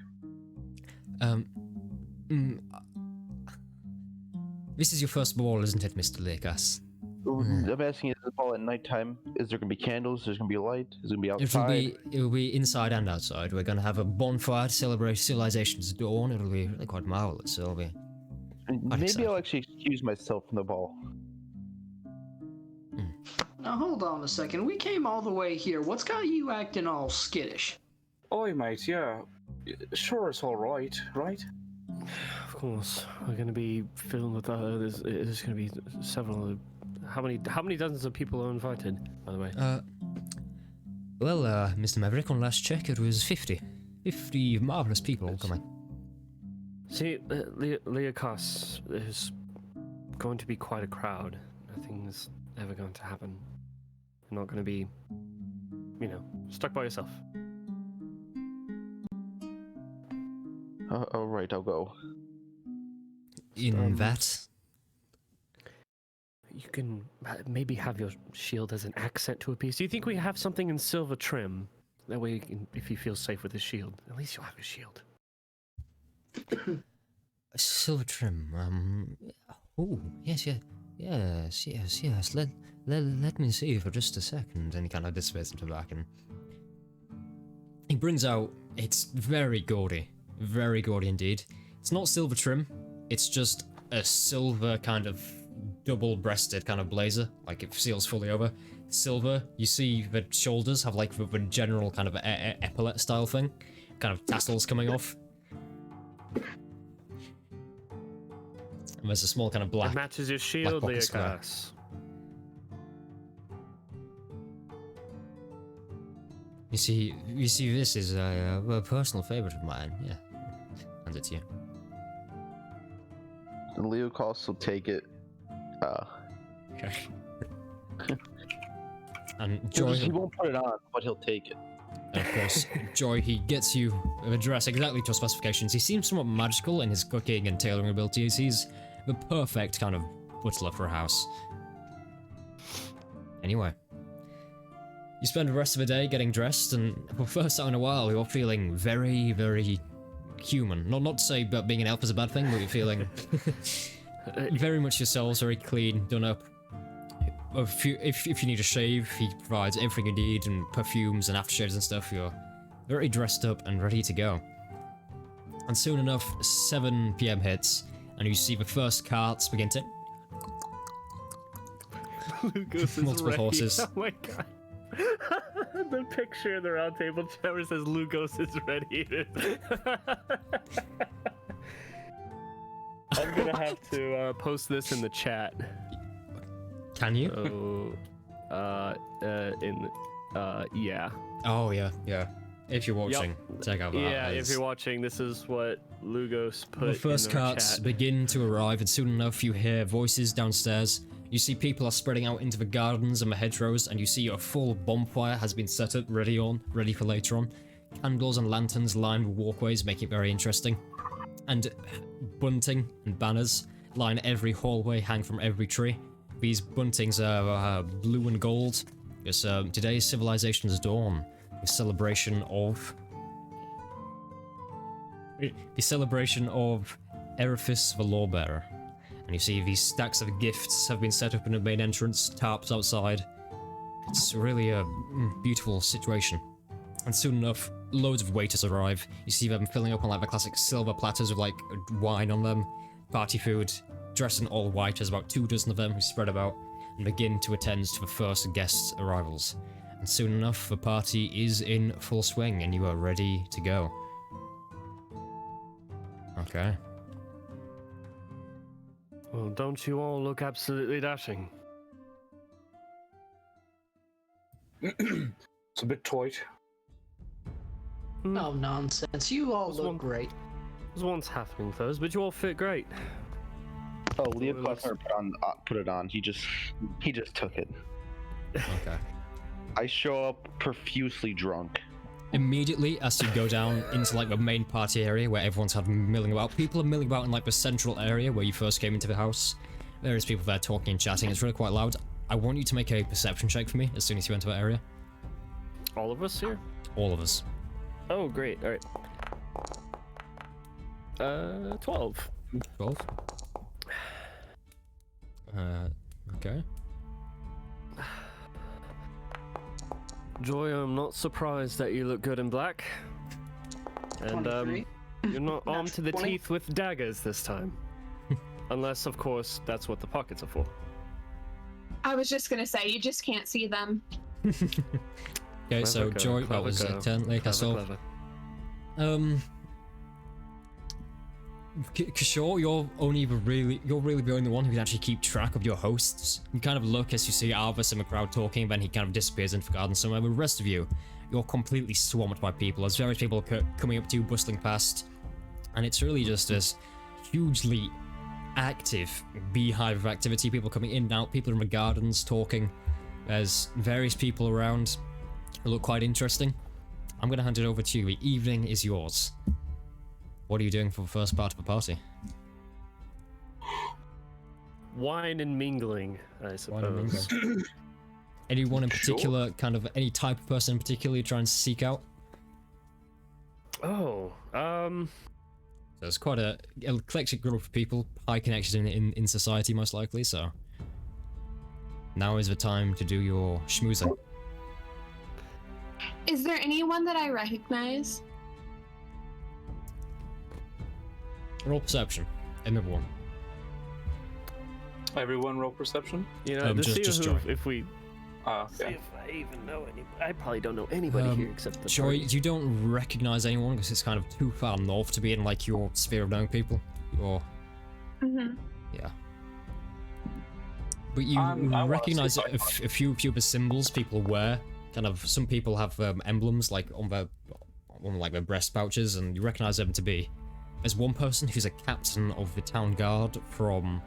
This is your first ball, isn't it, Mr. Lakas? I'm asking, is this ball at nighttime? Is there gonna be candles? There's gonna be light? Is it gonna be outside? It will be inside and outside. We're gonna have a bonfire to celebrate civilization's dawn. It'll be really quite marvelous. It'll be... Maybe excited. I'll actually excuse myself from the ball. Now hold on a second. We came all the way here. What's got you acting all skittish? Oi, mate, yeah. Sure, it's alright, right? Of course, we're going to be filled with there's going to be several. How many dozens of people are invited? By the way. Well, Mr. Maverick, on last check, it was 50. 50 marvelous people all coming. See, Leocas is going to be quite a crowd. Nothing's ever going to happen. You're not going to be, stuck by yourself. All right, I'll go. In that... You can maybe have your shield as an accent to a piece. Do you think we have something in silver trim? That way, if you feel safe with the shield, at least you'll have a shield. Silver trim, oh, yes. Let me see for just a second. And he kind of dissipates into the back, and he brings out, it's very gaudy indeed. It's not silver trim, it's just a silver kind of double-breasted kind of blazer, like it seals fully over. Silver, you see the shoulders have like the general kind of epaulette style thing, kind of tassels coming off. And there's a small kind of black... It matches your shield, pocket square. Leocas. You see, this is a personal favorite of mine, yeah. Hands it to you. And Leo Cost will take it. Okay. And Joy... He won't put it on, but he'll take it. And of course, Joy, he gets you a dress exactly to your specifications. He seems somewhat magical in his cooking and tailoring abilities. He's the perfect kind of butler for a house. Anyway. You spend the rest of the day getting dressed, and for the first time in a while, you're feeling very, very human. Not to say that being an elf is a bad thing, but you're feeling very much yourselves, very clean, done up. If you need a shave, he provides everything you need, and perfumes and aftershaves and stuff. You're very dressed up and ready to go. And soon enough, 7 PM hits, and you see the first carts begin to... Lucas is Multiple ready. horses. Oh my god. The picture in the round table chat where it says Lugos is ready. I'm gonna have to post this in the chat. Can you? Yeah. Oh, yeah. If you're watching, check out that. Yeah, if you're watching, this is what Lugos put The first in our carts chat. begin to arrive, and soon enough you hear voices downstairs. You see people are spreading out into the gardens and the hedgerows, and you see a full bonfire has been set up, ready for later on. Candles and lanterns line the walkways, making it very interesting. And bunting and banners line every hallway, hang from every tree. These buntings are blue and gold. It's today's civilization's dawn, a celebration of Eriphis the Lawbearer. And you see these stacks of gifts have been set up in the main entrance, tarps outside. It's really a beautiful situation. And soon enough, loads of waiters arrive. You see them filling up on like the classic silver platters with like wine on them, party food, dressed in all white. There's about 24 of them who spread about and begin to attend to the first guests' arrivals. And soon enough, the party is in full swing and you are ready to go. Okay. Well, don't you all look absolutely dashing? It's a bit tight. No nonsense. You all This look one- great. It was once halfling clothes, but you all fit great. Oh, Leah Kleffner put it on. He just took it. Okay. I show up profusely drunk. Immediately, as you go down into like the main party area where everyone's kind of milling about, people are milling about in like the central area where you first came into the house. There is people there talking and chatting. It's really quite loud. I want you to make a perception check for me as soon as you enter that area. All of us here? All of us. Oh, great. All right. 12. 12. Okay. Joy, I'm not surprised that you look good in black. And 23. you're not armed to the 20. teeth with daggers this time. Unless, of course, that's what the pockets are for. I was just gonna say, you just can't see them. Okay, so Clever Joy, girl, that was clever 10, like I saw. Clever. Kishore, you're really the only one who can actually keep track of your hosts. You kind of look as you see Arvis in the crowd talking, then he kind of disappears into the garden somewhere. But the rest of you, you're completely swamped by people. There's various people coming up to you, bustling past, and it's really just this hugely active beehive of activity. People coming in and out, people in the gardens talking. There's various people around who look quite interesting. I'm gonna hand it over to you. The evening is yours. What are you doing for the first part of the party? Wine and mingling, I suppose. Wine and mingling. Anyone in particular, kind of any type of person in particular you try and seek out? Oh, So it's quite a eclectic group of people, high connections in society most likely, so... Now is the time to do your schmoozing. Is there anyone that I recognize? Roll perception. Everyone. Everyone roll perception? you know, to just see Joy. if we see Yeah. if I even know anybody. I probably don't know anybody here except the Joy, party. you don't recognize anyone because it's kind of too far north to be in like your sphere of knowing people. Or Mm-hmm. yeah. But you I wanna recognize see if I a few of the symbols people wear. Kind of, some people have emblems like on their breast pouches, and you recognize them to be. There's one person who's a captain of the town guard from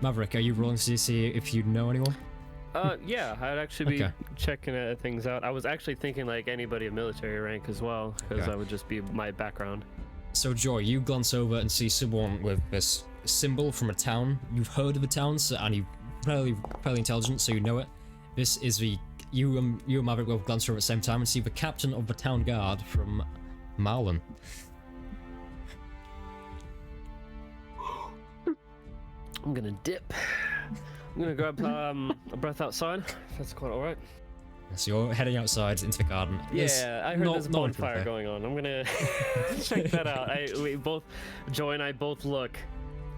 Maverick. Are you rolling to see if you know anyone? Yeah, I'd actually be Okay. checking things out. I was actually thinking like anybody of military rank as well, because Okay. that would just be my background. So Joy, you glance over and see someone with this symbol from a town. You've heard of the town, and you're fairly intelligent, so you know it. This is the you and Maverick will glance over at the same time and see the captain of the town guard from Marlin. I'm gonna dip. I'm gonna grab a breath outside. If that's quite all right. So you're heading outside into the garden. Yeah, I heard there's a not bonfire there. going on. I'm gonna check that out. Joy and I both look.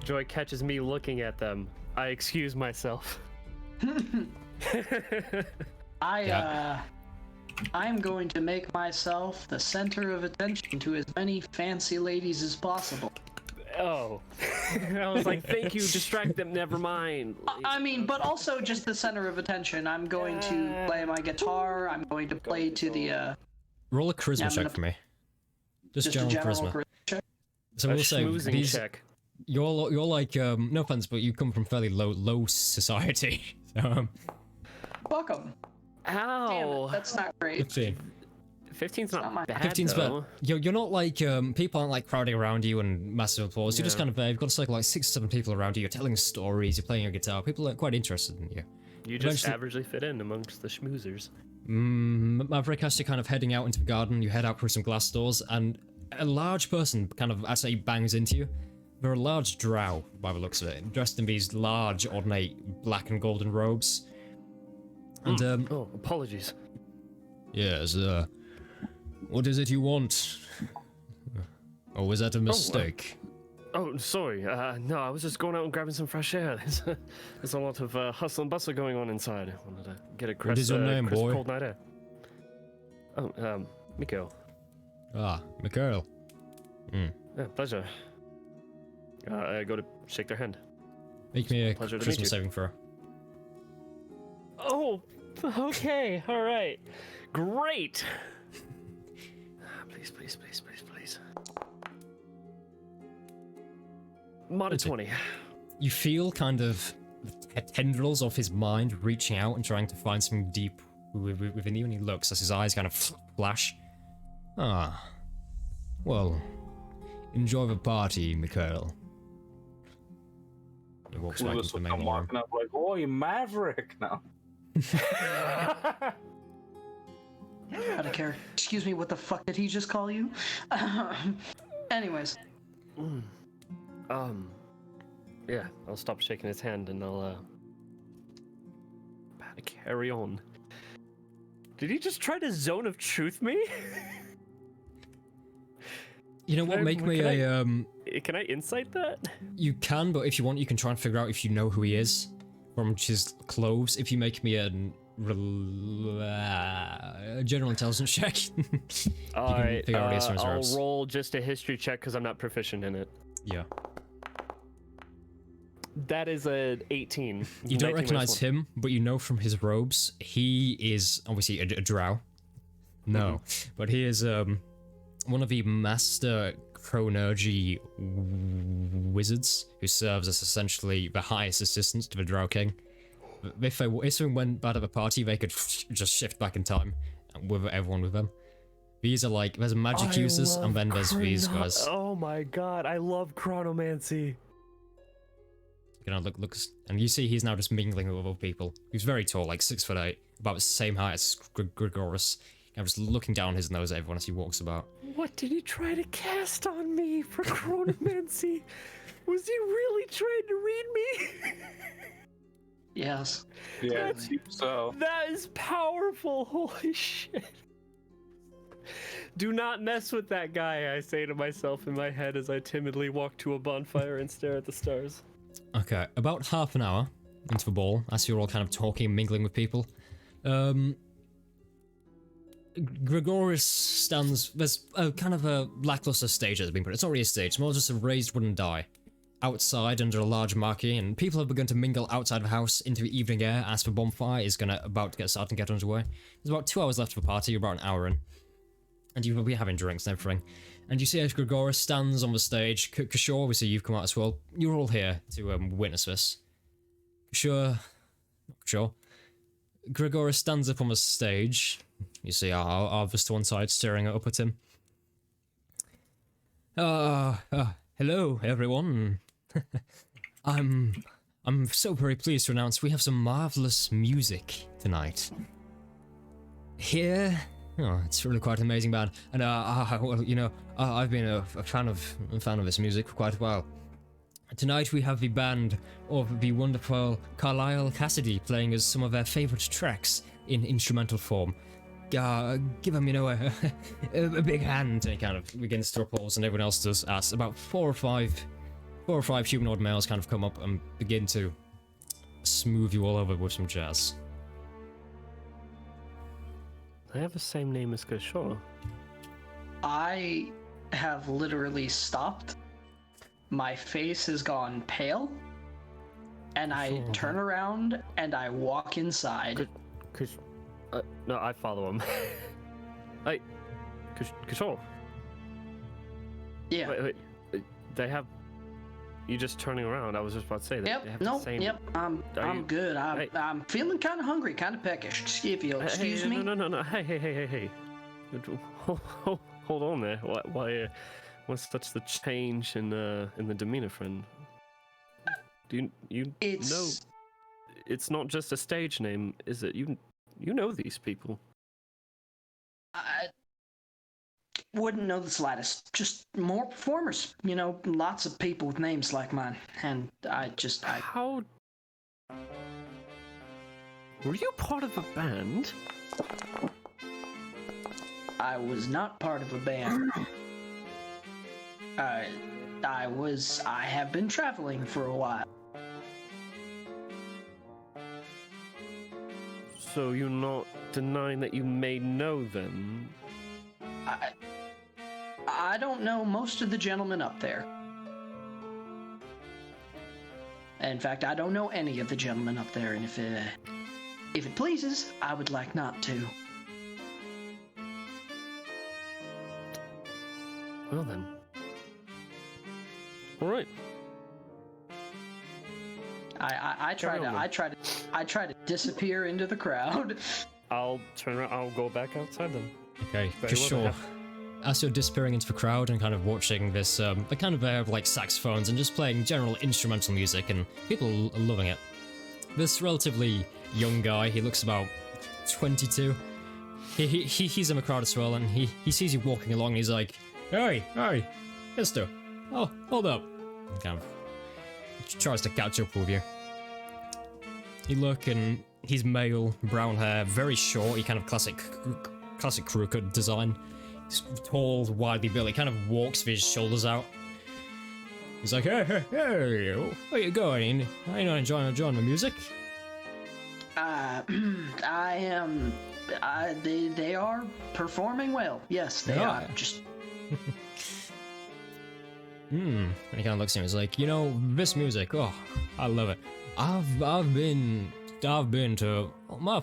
Joy catches me looking at them. I excuse myself. I'm going to make myself the center of attention to as many fancy ladies as possible. Oh, I was like, thank you. Distract them. Never mind. I mean, but also just the center of attention. I'm going to play my guitar. I'm going to play to the Roll a charisma Yeah, I'm check gonna- for me. Just a general general charisma. check. So A we'll say schmoozing these, check. you're like no offense, but you come from fairly low society. So Fuck 'em. Damn Ow! it, that's not great. 15. 15's not not bad, 15's though. bad. You're not like people aren't like crowding around you and massive applause. You're just Yeah. kind of you've got like 6 or 7 people around you. You're telling stories. You're playing your guitar. People are quite interested in you. You just Eventually- averagely fit in amongst the schmoozers. Maverick, as you're kind of heading out into the garden, you head out through some glass doors, and a large person kind of actually bangs into you. They're a large drow, by the looks of it, dressed in these large, ornate black and golden robes. And Oh, apologies. yes, what is it you want? Or was that a mistake? Oh, sorry. No, I was just going out and grabbing some fresh air. There's a lot of hustle and bustle going on inside. I wanted to get a crisp, What is your name, crisp boy? cold night air. Oh, Miko. Mikhail. Yeah, pleasure. I go to shake their hand. Make me a Pleasure to meet Christmas you. saving throw. Oh, okay, all right. Great. Please. Mod 20. You feel kind of the tendrils of his mind reaching out and trying to find something deep within you, and he looks as his eyes kind of flash. Well, enjoy the party, Mikhail. He walks back into the main I'm room. walking up like, oh, you Maverick now. Out of character. Excuse me, what the fuck did he just call you? Anyways. Yeah, I'll stop shaking his hand and I'll carry on. Did he just try to zone of truth me? You know what? Can I- Make me can a Can I insight that? You can, but if you want, you can try and figure out if you know who he is from his clothes. If you make me a general intelligence check. All right, figure out what he is from his I'll robes. roll just a history check because I'm not proficient in it. Yeah. That is an 18. You don't 19 recognize minus one. him, but you know from his robes, he is obviously a drow. No, but he is one of the master chronergy wizards who serves as essentially the highest assistant to the Drow King. If something went bad at the party, they could just shift back in time with everyone with them. These are like, there's magic users, and then there's these guys. Oh my god, I love chronomancy. You know, looks, and you see he's now just mingling with other people. He's very tall, like 6'8", about the same height as Grigoris. I'm just looking down his nose at everyone as he walks about. What did he try to cast on me for chronomancy? Was he really trying to read me? Yes. Yeah, it seems so. That is powerful. Holy shit. Do not mess with that guy, I say to myself in my head as I timidly walk to a bonfire and stare at the stars. Okay, about half an hour into the ball, as you're all kind of talking and mingling with people, Grigoris stands. There's a kind of a lackluster stage that's been put. It's not really a stage, it's more just a raised wooden die outside under a large marquee, and people have begun to mingle outside the house into the evening air as the bonfire is about to get started and get underway. There's about 2 hours left of the party, you're about an hour in, and you will be having drinks and everything. And you see as Grigoris stands on the stage. Kishore, obviously you've come out as well. You're all here to witness this. Kishore, Grigoris stands up on the stage. You see Arvis to one side, staring up at him. Hello, everyone. I'm so very pleased to announce we have some marvelous music tonight. Here, it's really quite an amazing band, and well, you know, I've been a fan of this music for quite a while. Tonight we have the band of the wonderful Carlisle Cassidy playing us some of their favorite tracks in instrumental form. Give them, you know, a big hand. And he kind of begins to applause, and everyone else does. As about four or five humanoid males kind of come up and begin to smooth you all over with some jazz. I have the same name as Kishore. I have literally stopped. My face has gone pale. And I turn around and I walk inside. No, I follow him. Kishore. Yeah. Wait, they have. You just turning around. I was just about to say that. Yep. They have No. the same... Yep. I'm you- good. Hey. I'm feeling kind of hungry, kind of peckish. If you'll excuse me. No. Hey. Hold on there. Why? What's such the change in the demeanor, friend? Do you know? It's not just a stage name, is it? You know these people. I wouldn't know the slightest. Just more performers. You know, lots of people with names like mine. And I How? Were you part of a band? I was not part of a band. I have been traveling for a while. So you're not denying that you may know them? I don't know most of the gentlemen up there. In fact, I don't know any of the gentlemen up there, and if it pleases, I would like not to. Well then. All right. I try to disappear into the crowd. I'll turn around. I'll go back outside then. Okay, Very for well, sure. As you're disappearing into the crowd and kind of watching this, the kind of air of like saxophones and just playing general instrumental music, and people are loving it. This relatively young guy, he looks about 22. He's in the crowd as well, and he sees you walking along, and he's like, "Hey, mister, oh, hold up." And kind of tries to catch up with you. You look, and he's male, brown hair, very short. He kind of classic crew cut design. He's tall, widely built. He kind of walks with his shoulders out. He's like, hey, where you going? Are you not enjoying the music? I am. They are performing well. Yes, they are. Just. And he kind of looks at him. He's like, you know, this music. Oh, I love it. I've been to my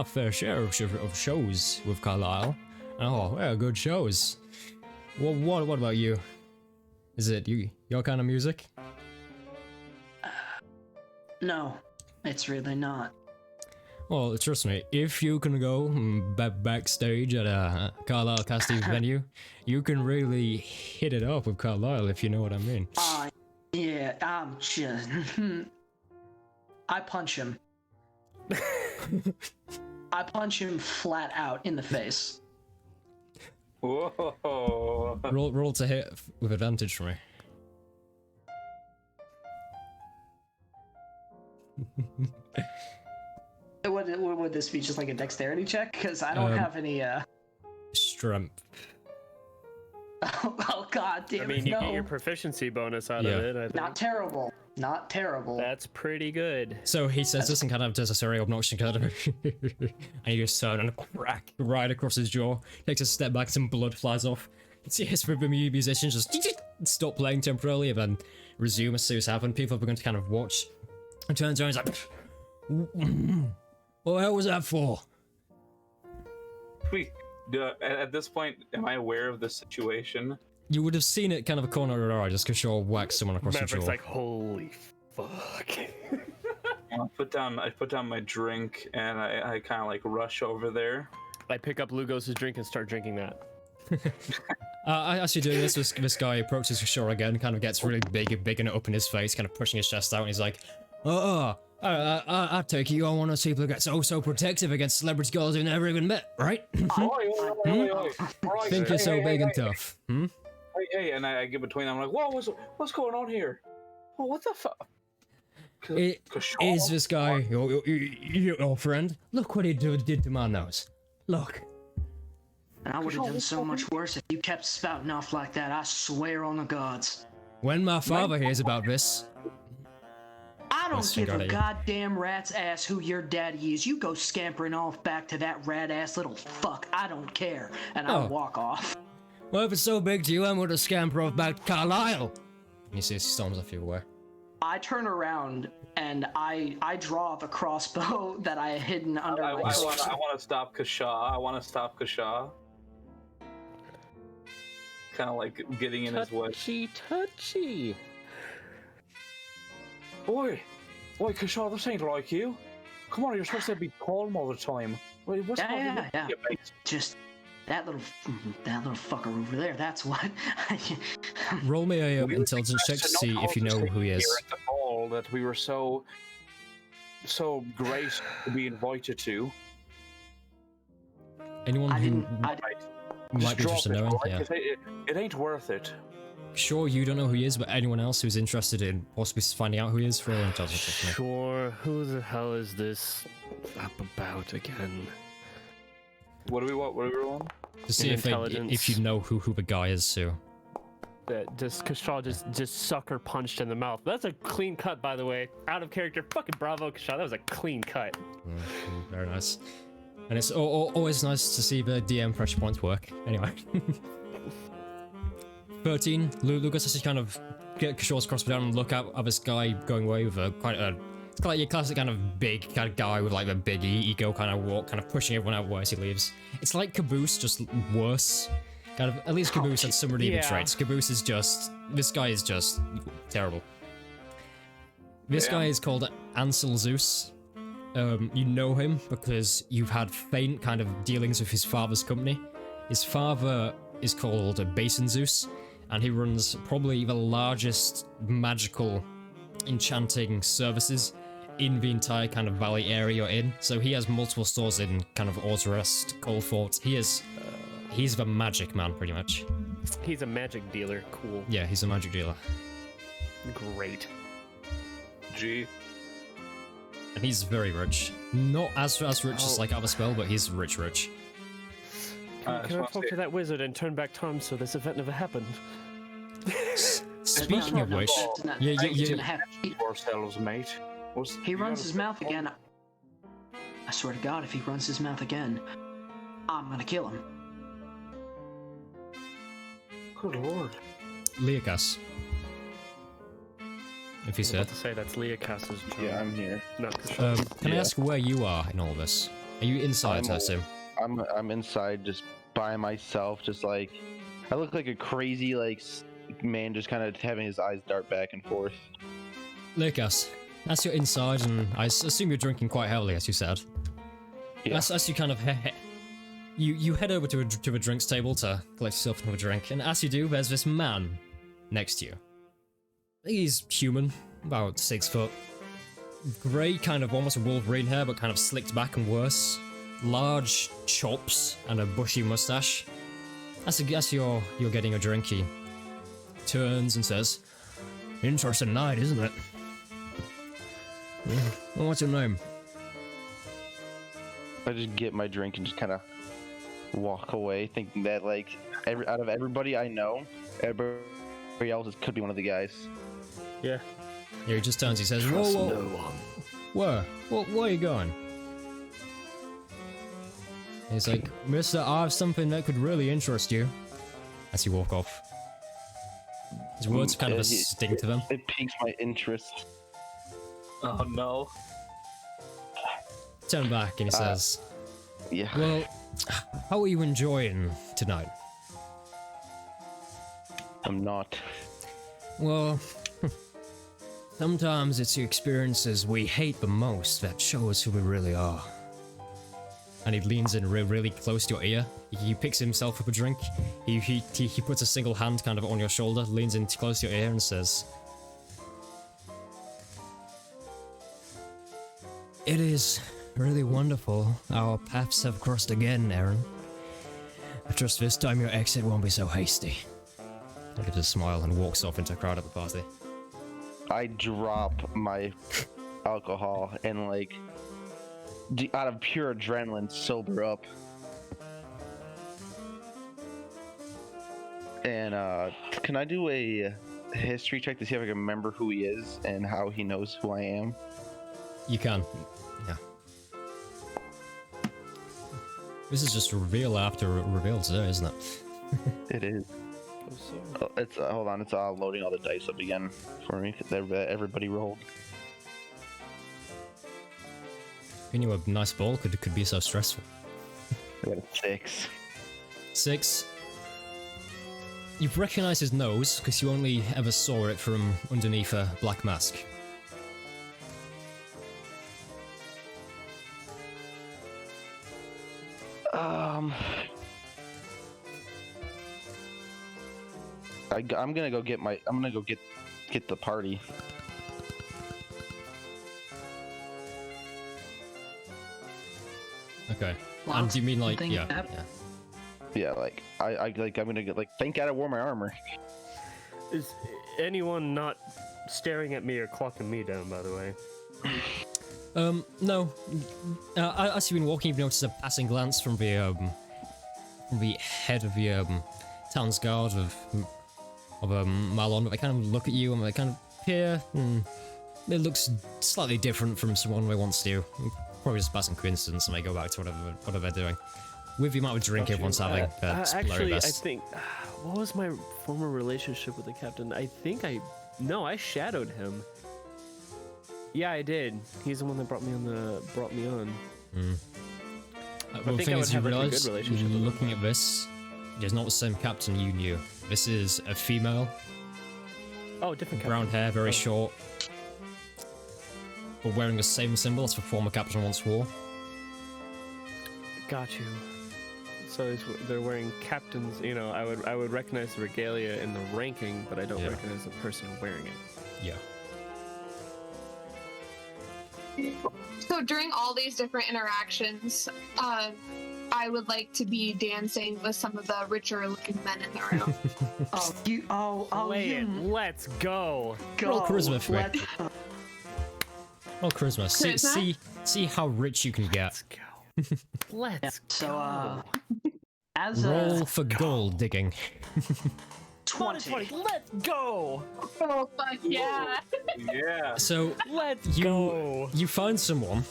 fair share of shows with Carlisle. Oh, yeah, good shows. What about you? Is it your kind of music? No, it's really not. Well, trust me, if you can go backstage at a Carlisle casting venue, you can really hit it up with Carlisle, if you know what I mean. Yeah, I'm just... I punch him. I punch him flat out in the face. Whoa. Roll to hit with advantage for me. Would this be just like a dexterity check? Because I don't have any, Strength. Oh god damn it, I mean, you no. get your proficiency bonus out Yeah. of it, I think. Not terrible. Not terrible. That's pretty good. So he says this and kind of does a very obnoxious kind of, and he just turns and crack right across his jaw. Takes a step back, some blood flies off. Yes, the musicians just stop playing temporarily and then resume as soon as happen. People are beginning to kind of watch. And turns around and he's like, what the hell was that for? Wait, at this point, am I aware of the situation? You would have seen it kind of a corner of your eye just because you'll whack someone across the Maverick's jaw. like, holy fuck. I put down my drink and I kind of like rush over there. I pick up Lugos' drink and start drinking that. As you're doing this guy approaches the shore again, kind of gets really big and up in his face, kind of pushing his chest out, and he's like, I take it you all want to see people get so protective against celebrity girls you've never even met, right? Oi. Think you're so big and tough, Hey, and I get between them. I'm like, whoa, what's going on here? Oh, what the fuck? Is this guy your friend? Look what he did to my nose. Look. And I would have done so much worse if you kept spouting off like that. I swear on the gods. When my father hears about this... I don't give a goddamn rat's ass who your daddy is. You go scampering off back to that rat-ass little fuck. I don't care. And I walk off. Well, if it's so big to you, I'm going to scamper off back to Carlisle. And you see he storms off your way. I turn around and I draw the crossbow that I had hidden under my... I want to stop Kashaw. I want to stop Kashaw. Kind of like getting in his way. Touchy. Boy, Kashaw, this ain't like you. Come on, you're supposed to be calm all the time. What's Yeah. Just That little fucker over there. That's what. Roll me a We intelligence check to requested see no if you know call to who he stay is. here at the ball that we were so great to be invited to. Anyone I who didn't. I, might be Just interested in drop knowing? it, Yeah. right? It ain't worth it. Sure, you don't know who he is, but anyone else who's interested in possibly finding out who he is for an intelligence check. for me. Sure. Who the hell is this up about again? What do we want? What do we want? To see if Intelligence. you know who the guy is, Sue. That just Kashal just sucker punched in the mouth. That's a clean cut, by the way. Out of character. Fucking bravo, Kashal. That was a clean cut. Very nice. And it's always nice to see the DM pressure points work. Anyway. 13. Lucas, as you kind of get Kashal's crossbow down and look at this guy going away with it's like your classic kind of big kind of guy with like a big ego kind of walk, kind of pushing everyone out as he leaves. It's like Caboose, just worse. Kind of, at least Caboose had some redeeming Yeah. traits. Caboose is just, this guy is just terrible. This guy is called Ansel Zeus. You know him because you've had faint kind of dealings with his father's company. His father is called Basin Zeus, and he runs probably the largest magical enchanting services in the entire kind of valley area you're in. So he has multiple stores in kind of Orthrest, Coldfort. He's the magic man, pretty much. He's a magic dealer. Cool. Yeah, he's a magic dealer. Great. Gee. And he's very rich. Not as rich as Oh. like other spell, but he's rich. Can I talk to that wizard and turn back time so this event never happened? Speaking of which, yeah, Ourselves, mate. He runs his mouth again. I swear to God, if he runs his mouth again, I'm gonna kill him. Good lord. Leokas. If he's I here. was about to say that's Leah Cass's job. Yeah, I'm here. Not Kashal. Can I Yeah. ask where you are in all of this? Are you inside, I assume? I'm inside just by myself, just like I look like a crazy man, just kind of having his eyes dart back and forth. Leokas, as you're inside, and I assume you're drinking quite heavily, as you said. Yeah. As you kind of you head over to a drinks table to collect yourself another drink, and as you do, there's this man next to you. He's human, about 6 foot. Grey, kind of almost Wolverine hair, but kind of slicked back and worse. Large chops and a bushy mustache. As you're getting a drink, he turns and says, "Interesting night, isn't it? Yeah. Well, what's your name?" I just get my drink and just kind of walk away, thinking that out of everybody I know, everybody else could be one of the guys. Yeah. Yeah, he just turns, he says, "Whoa. Where are you going?" He's like, "Mister, I have something that could really interest you." As you walk off. His words kind of a sting to them. It piques my interest. Oh no. Turn back and he says, Yeah. "Well, how are you enjoying tonight?" I'm not. "Well, sometimes it's the experiences we hate the most that show us who we really are." And he leans in really close to your ear. He picks himself up a drink. He puts a single hand kind of on your shoulder, leans in close to your ear and says, "It is really wonderful. Our paths have crossed again, Aaron. I trust this time your exit won't be so hasty." He gives a smile and walks off into a crowd at the party. I drop my alcohol and out of pure adrenaline, sober up. And can I do a history check to see if I can remember who he is and how he knows who I am? You can. Yeah. This is just reveal after reveal today, isn't it? It is. Oh, it's hold on, it's loading all the dice up again for me because everybody rolled. Who knew a nice ball could be so stressful? I got a 6. 6. You've recognized his nose because you only ever saw it from underneath a black mask. I'm gonna go get get the party. Okay. Well, And do you mean like something yeah? hap- Yeah. Yeah, like I'm gonna get like. Thank God I wore my armor. Is anyone not staring at me or clocking me down, by the way? No. As you've been walking, you've noticed a passing glance from the head of the town's guard of Marlon. But they kind of look at you and they kind of peer. And it looks slightly different from someone they once knew. Probably just passing coincidence, and they go back to whatever they're doing. With the amount of drink everyone's having, that's actually, I best. think what was my former relationship with the captain? I shadowed him. Yeah, I did. He's the one that brought me on. Well, I the think thing I is, would you have a good realise, relationship with him. looking at this, it's not the same captain you knew. This is a female, Oh, different captain. brown hair, very short, but wearing the same symbol as the former captain once wore. Got you. So they're wearing captains. You know, I would recognize the regalia in the ranking, but I don't Yeah. recognize the person wearing it. Yeah. So during all these different interactions, I would like to be dancing with some of the richer looking men in the room. Play it. Let's go. Go. Roll charisma for me. Let's- Oh, charisma. Charisma? See how rich you can get. Let's go. Let's So, go. as Roll a for gold digging. 20. Let's go. Oh fuck yeah! Yeah. So Let's you go. you find someone.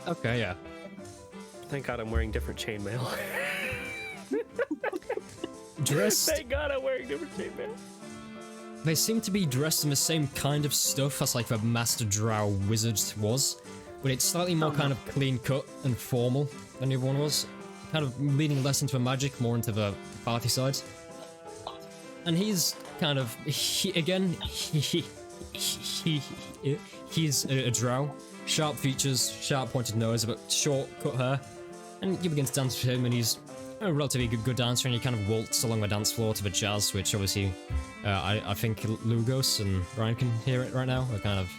Okay, yeah. Thank God I'm wearing different chainmail. Dressed. Thank God I'm wearing different chainmail. They seem to be dressed in the same kind of stuff as like the Master Drow wizard was, but it's slightly more kind of clean cut and formal than the other one was. Kind of leaning less into the magic, more into the party side. And he's kind of he's a drow. Sharp features, sharp pointed nose, but short cut hair. And you begin to dance with him, and he's a relatively good dancer, and you kind of waltz along the dance floor to the jazz, which obviously I think Lugos and Ryan can hear it right now. Or kind of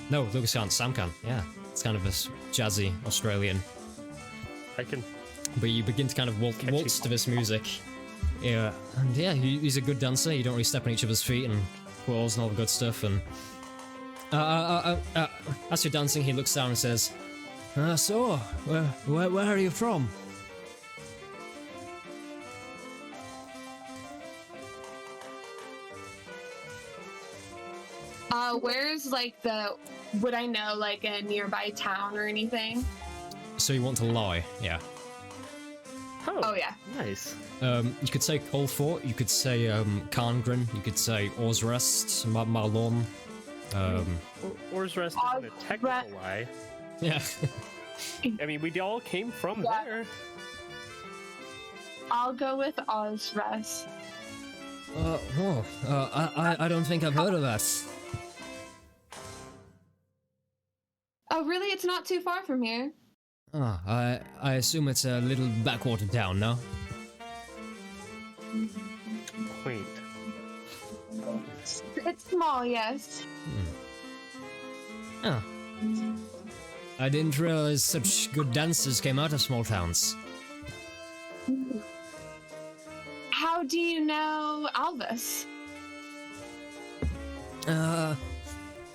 no, Lugos can't. Sam can. Yeah, it's kind of this jazzy Australian. I can. But you begin to kind of waltz to this music. Yeah, and yeah, he's a good dancer. You don't really step on each other's feet and claws and all the good stuff. And as you're dancing, he looks down and says, "So, where are you from?" Where's like would I know like a nearby town or anything? So you want to lie? Yeah. Oh yeah. Nice. You could say Colfort, you could say Carngren, you could say Orsrest, Marlon. Or's Rest isn't a technical lie. Yeah. I mean, we all came from Yeah. there. I'll go with Ozrest. I don't think I've heard of that. Oh really? It's not too far from here. I assume it's a little backwater town, no? Quaint. It's small, yes. Oh. I didn't realize such good dancers came out of small towns. How do you know Alvis?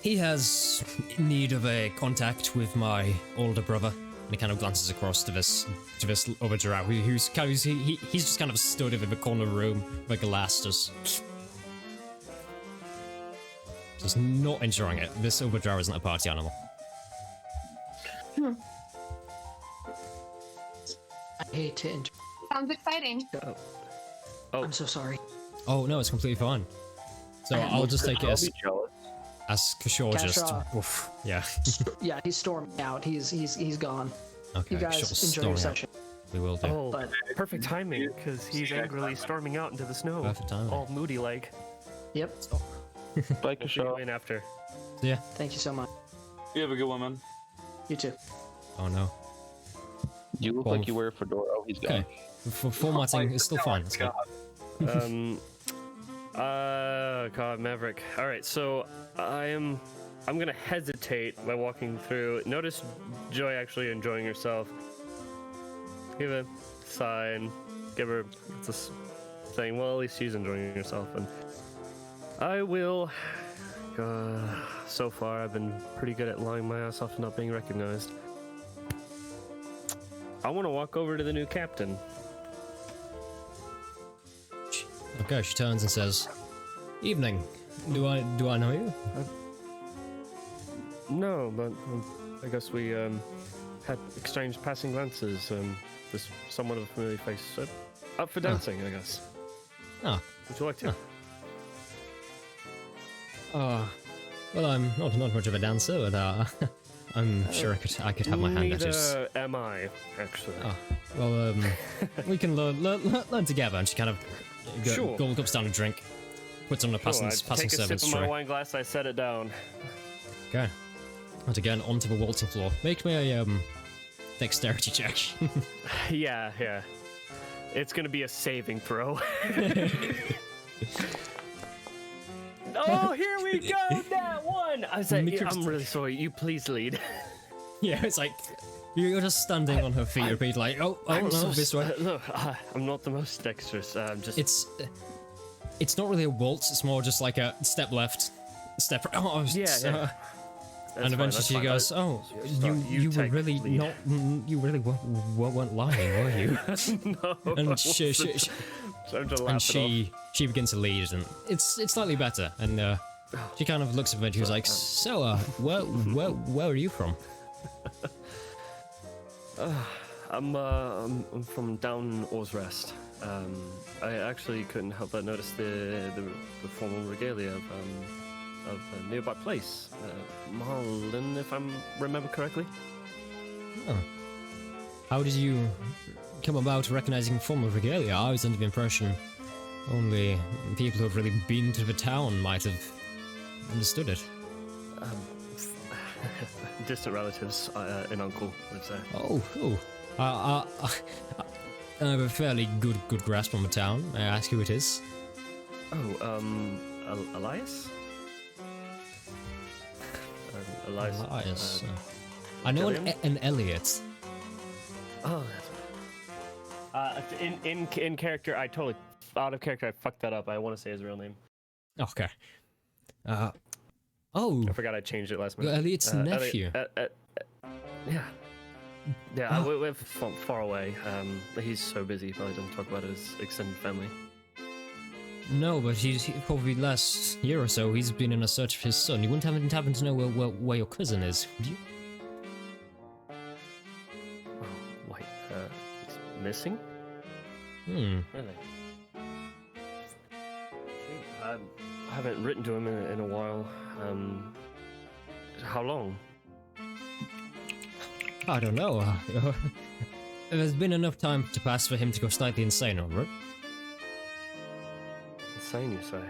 He has need of a contact with my older brother. And he kind of glances across to this other drow who's kind of, he's just kind of stood in the corner of the room like a glass, just not enjoying it. This other drow isn't a party animal. I hate to Sounds exciting. I'm so sorry. Oh no, it's completely fine. So I'll just take it I'll be jealous. as Kishore just. Kashra. Oof, yeah. Yeah, he's storming out. He's gone. Okay. You guys Kishore's enjoy your storming out. session. We will do. Oh, But- perfect timing, because he's angrily storming out into the snow. Perfect timing. All moody like. Yep. Like a We'll see you show. in after. So yeah. Thank you so much. You have a good one, man. You too. Oh no. You look like you wear a fedora. Oh, he's gone. Okay. For formatting, it's still fine. It's fine. God, Maverick. All right, so I'm gonna hesitate by walking through. Notice Joy actually enjoying herself. Give a sigh and give her this thing. Well, at least she's enjoying herself, and I will. So far, I've been pretty good at lying my ass off and not being recognized. I want to walk over to the new captain. Okay, she turns and says, "Evening. Do I know you?" No, but I guess we had exchanged passing glances. This somewhat of a familiar face. Up for dancing, I guess. Ah. Would you like to? Well, I'm not much of a dancer, but I'm sure I could have my hand at yours. Neither am I, actually. Oh, well, we can learn together. And she kind of Sure. gulps down a drink, puts on a passing I passing take a servant's sip of my tray. wine glass. I set it down. Okay. And again onto the waltzing floor. Make me a dexterity check. Yeah. It's gonna be a saving throw. Oh, here we go! That one. I was like, I'm really sorry. You please lead. Yeah, it's like you're just standing on her feet, repeat like, oh no, this way. Look, I'm not the most dexterous. I'm just. It's not really a waltz. It's more just like a step left, step right. Oh, Yeah. And eventually she goes, "Oh, you were really lead. not. You really weren't lying, were you?" No. And she Time to laugh it she begins to lead, and it's slightly better. And she kind of looks at me and she was like, "So, where are you from?" I'm from down Orsrest. I actually couldn't help but notice the formal regalia of a nearby place, Marlin, if I remember correctly. Oh. How did you come about recognizing formal regalia? I was under the impression only people who have really been to the town might have understood it. Distant relatives, an uncle lives there. Oh. I have a fairly good grasp on the town. May I ask who it is? Oh, Elias? Elias. I know Gilliam? an Elliot. Oh, that's right. In character, I totally out of character. I fucked that up. I want to say his real name. Okay. Oh. I forgot I changed it last minute. Elliot's nephew. Yeah. We're far away. He's so busy. He probably doesn't talk about his extended family. No, but he probably last year or so he's been in a search for his son. You wouldn't happen to know where your cousin is, would you? Oh, wait. He's missing? Hmm. Really? I haven't written to him in a while. How long? I don't know. There's been enough time to pass for him to go slightly insane over it. Insane, you say?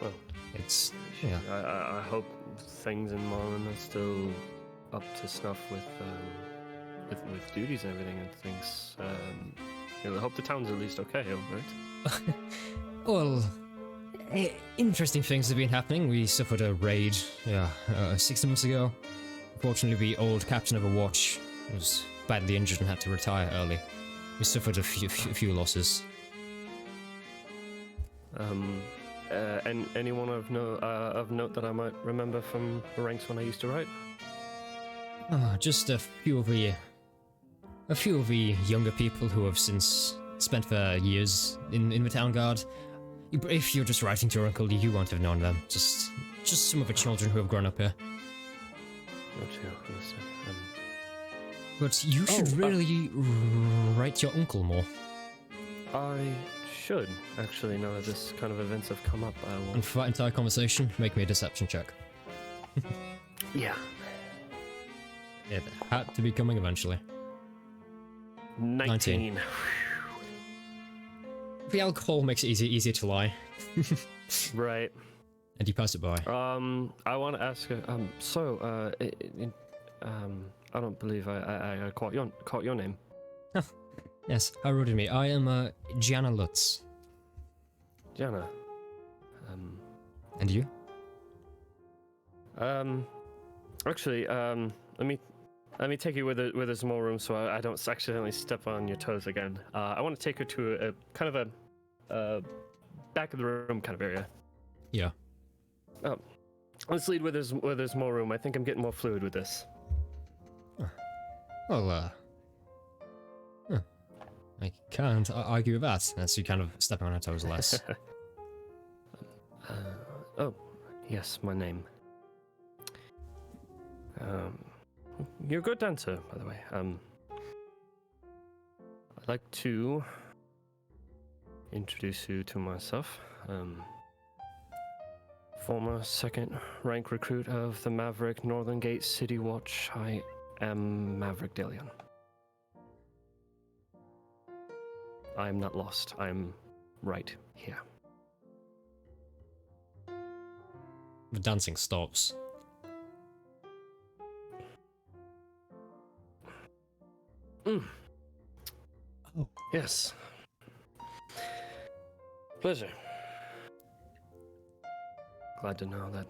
Well, It's yeah. I hope things in Marlin are still up to snuff with duties and everything and things. I hope the town's at least okay, right? Well, interesting things have been happening. We suffered a raid 6 months ago. Unfortunately, the old captain of a watch was badly injured and had to retire early. We suffered a few losses. And anyone of note that I might remember from the ranks when I used to write? Just a few of the younger people who have since spent their years in the town guard. If you're just writing to your uncle, you won't have known them. Just some of the children who have grown up here. But you should really write your uncle more. I should, actually, now that this kind of events have come up. I will. And for that entire conversation, make me a deception check. Yeah. It had to be coming eventually. 19. The alcohol makes it easier to lie. Right. And you pass it by. I want to ask I don't believe I caught your name. Yes, how rude of me. I am, Gianna Lutz. Jana. And you? Actually, let me take you where there's more room, so I don't accidentally step on your toes again. I want to take her to a kind of a back of the room kind of area. Yeah. Let's lead where there's more room. I think I'm getting more fluid with this. Well, I can't argue with that, as you kind of stepping on her toes less. Oh, yes, my name. You're a good dancer, by the way. I'd like to introduce you to myself. Former second rank recruit of the Maverick Northern Gate City Watch. I am Maverick Delion. I'm not lost. I'm right here. The dancing stops. Oh. Yes. Pleasure. Glad to know that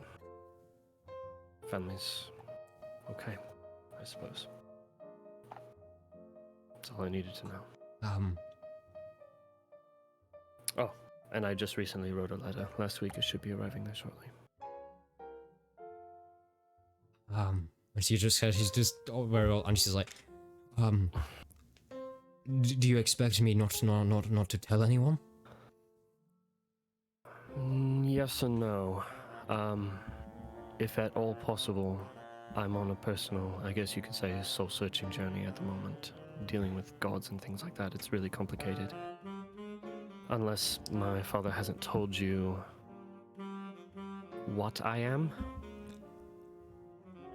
family's okay, I suppose. That's all I needed to know. Oh, and I just recently wrote a letter. Last week. It should be arriving there shortly. And she's just very well, and she's like, do you expect me not to tell anyone? Yes and no. If at all possible, I'm on a personal, I guess you could say, soul-searching journey at the moment. Dealing with gods and things like that, it's really complicated. Unless my father hasn't told you what I am?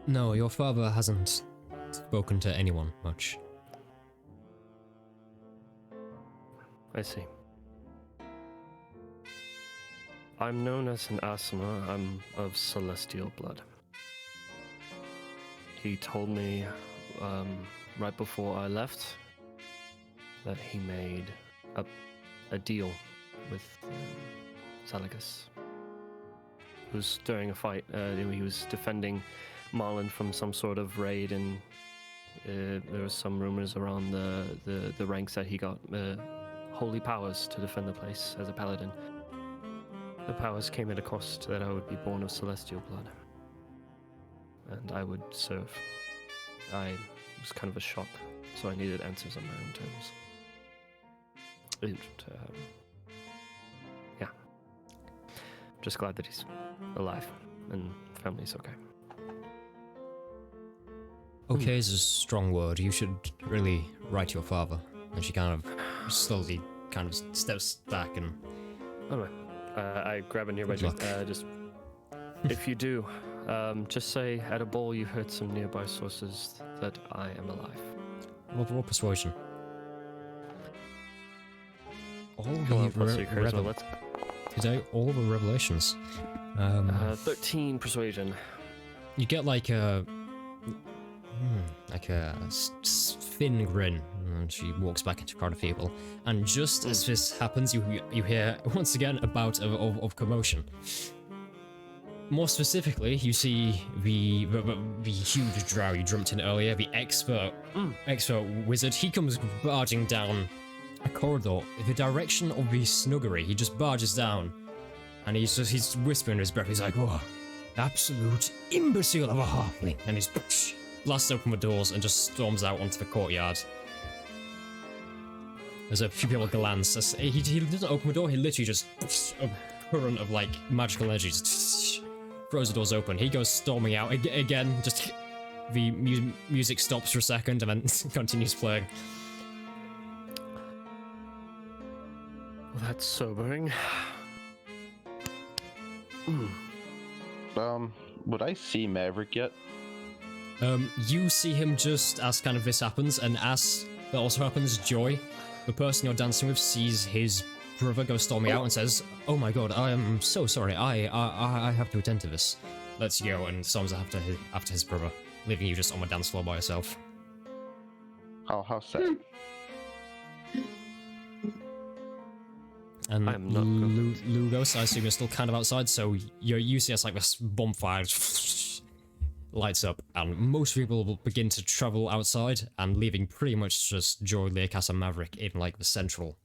No, your father hasn't spoken to anyone much. I see. I'm known as an Asima. I'm of celestial blood. He told me right before I left that he made a deal with Salagas. It was during a fight. He was defending Marlin from some sort of raid, and there was some rumors around the ranks that he got holy powers to defend the place as a paladin. The powers came at a cost that I would be born of celestial blood, and I would serve. It was kind of a shock, so I needed answers on my own terms. Yeah. Just glad that he's alive and family's okay. Okay is a strong word. You should really write your father. And she kind of slowly kind of steps back and... Alright. I grab a nearby drink. Just, if you do, just say at a ball you heard some nearby sources that I am alive. Roll persuasion. All Come on, plus your charisma, let's... Today, all the revelations. 13 persuasion. You get like a thin grin, and she walks back into a crowd of people. And just as this happens, you hear once again a bout of commotion. More specifically, you see the huge drow you jumped in earlier, the expert wizard. He comes barging down a corridor in the direction of the snuggery. He just barges down, and he's whispering under his breath. He's like, "Oh, absolute imbecile of a halfling!" And he's blasts open the doors and just storms out onto the courtyard. There's a few people glance. As he doesn't open the door. He literally just a current of like magical energy just throws the doors open. He goes storming out again. Just the music stops for a second and then continues playing. Well, that's sobering. Would I see Maverick yet? You see him just as kind of this happens, and as that also happens, Joy, the person you're dancing with, sees his brother go storming out and says, "Oh my god, I am so sorry. I have to attend to this. Let's go," and storms after his brother, leaving you just on the dance floor by yourself. How sad. And I'm not going Lugos, I assume you're still kind of outside, so you see as like this bonfire lights up, and most people will begin to travel outside, and leaving pretty much just Joy, Learcas, and Maverick in like the central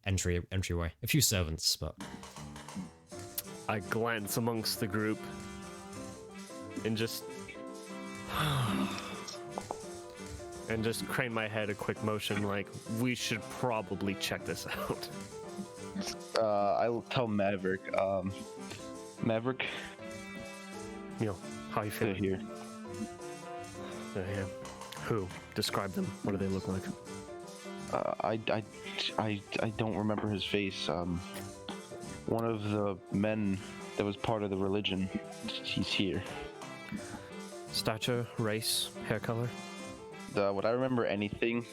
entryway. A few servants, but I glance amongst the group and just crane my head a quick motion like we should probably check this out. I'll tell Maverick. Maverick, How you they're feeling? here. Yeah. Who? Describe them. What do they look like? I don't remember his face. One of the men that was part of the religion. He's here. Stature, race, hair color? Would I remember anything?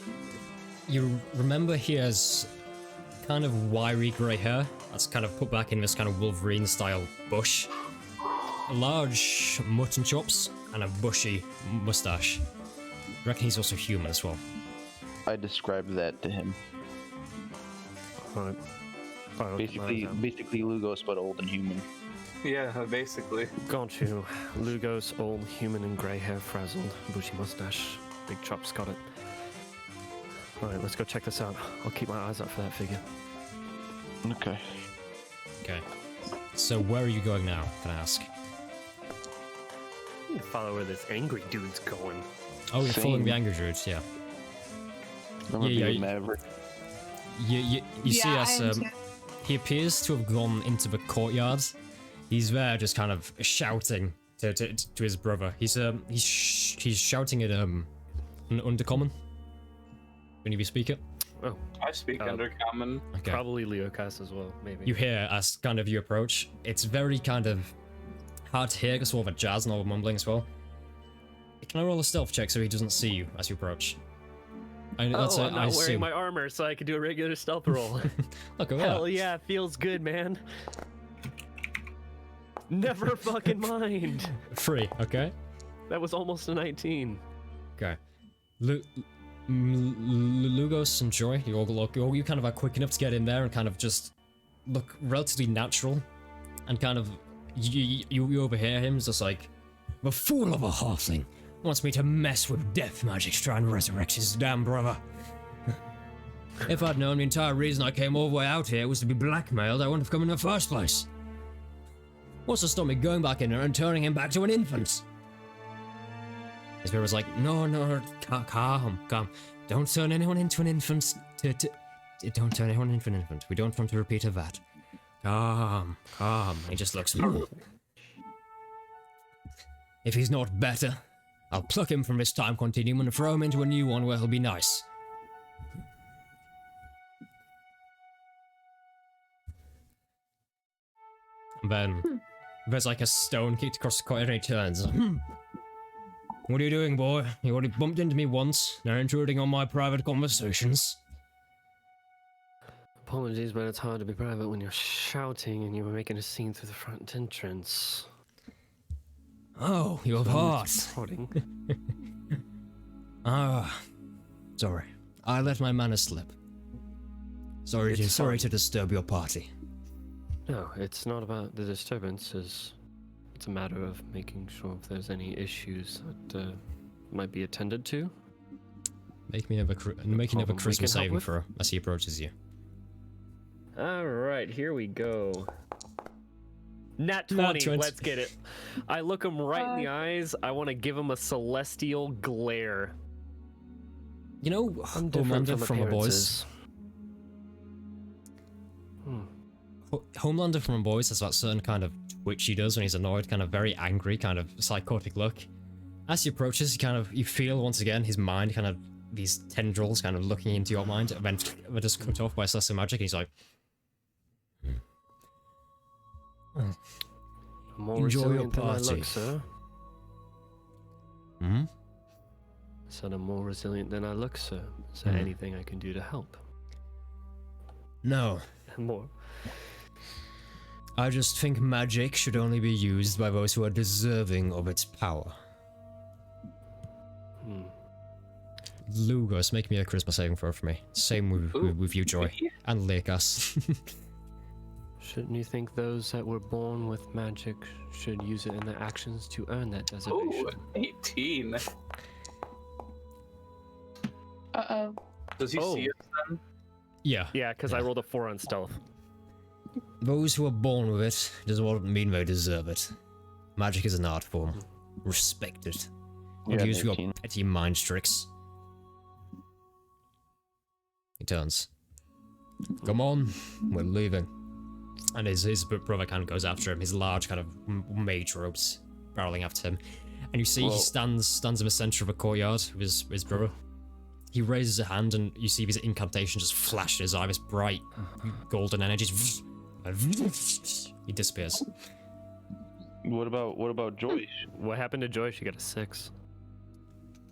you remember he has kind of wiry grey hair that's kind of put back in this kind of Wolverine-style bush. Large mutton chops and a bushy mustache. I reckon he's also human as well. I described that to him. Alright. Basically Lugos, but old and human. Yeah, basically. Got you. Lugos, old, human, and grey hair, frazzled, bushy mustache, big chops, got it. Alright, let's go check this out. I'll keep my eyes out for that figure. Okay. Okay. So where are you going now, can I ask? I need to follow where this angry dude's going. Oh, you're following Same. the angry druids, yeah. Remember Yeah, being yeah. Maverick? You see Yeah, us, I understand. he appears to have gone into the courtyard. He's there just kind of shouting to his brother. He's shouting at an undercommon. When you speak it. Oh, I speak Undercommon. Okay. probably Leocast as well, maybe. You hear as kind of you approach. It's very kind of hard to hear because all the jazz and all the mumbling as well. Can I roll a stealth check so he doesn't see you as you approach? I'm not wearing assume. my armor, so I can do a regular stealth roll. Look at Hell that. yeah, feels good, man. Never fucking mind. 3, okay? That was almost a 19. Okay. Lugos and Joy, you kind of are quick enough to get in there and kind of just look relatively natural, and kind of you overhear him just like, the fool of a halfling wants me to mess with death magic to try and resurrect his damn brother. If I'd known the entire reason I came all the way out here was to be blackmailed, I wouldn't have come in the first place. What's to stop me going back in there and turning him back to an infant? His spirit was like, no, calm. Don't turn anyone into an infant. Don't turn anyone into an infant. We don't want to repeat of that. Calm. He just looks. If he's not better, I'll pluck him from this time continuum and throw him into a new one where he'll be nice. And then there's like a stone kicked across the corridor and he turns. What are you doing, boy? You already bumped into me once. Now intruding on my private conversations. Apologies, but it's hard to be private when you're shouting and you were making a scene through the front entrance. Oh, you have heart. Recording. Sorry. I let my manners slip. Sorry It's to fine. disturb your party. No, it's not about the disturbances. It's a matter of making sure if there's any issues that might be attended to. Make me have a Problem we charisma can help saving with? throw as he approaches you. All right, here we go. Nat 20, Nat 20. let's get it. I look him right in the eyes. I want to give him a celestial glare. You know, I'm different Homelander from the boys. appearances. Hmm. Homelander from the boys has that certain kind of twitch he does when he's annoyed, kind of very angry, kind of psychotic look. As he approaches, you feel once again his mind kind of these tendrils kind of looking into your mind, and then they're just cut off by celestial magic. And he's like, I'm more Enjoy your resilient than I party. look, sir. hmm? I said I'm more resilient than I look, sir. Is there anything I can do to help? No. More. I just think magic should only be used by those who are deserving of its power. Hmm. Lugos, make me a charisma saving throw for me. Same with you, Joy. And Lekas. Shouldn't you think those that were born with magic should use it in their actions to earn that Ooh, designation? 18. Uh-oh. Does he Oh. see us then? Yeah. Yeah, because I rolled a 4 on stealth. Those who are born with it doesn't mean they deserve it. Magic is an art form. Respect it. Don't Yeah, use your 19. petty mind tricks. He turns. Come on, we're leaving. And his brother kind of goes after him, his large kind of mage robes barreling after him. And you see he stands in the center of a courtyard with his brother. He raises a hand and you see his incantation just flash in his eye, this bright golden energy. He disappears. What about Joy? What happened to Joy? She got a 6.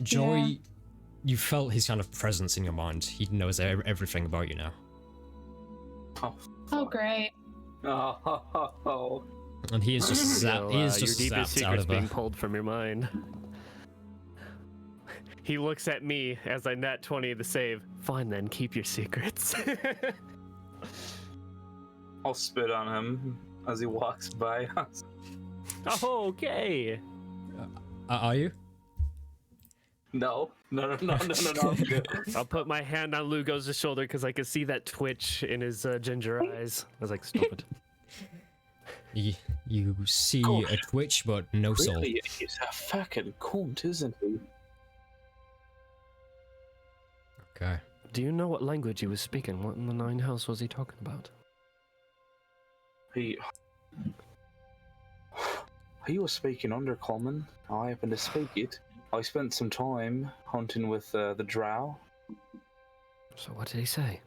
Joy, Yeah. you felt his kind of presence in your mind. He knows everything about you now. Oh, great. Oh. And he is just So, he is just your deepest zapped out secret's of being her. pulled from your mind. He looks at me as I nat 20 the save. Fine then, keep your secrets. I'll spit on him as he walks by us. Oh, okay. Are you? No. I'm good. I'll put my hand on Lugo's shoulder because I can see that twitch in his ginger eyes. I was like, stop it. You see Gosh. a twitch, but no soul. Really, he's a fucking cunt, isn't he? Okay. Do you know what language he was speaking? What in the nine hells was he talking about? He was speaking Undercommon. I happened to speak it. I spent some time hunting with the drow. So what did he say?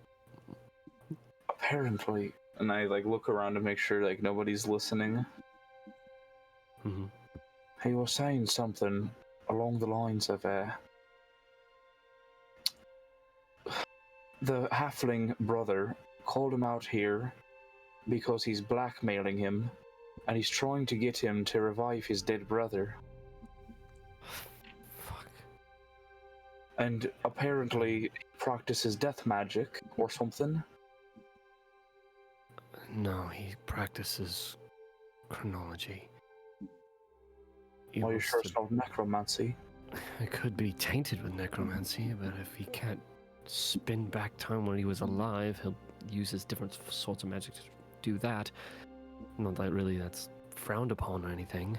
Apparently, and I look around to make sure nobody's listening. Mm-hmm. He was saying something along the lines of the halfling brother called him out here because he's blackmailing him, and he's trying to get him to revive his dead brother. Fuck. And apparently he practices death magic or something. No, he practices chronology. He Are you wants sure to- it's not necromancy? It could be tainted with necromancy, but if he can't spin back time when he was alive, he'll use his different sorts of magic to do that. Not that really that's frowned upon or anything.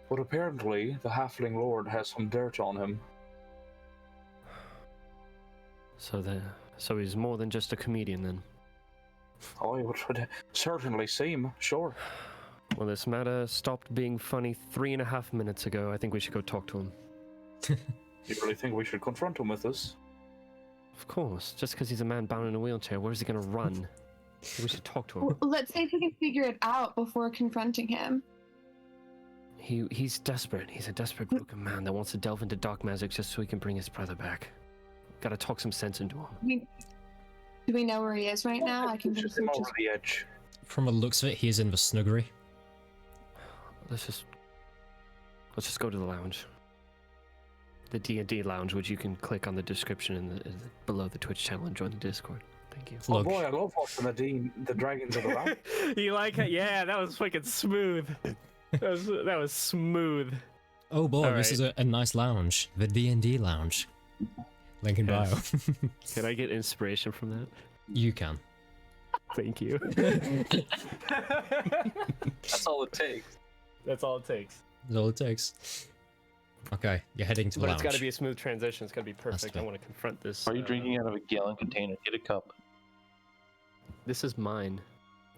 But apparently the halfling lord has some dirt on him. So he's more than just a comedian then. Oh, it would certainly seem, sure. Well, this matter stopped being funny 3.5 minutes ago. I think we should go talk to him. You really think we should confront him with this? Of course. Just because he's a man bound in a wheelchair, where's he gonna run? We should talk to him. Let's see if we can figure it out before confronting him. He's desperate. He's a desperate broken man that wants to delve into dark magic just so he can bring his brother back. Gotta talk some sense into him. Do we know where he is right now? I can Push just him search over his... the edge. From the looks of it, he is in the snuggery. Let's just go to the lounge. The D&D lounge, which you can click on the description in the below the Twitch channel and join the Discord. Thank you. Oh Look, boy, I love watching the dragons of the land. You like it? Yeah, that was fucking smooth. That was smooth. oh boy, All this is a nice lounge. The D&D lounge. Link in bio. Yes. Can I get inspiration from that? You can. Thank you. That's all it takes. That's all it takes. That's all it takes. Okay, you're heading to the But lounge. it's got to be a smooth transition. It's got to be perfect. I fair. want to confront this. Why are you drinking out of a gallon container? Get a cup. This is mine.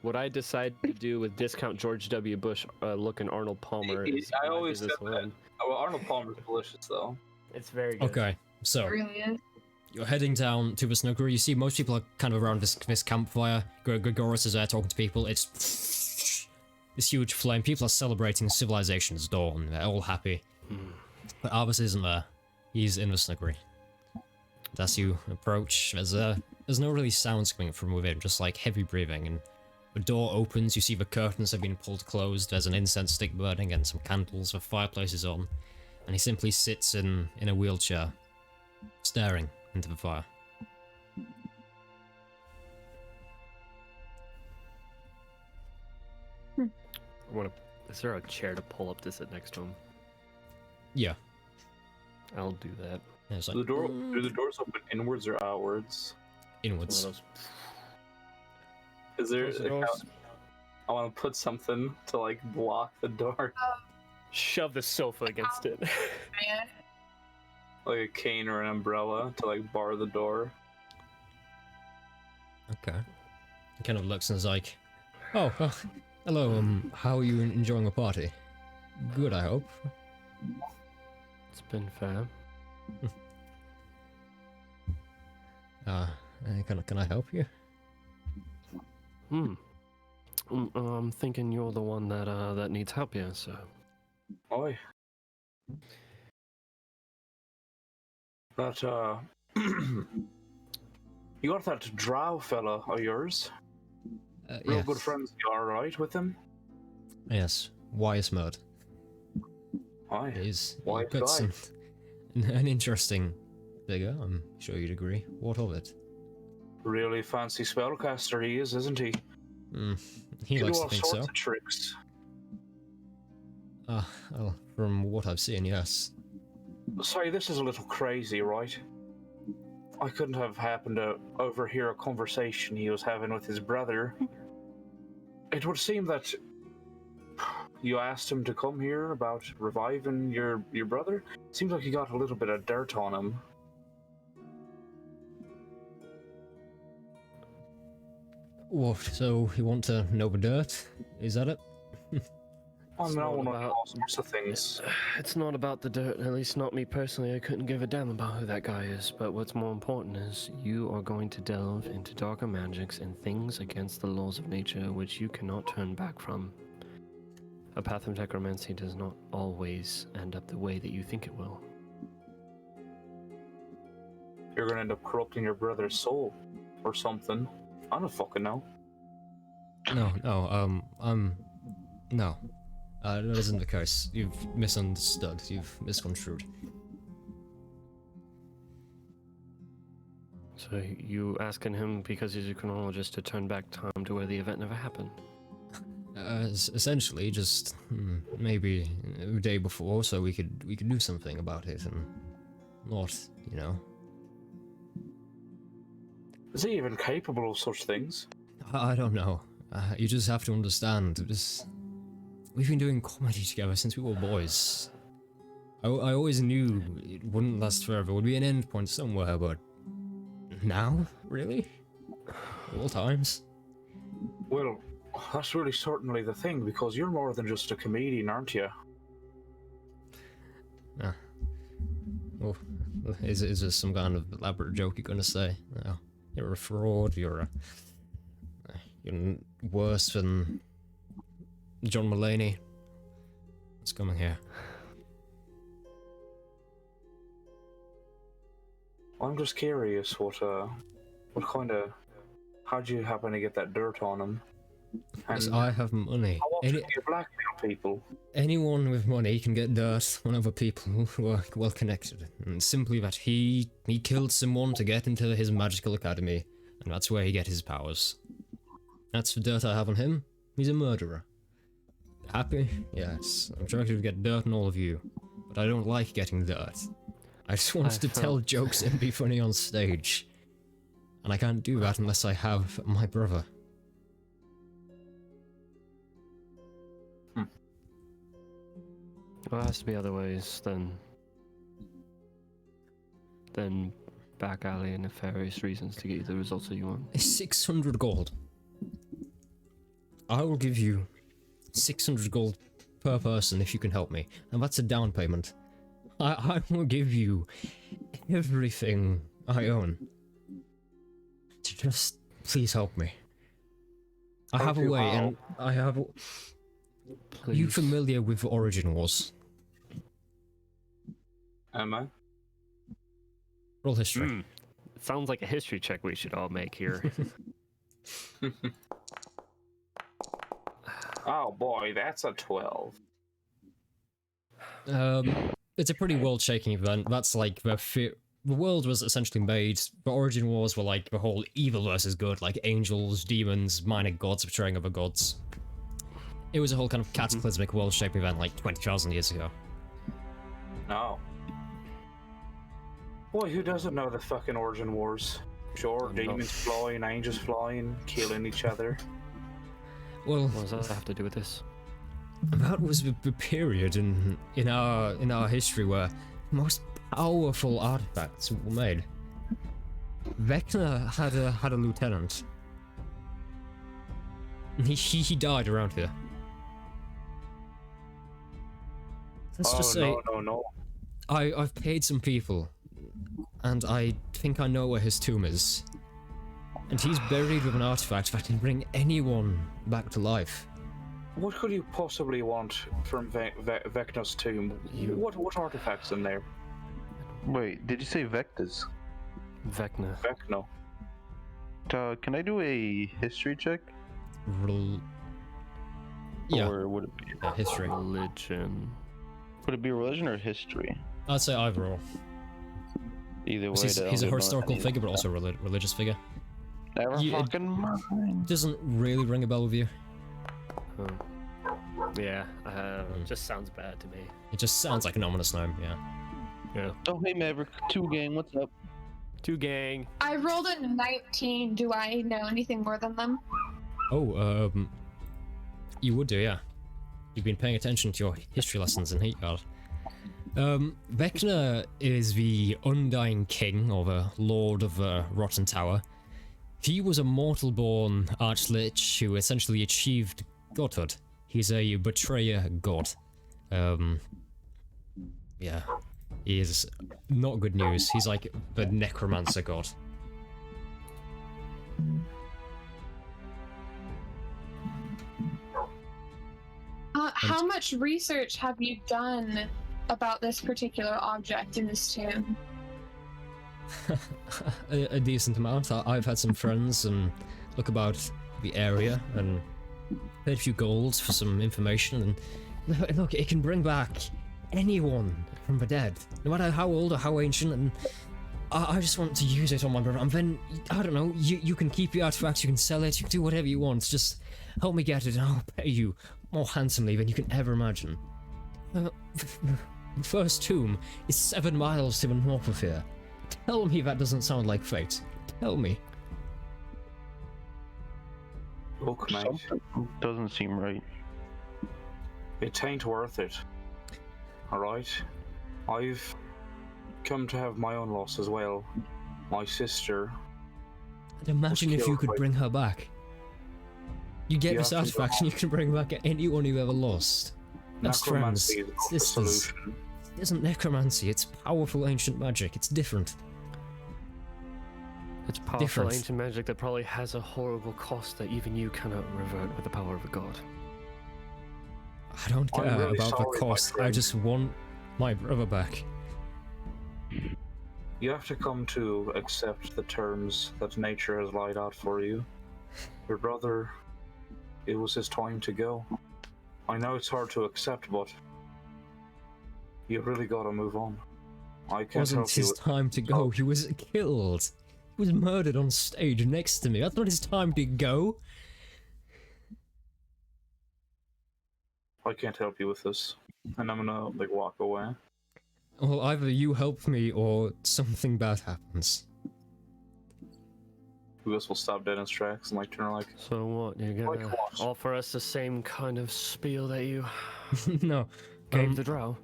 What I decide to do with discount George W. Bush looking Arnold Palmer is I my always business said that. alone. Oh, well, Arnold Palmer's delicious, though. It's very good. Okay, so It really is. you're heading down to the snuggery. You see most people are kind of around this campfire. Gregoris is there talking to people. It's this huge flame. People are celebrating civilization's dawn. They're all happy. But Arvis isn't there. He's in the snuggery. As you approach, there's no really sounds coming from within, just like heavy breathing. And the door opens. You see the curtains have been pulled closed. There's an incense stick burning and some candles. The fireplace is on, and he simply sits in a wheelchair, staring into the fire. Is there a chair to pull up to sit next to him? Yeah. I'll do that. Yeah, it's like, Do the doors open inwards or outwards? inwards. One of Is there? Close the doors. I want to put something to like block the door, Shove the sofa against it. Man. like a cane or an umbrella to like bar the door. Okay. He kind of looks and is like, oh, hello, how are you enjoying the party? Good, I hope. It's been fair. Can I help you? I'm thinking you're the one that needs help here, so. Oi. That you got that drow fella of yours? Real Yes. good friends, you are right with him? Yes, wise mode. Aye. He's Wise got guy. an interesting figure, I'm sure you'd agree. What of it? Really fancy spellcaster he is, isn't he? He Can likes do to all think sorts so. of tricks. Well, from what I've seen, yes. Sorry, this is a little crazy, right? I couldn't have happened to overhear a conversation he was having with his brother. It would seem that you asked him to come here about reviving your brother. Seems like you got a little bit of dirt on him. What, so you want to know the dirt? Is that it? I mean, I not want to know about- all sorts of things. It's not about the dirt, at least not me personally. I couldn't give a damn about who that guy is. But what's more important is you are going to delve into darker magics and things against the laws of nature which you cannot turn back from. A path of necromancy does not always end up the way that you think it will. You're gonna end up corrupting your brother's soul, or something. I don't fucking know. No. No. That isn't the case. You've misunderstood. You've misconstrued. So you asking him because he's a chronologist to turn back time to where the event never happened? Essentially, just maybe a day before, so we could do something about it, and not, you know. Is he even capable of such things? I don't know. You just have to understand. We've been doing comedy together since we were boys. I always knew it wouldn't last forever. It would be an end point somewhere, but now, really, all times. Well, that's really certainly the thing, because you're more than just a comedian, aren't you? Well, is this some kind of elaborate joke you're gonna say? No, you're a fraud. You're worse than John Mulaney. What's coming here? I'm just curious, what kind of... How'd you happen to get that dirt on him? Yes, And I have money. how often do you blackmail people? Anyone with money can get dirt on other people who are well connected. And simply that he killed someone to get into his magical academy, and that's where he get his powers. That's the dirt I have on him. He's a murderer. Happy? Yes. I'm trying to get dirt on all of you, but I don't like getting dirt. I just want to tell jokes and be funny on stage. And I can't do that unless I have my brother. Well, it has to be other ways than back alley and nefarious reasons to get you the results that you want. 600 gold. I will give you 600 gold per person if you can help me, and that's a down payment. I will give you everything I own. Just please help me. I have a you way, how? and I have. You Please. familiar with Origin Wars? Am I? Roll history. It sounds like a history check we should all make here. Oh boy, that's a 12. It's a pretty world-shaking event. That's like the world was essentially made. The Origin Wars were like the whole evil versus good, like angels, demons, minor gods betraying other gods. It was a whole kind of cataclysmic world-shaping event like 20,000 years ago. No. Boy, who doesn't know the fucking Origin Wars? Sure, demons flying, angels flying, killing each other. Well, What does that have to do with this? that was the period in our history where the most powerful artifacts were made. Vecna had a lieutenant. He died around here. Let's just say no. I've paid some people, and I think I know where his tomb is. And he's buried with an artifact that can bring anyone back to life. What could you possibly want from Vecna's tomb? What artifacts in there? Wait, did you say Vectas? Vecna. Vecna. Can I do a history check? Yeah, Or would it be? history. Religion. Would it be religion or history? I'd say either or. Either way, He's a historical figure, but also a religious figure. Never You- fucking mind. Doesn't really ring a bell with you. Yeah, just sounds bad to me. It just sounds like an ominous name, yeah. Yeah. Oh, hey Maverick, 2 gang, what's up? 2 gang. I rolled a 19. Do I know anything more than them? Oh, you would do, yeah. You've been paying attention to your history lessons in Heatguard. Vecna is the undying king, or the lord of the Rotten Tower. He was a mortal-born archlich who essentially achieved godhood. He's a betrayer god. Yeah. He is not good news. He's like the necromancer god. How much research have you done about this particular object in this tomb? A decent amount. I've had some friends and look about the area and paid a few gold for some information, and look, it can bring back anyone from the dead, no matter how old or how ancient, and I just want to use it on my brother, and then, I don't know, you can keep the artifacts, you can sell it, you can do whatever you want, just help me get it and I'll pay you more handsomely than you can ever imagine. The first tomb is 7 miles to the north of here. Tell me that doesn't sound like fate. Tell me. Look, mate, Something doesn't seem right. it ain't worth it. Alright? I've come to have my own loss as well. My sister. And imagine if you could bring her back. You get this Yeah, artifact and you can bring back anyone you ever lost. Best friends, Necromancy is not the sisters. solution. It isn't necromancy, it's powerful ancient magic. It's different. It's powerful Different. ancient magic that probably has a horrible cost that even you cannot revert with the power of a god. I don't I'm care really about the sorry, my cost. I friend. just want my brother back. You have to come to accept the terms that nature has laid out for you. Your brother, it was his time to go. I know it's hard to accept, but you really gotta move on. I It can't wasn't help you. his time to go. He was killed. He was murdered on stage next to me. That's not his time to go. I can't help you with this, and I'm gonna walk away. Well, either you help me or something bad happens. Lewis will stop dead in his tracks and turn So what? You're Like gonna what? offer us the same kind of spiel that you No. gave the drow?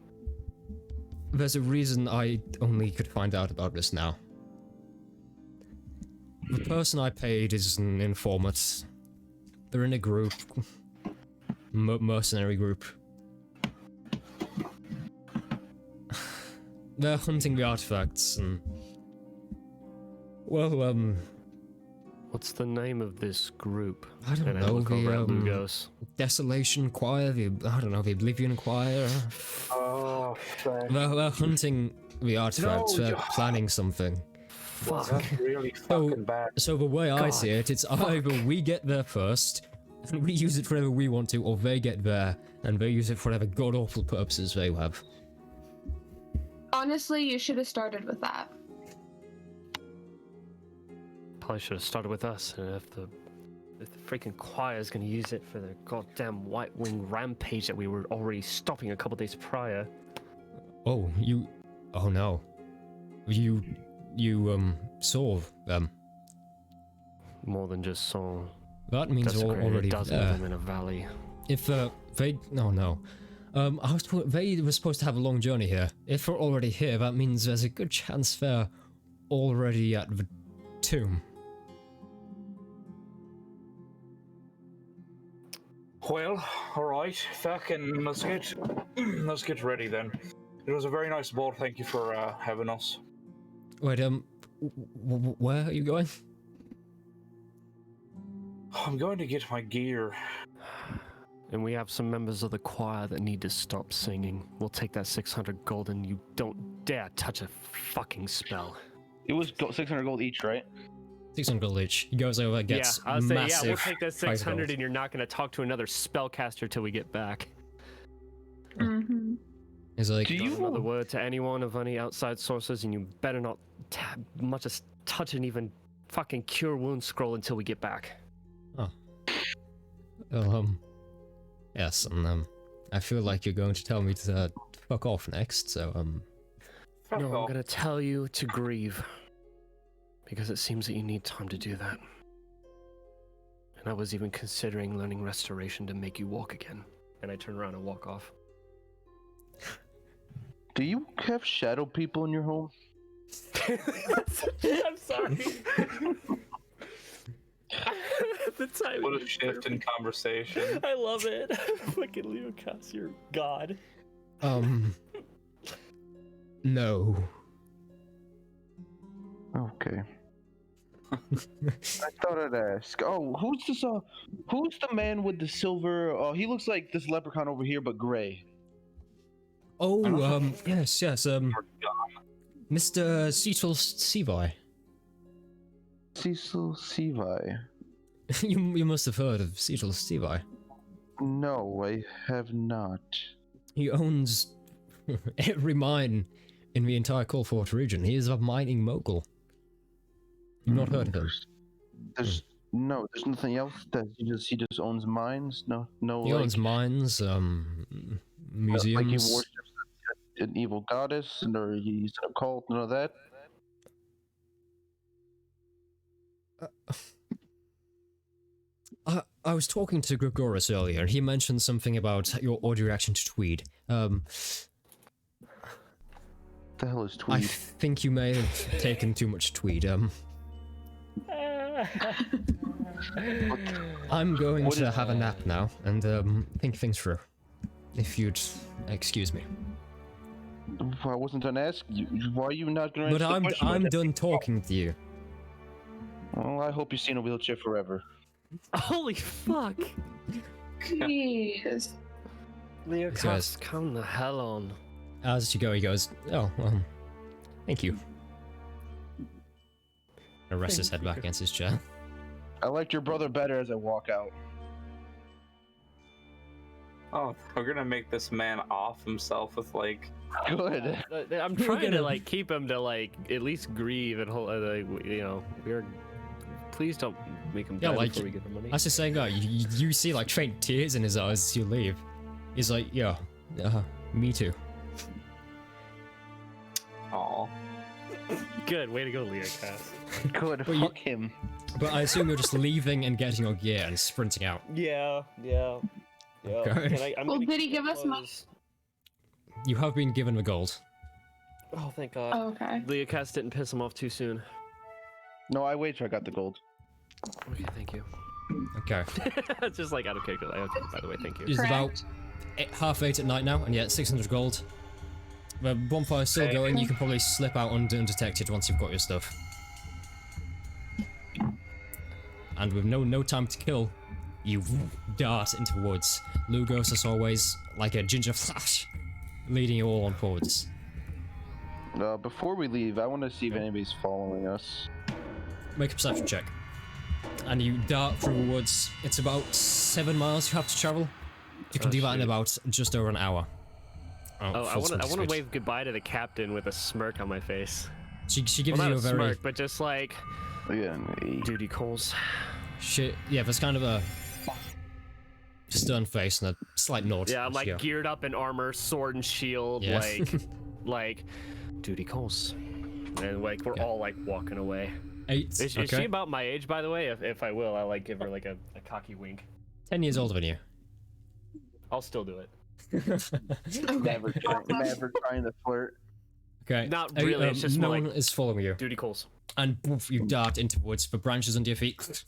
There's a reason I only could find out about this now. The person I paid is an informant. They're in a group. Mercenary group. They're hunting the artifacts and... Well, What's the name of this group? I don't And I know, look over at the, Lugos. Desolation Choir, I don't know, the Oblivion Choir. Oh, fuck. They're hunting the artifacts, No, they're you- planning something. Fuck. That's really fucking bad. So the way I God, see it, it's either we get there first, and we use it for whatever we want to, or they get there, and they use it for whatever god-awful purposes they have. Honestly, you should have started with that. Probably should have started with us, and if the The freaking choir's gonna use it for their goddamn White Wing rampage that we were already stopping a couple days prior. Oh, you... Oh no. You saw them. More than just saw. That means we're Desecrated already a dozen there. of them in a valley. If, they... Oh no. They were supposed to have a long journey here. If we're already here, that means there's a good chance they're already at the tomb. Well, alright, fucking let's get ready then. It was a very nice ball, thank you for having us. Wait, where are you going? I'm going to get my gear. And we have some members of the choir that need to stop singing. We'll take that 600 gold and you don't dare touch a fucking spell. It was 600 gold each, right? 600 gold each. He goes over, gets I'll say, massive. yeah, we'll take that price 600 gold. and you're not going to talk to another spellcaster till we get back. Mm-hmm. He's like, Do Not you- another word to anyone of any outside sources, and you better not much as touch an even fucking cure wound scroll until we get back. yes, and I feel like you're going to tell me to fuck off next, so Fuck No, I'm off. gonna tell you to grieve. Because it seems that you need time to do that. And I was even considering learning restoration to make you walk again. And I turn around and walk off. Do you have shadow people in your home? I'm sorry. The timing What a is shift in perfect. conversation. I love it. Fucking Leo Cass, you're God. no. Okay. I thought I'd ask. Oh, who's this? Who's the man with the silver? Oh, he looks like this leprechaun over here, but gray. Oh, yes, Mr. Cecil Sevi. Cecil Sevi. you must have heard of Cecil Sevi. No, I have not. He owns every mine in the entire Colfort region. He is a mining mogul. You've not heard of him? There's nothing else. That he just owns mines. No. He like, owns mines, museums. Like he worships an evil goddess, or he's in a cult. None of that. I was talking to Gregoris earlier, and he mentioned something about your audio reaction to Tweed. The hell is I Tweed? think you may have taken too much Tweed. I'm going What to is- have a nap now and think things through. If you'd excuse me. I wasn't gonna ask you. Why are you not gonna? But answer the I'm question? I'm done talking to you. Well, I hope you stay in a wheelchair forever. Holy fuck! Jeez. Leo Yes, Cass, calm the hell on. As you go, he goes, "Oh, thank you." And rests his head back against his chair. I liked your brother better as I walk out. Oh, we're gonna make this man off himself with like. Good. I'm trying to like keep him to like at least grieve and hold, we're. Please don't make him Yeah, die like, before we get the money. As you're saying that, you see like faint tears in his eyes as you leave. He's like, "Yeah, me too." Aw. Good way to go, Leo Cass. Good. Well, you- Fuck him. But I assume you're just leaving and getting your gear and sprinting out. Yeah. Okay. Well, did he give us money? You have been given the gold. Oh, thank God. Oh, okay. Leo Cass didn't piss him off too soon. No, I waited till I got the gold. Okay, thank you. Okay. Just like out of character. Okay, by the way, thank you. It's about 8:30 at night now, and yet 600 gold. The bonfire's still going. You can probably slip out undetected once you've got your stuff. And with no time to kill, you dart into the woods. Lugos, as always, like a ginger flash, leading you all on forwards. Before we leave, I want to see if anybody's following us. Make a perception check. And you dart through the woods. It's about 7 miles you have to travel. You can Oh, do that in shit. about just over an hour. Oh, I full want to speed. wave goodbye to the captain with a smirk on my face. She gives Well, not you a a very... smirk, but just like Yeah. duty calls. Yeah, there's kind of a stern face and a slight nod. Yeah, I'm like Yeah. geared up in armor, sword and shield, Yeah. like duty calls, and like we're Yeah. all like walking away. 8. Is she about my age, by the way? If I will, I like give her like a cocky wink. 10 years older than you. I'll still do it. Never trying to flirt. Okay. Not really, it's just no more one like- is following you. Duty calls. And poof, you dart into the woods, the branches under your feet.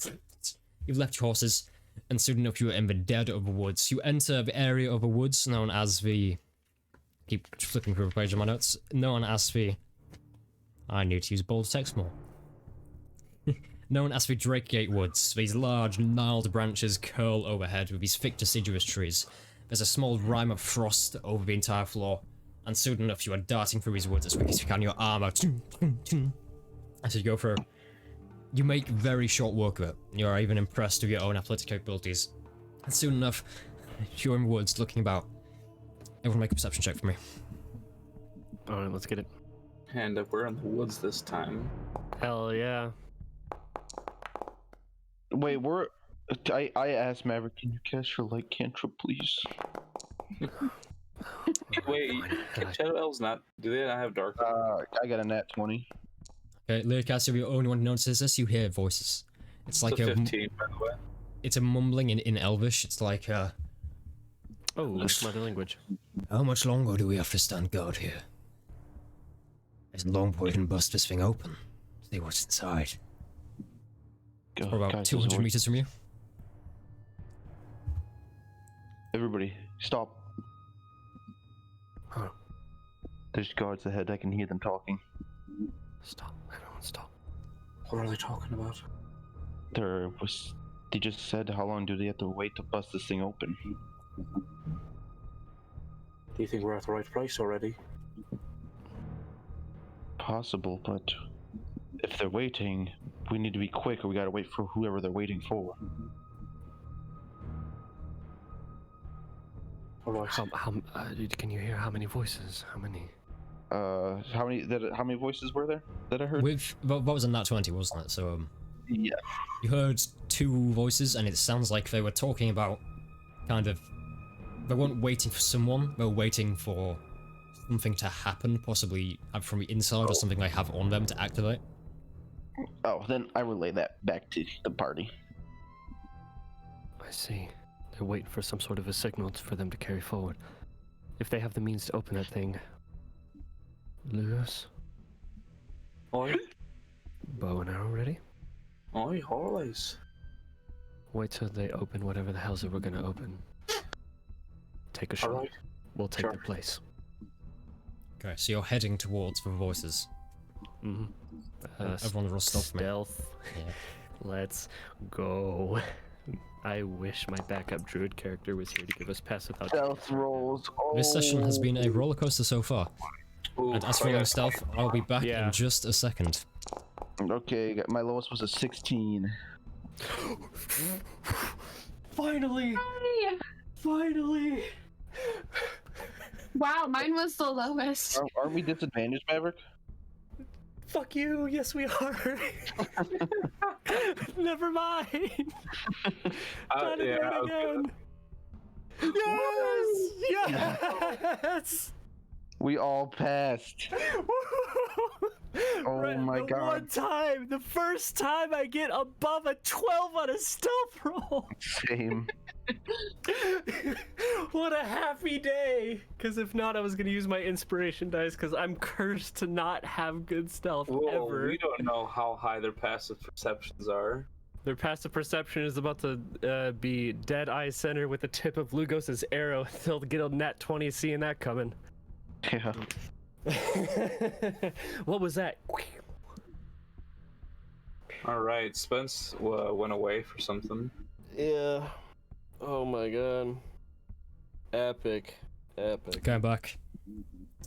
You've left your horses, and soon enough you are in the dead of the woods. You enter the area of the woods known as the... Keep flipping through the page of my notes. Known as the... I need to use bold text more. Known as the Drakegate Woods. These large, gnarled branches curl overhead with these thick deciduous trees. There's a small rime of frost over the entire floor, and soon enough you are darting through these woods as quick as you can, your armor. As you go through, you make very short work of it. You're even impressed with your own athletic capabilities. And soon enough, you're in the woods looking about. Everyone make a perception check for me. Alright, let's get it. And we're in the woods this time. Hell yeah. Wait, I asked Maverick, can you cast your light cantrip, please? Wait, God. Shadow Elves not? Do they not have dark? I got a nat 20. Okay, Leocast, you're the only one who notices this. You hear voices. It's like It's a 15, by the way. it's a mumbling in Elvish. It's like, Oh, that's mother language. how much longer do we have to stand guard here? As long as we can bust this thing open. See what's inside. Go, We're about guys, 200 there's a- meters from you. Everybody, stop. Huh. There's guards ahead. I can hear them talking. Stop. Everyone stop. What are they talking about? They just said how long do they have to wait to bust this thing open? Do you think we're at the right place already? Possible, but if they're waiting, we need to be quick or we gotta wait for whoever they're waiting for. Alright. Can you hear how many voices? How many? How many voices were there that I heard? With what was in that 20, wasn't it? So Yeah. you heard 2 voices, and it sounds like they were talking about kind of. They weren't waiting for someone. They were waiting for something to happen, possibly from the inside or something they have on them to activate. Oh, then I relay that back to the party. I see. They're waiting for some sort of a signal for them to carry forward. If they have the means to open that thing. Lewis, Oi, bow and arrow ready? oi, always. Wait till they open whatever the hell's that we're gonna open. Take a shot. Alright. We'll take Sure. the place. Okay, so you're heading towards the voices. Mm-hmm. Everyone roll stealth for me. Stealth. Yeah. Let's go. I wish my backup druid character was here to give us pass without. Stealth rolls. This session has been a roller coaster so far. Ooh, And as for I rolling got- stealth, I'll be back Yeah. in just a second. Okay, my lowest was a 16. Finally! Hey! Finally! Wow, mine was the lowest. Aren't we disadvantaged, Maverick? Fuck you! Yes, we are. Never mind. Not yeah, again. Yes! Yes! We all passed. Oh my the God. One time, the first time I get above a 12 on a stealth roll. Same. What a happy day! Because if not, I was gonna use my inspiration dice because I'm cursed to not have good stealth Whoa, ever. we don't know how high their passive perceptions are. Their passive perception is about to be dead eye center with the tip of Lugos's arrow. They'll get a nat 20 seeing that coming. Yeah. What was that? All right, Spence went away for something. Yeah. Oh my god. Epic. Epic. Going back.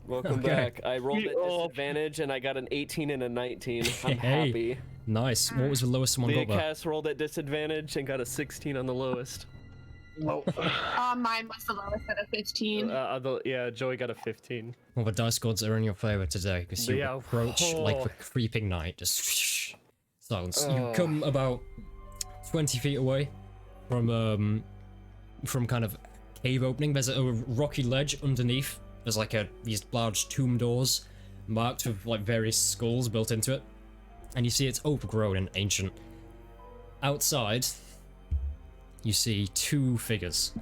Welcome Okay. back. I rolled at disadvantage and I got an 18 and a 19. I'm Hey. happy. Nice. What was the lowest someone got there? Leocast rolled at disadvantage and got a 16 on the lowest. Mine was the lowest at a 15. Yeah, Joey got a 15. Well, the dice gods are in your favor today because you Yeah. approach like the Oh. creeping night. Just silence. You Oh. come about 20 feet away from kind of cave opening, there's a rocky ledge underneath. There's like these large tomb doors marked with like various skulls built into it. And you see it's overgrown and ancient. Outside, you see two figures.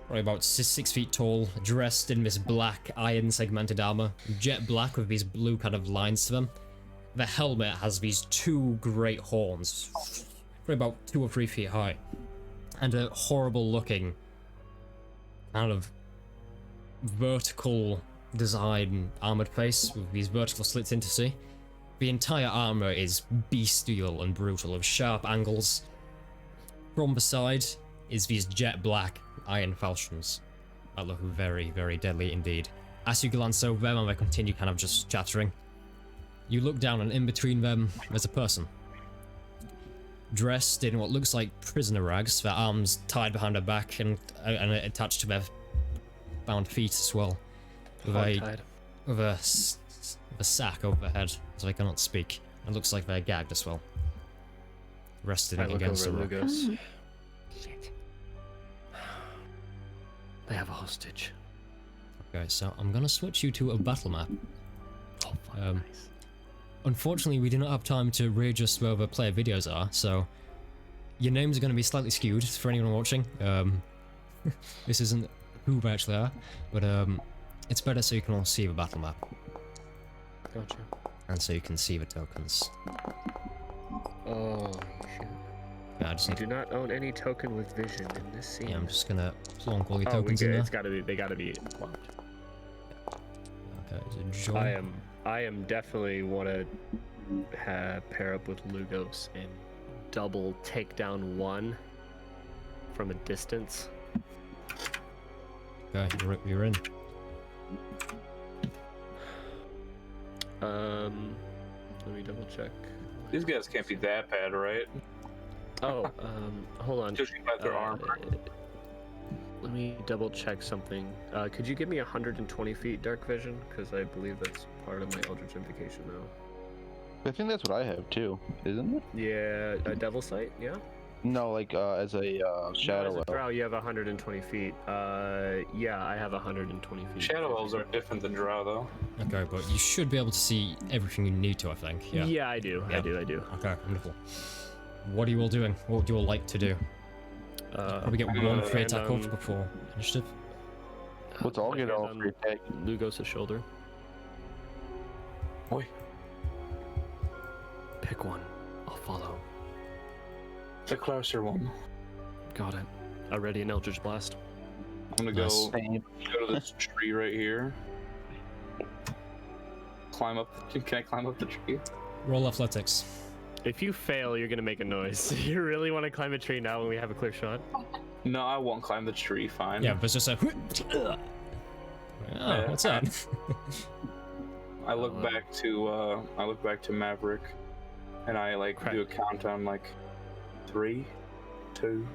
Probably about 6 feet tall, dressed in this black iron segmented armor, jet black with these blue kind of lines to them. The helmet has these two great horns, probably about 2 or 3 feet high, and a horrible looking kind of vertical design armored face with these vertical slits in to see. The entire armor is bestial and brutal, with sharp angles. From the side is these jet black iron falchions that look very, very deadly indeed. As you glance over them and they continue kind of just chattering, you look down and in between them there's a person. Dressed in what looks like prisoner rags, their arms tied behind their back and attached to their bound feet as well. With a sack over their head, so they cannot speak. It looks like they're gagged as well. Resting against the rock. Shit. They have a hostage. Okay, so I'm gonna switch you to a battle map. Oh, fuck, nice. Unfortunately, we do not have time to readjust where the player videos are, so your names are going to be slightly skewed for anyone watching. This isn't who they actually are, but it's better so you can all see the battle map. Gotcha. And so you can see the tokens. Oh, shit. Yeah, I just You need do not own any token with vision in this scene. Yeah, I'm just gonna plonk all your Oh, tokens in there. it's gotta be. They gotta be locked. Okay, so John. I am definitely want to pair up with Lugos and double take down one from a distance. Okay, you're in. Let me double check. These guys can't be that bad, right? Oh, hold on. Judging by their armor. Let me double check something. Could you give me 120 feet dark vision? Because I believe that's part of my Eldritch Invocation now. I think that's what I have too, isn't it? Yeah, a Devil Sight, yeah? No, like as a shadow No, as a elf. drow, you have 120 feet. Yeah, I have 120 feet. Shadow elves are different than drow, though. Okay, but you should be able to see everything you need to, I think. Yeah. Yeah, I do. Yeah. I do. Okay, wonderful. What are you all doing? What would you all like to do? Probably get one free attack off before initiative. Let's all get all free attack. Lugos' shoulder. Oi. Pick one. I'll follow. The closer one. Got it. Already an Eldritch Blast. I'm gonna Nice. go to this tree right here. Climb up. Can I climb up the tree? Roll athletics. If you fail, you're gonna make a noise. You really want to climb a tree now when we have a clear shot? No, I won't climb the tree. Fine. Yeah, but it's just a. Oh, what's that? I look back to Maverick, and I do a countdown like 3, 2,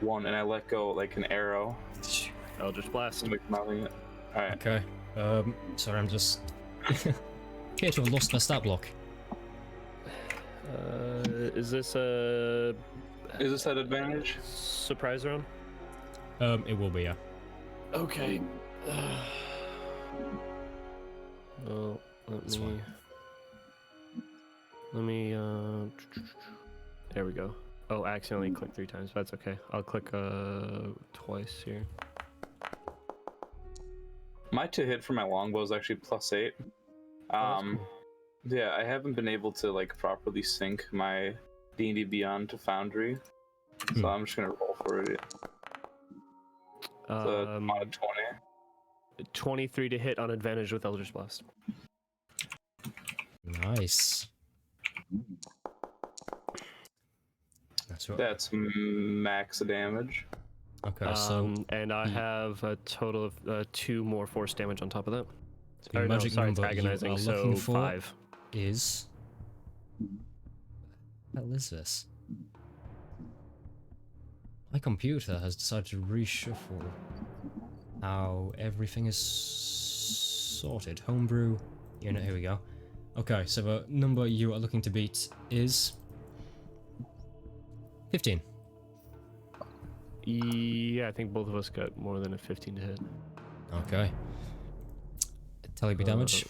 1, and I let go like an arrow. Eldritch Blast. Alright. Okay. Sorry, I'm just. Okay, to have lost my stat block. Is this a Is this at advantage? surprise round? It will be, yeah. Okay. Well, That's fine. let me, there we go. Oh, I accidentally clicked 3 times. That's okay. I'll click, twice here. My to hit for my longbow is actually +8. Cool. Yeah, I haven't been able to properly sync my D&D Beyond to Foundry, so I'm just gonna roll for it. So mod 20. 23 to hit on advantage with Eldritch Blast. Nice. That's right. That's max damage. Okay, so and I have a total of 2 more force damage on top of that. the Or, magic no, sorry, number it's agonizing, you are so looking for 5. is. What the hell is this? My computer has decided to reshuffle how everything is sorted. Homebrew unit, here we go. Okay, so the number you are looking to beat is 15. Yeah, I think both of us got more than a 15 to hit. Okay. Tell you damage.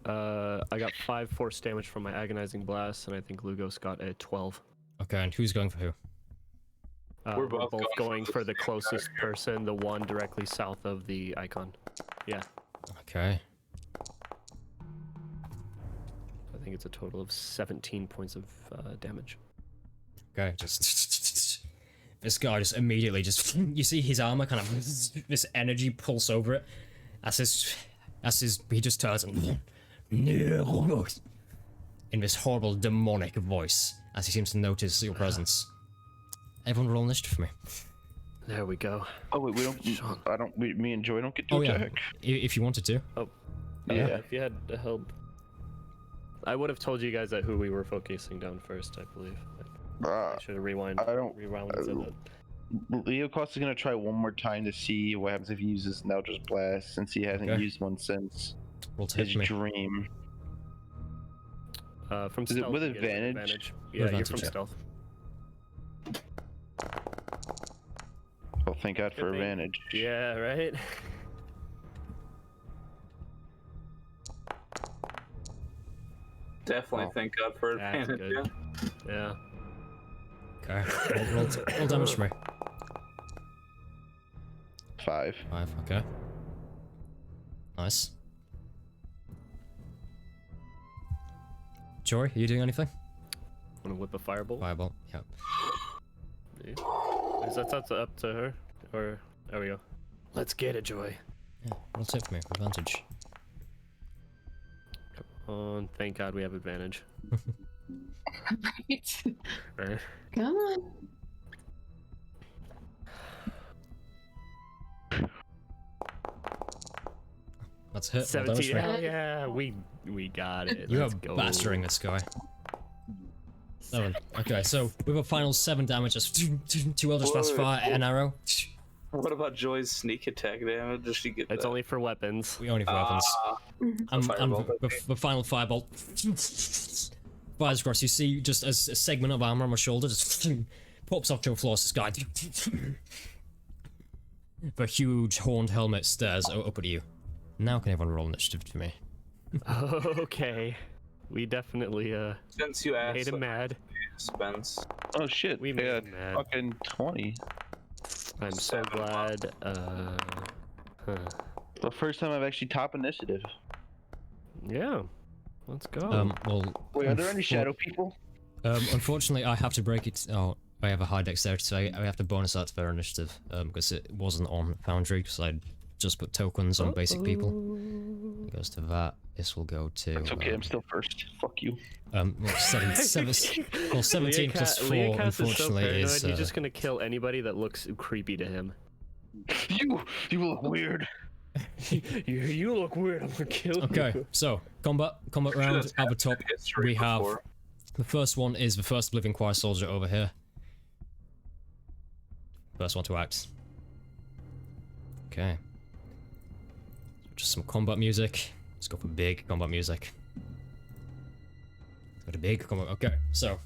I got 5 force damage from my agonizing blast, and I think Lugos got a 12. Okay, and who's going for who? We're both going for the closest person, the one directly south of the icon. Yeah. Okay. I think it's a total of 17 points of damage. Okay, just this guy just immediately just you see his armor kind of this energy pulse over it as he just turns and in this horrible demonic voice as he seems to notice your presence. Everyone roll initiative for me. There we go. Oh wait, me and Joy don't get to Oh yeah, attack. if you wanted to. Oh, Yeah. If you had help, I would have told you guys that who we were focusing down first. I believe. I should have rewound. Rewound and said that. Leo Costa's gonna try one more time to see what happens if he uses Neldra's Blast, since he hasn't used one since Roll his me. dream. From Is it stealth, with you get advantage? Yeah, you're Advantage, from yeah. stealth. Well, thank God for Good thing. advantage. Yeah, right. Definitely thank God for That's advantage. good. Yeah. Yeah. Okay, roll damage for me. 5. 5, okay. Nice. Jory, are you doing anything? Wanna whip a firebolt? Fireball, yeah. Is that up to her? Or there we go. Let's get it, Joy. Yeah, roll tip for me, advantage. Come on, thank God we have advantage. Right. Right? Come on. That's a hit. Roll damage 17. for me. Hell yeah, we got it. You are Let's go. bastering this guy. 7. Okay, so with a final 7 damage, just 2 Eldritch Blast fire, an arrow. What about Joy's sneak attack damage? Does she get It's that? only for weapons. We only for weapons. And firebolt, the final firebolt fires across. You see just a segment of armor on my shoulder just pops off to a floor. This guy, the huge horned helmet, stares up at you. Now can everyone roll initiative for me? Okay. We definitely Since you asked, made him mad. Spence. Oh shit, We made him mad. fucking 20. I'm so 7. glad. The first time I've actually top initiative. Yeah. Let's go. Well, Wait, are there any shadow people? unfortunately, I have to break it. Oh, I have a high dexterity, so I have to bonus that to their initiative because it wasn't on Foundry, because I just put tokens on basic people. It goes to that. This will go to. It's okay, I'm still first. Fuck you. Well, 17 plus 4, Leocast unfortunately, is so paranoid, is. he's just gonna kill anybody that looks creepy to him. You look weird. you look weird. I'm gonna kill Okay, you. so combat round at the top. History We have before. the first one is the first living choir soldier over here. First one to act. Okay. Just some combat music. Let's go for big combat music. Let's go to big combat. Okay, so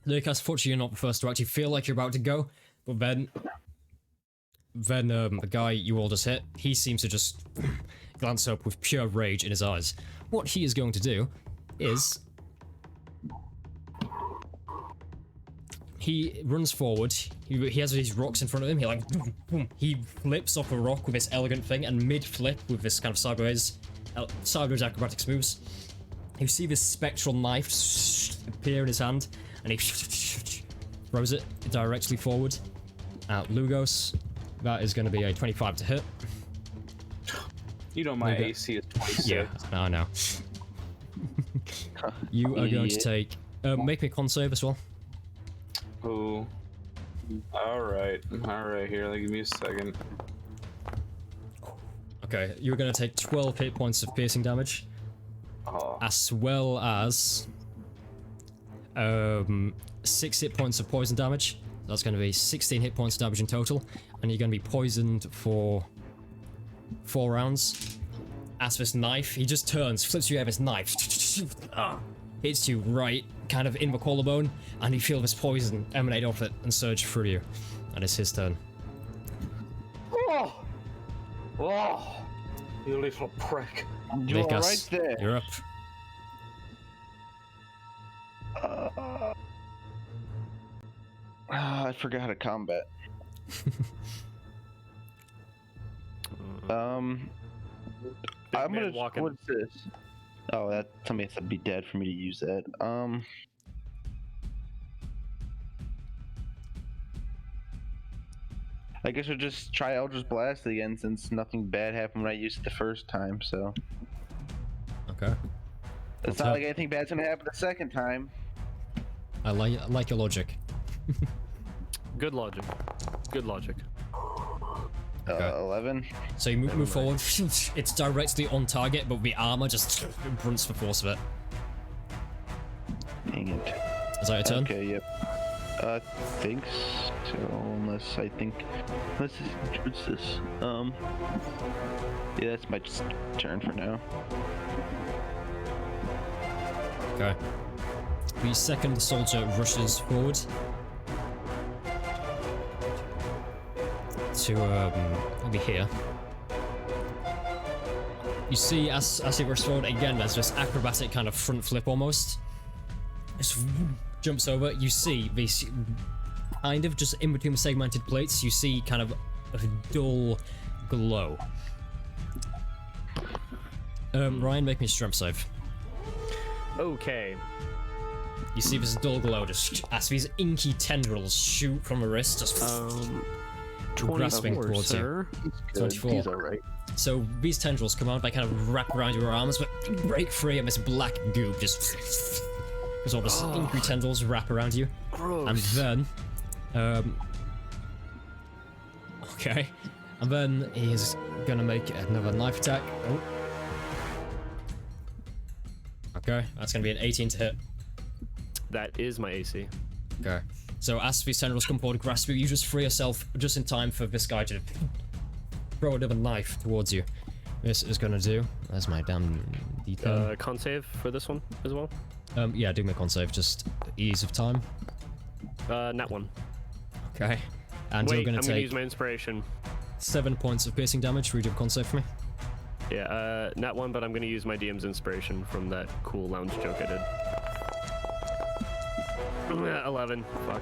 Lucas, fortunately, you're not the first to act. You feel like you're about to go, but then the guy you all just hit, he seems to just glance up with pure rage in his eyes. What he is going to do is he runs forward. He has these rocks in front of him. He like boom, boom. He flips off a rock with this elegant thing, and mid-flip with this kind of sideways acrobatics moves, you see this spectral knife appear in his hand, and he throws it directly forward at Lugos. That is going to be a 25 to hit. You know my Okay. AC is 26. Yeah, I know. You are going to Yeah. take. Make me a con save as well. Ooh. Alright, here, give me a second. Okay, you're going to take 12 hit points of piercing damage, Oh, as well as 6 hit points of poison damage. That's going to be 16 hit points of damage in total, and you're going to be poisoned for 4 rounds. As this knife, he just turns, flips you out his knife. hits you right kind of in the collarbone, and you feel this poison emanate off it and surge through you. And it's his turn. Oh! Oh! You little prick. You're Nikas, right there. you're up. I forgot how to combat. I'm gonna walking. What's this? Oh, that somebody has to be dead for me to use that. I guess I'll just try Eldritch Blast again since nothing bad happened when I used it the first time. So Okay. it's not like anything bad's gonna happen the second time. I like your logic. Good logic. Good logic. Okay. 11. So you move forward. It's directly on target, but the armor just grunts the force of it. Dang it. Is that your turn? Okay, yep. I think so, unless what's this? Yeah, that's my turn for now. Okay. The second soldier rushes forward to over here. You see, as he rushes forward again, there's this acrobatic kind of front flip almost. Just jumps over. You see this kind of just in between the segmented plates. You see kind of a dull glow. Ryan, make me a strength save. Okay. You see this dull glow just as these inky tendrils shoot from the wrist, just grasping 24, towards sir. you. Good. 24. He's alright. So these tendrils come out, they kind of wrap around your arms, but break free, and this black goop just because all these inky tendrils wrap around you. Gross. And then, okay, and then he is gonna make another knife attack. Oh. Okay, that's gonna be an 18 to hit. That is my AC. Okay. So as these tendrils come forward, grasp you, you just free yourself just in time for this guy to throw another knife towards you. This is gonna do. That's my damn detail. Con save for this one as well? Yeah, do my con save, just ease of time. Nat 1. Okay. And Wait, you're gonna I'm gonna take use my inspiration. 7 points of piercing damage. Redo a con save for me. Yeah, nat 1, but I'm gonna use my DM's inspiration from that cool lounge joke I did. 11. Fuck.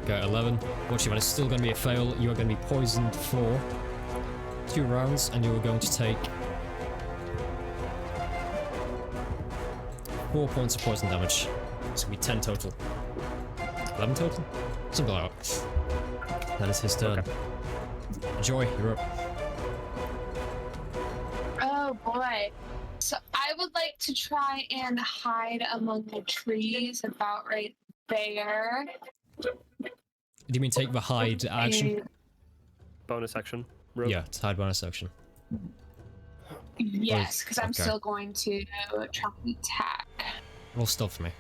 Okay, 11. Watch you, but it's still gonna be a fail. You are gonna be poisoned for 2 rounds, and you are going to take 4 points of poison damage. It's gonna be 10 total. 11 total? Something like that. That is his turn. Okay. Joy, you're up. Oh boy. So I would like to try and hide among the trees about right there. Do you mean take the hide action? Bonus action. Rogue. Yeah, it's hide bonus action. Yes, because I'm Okay. still going to try and attack. Roll stealth for me.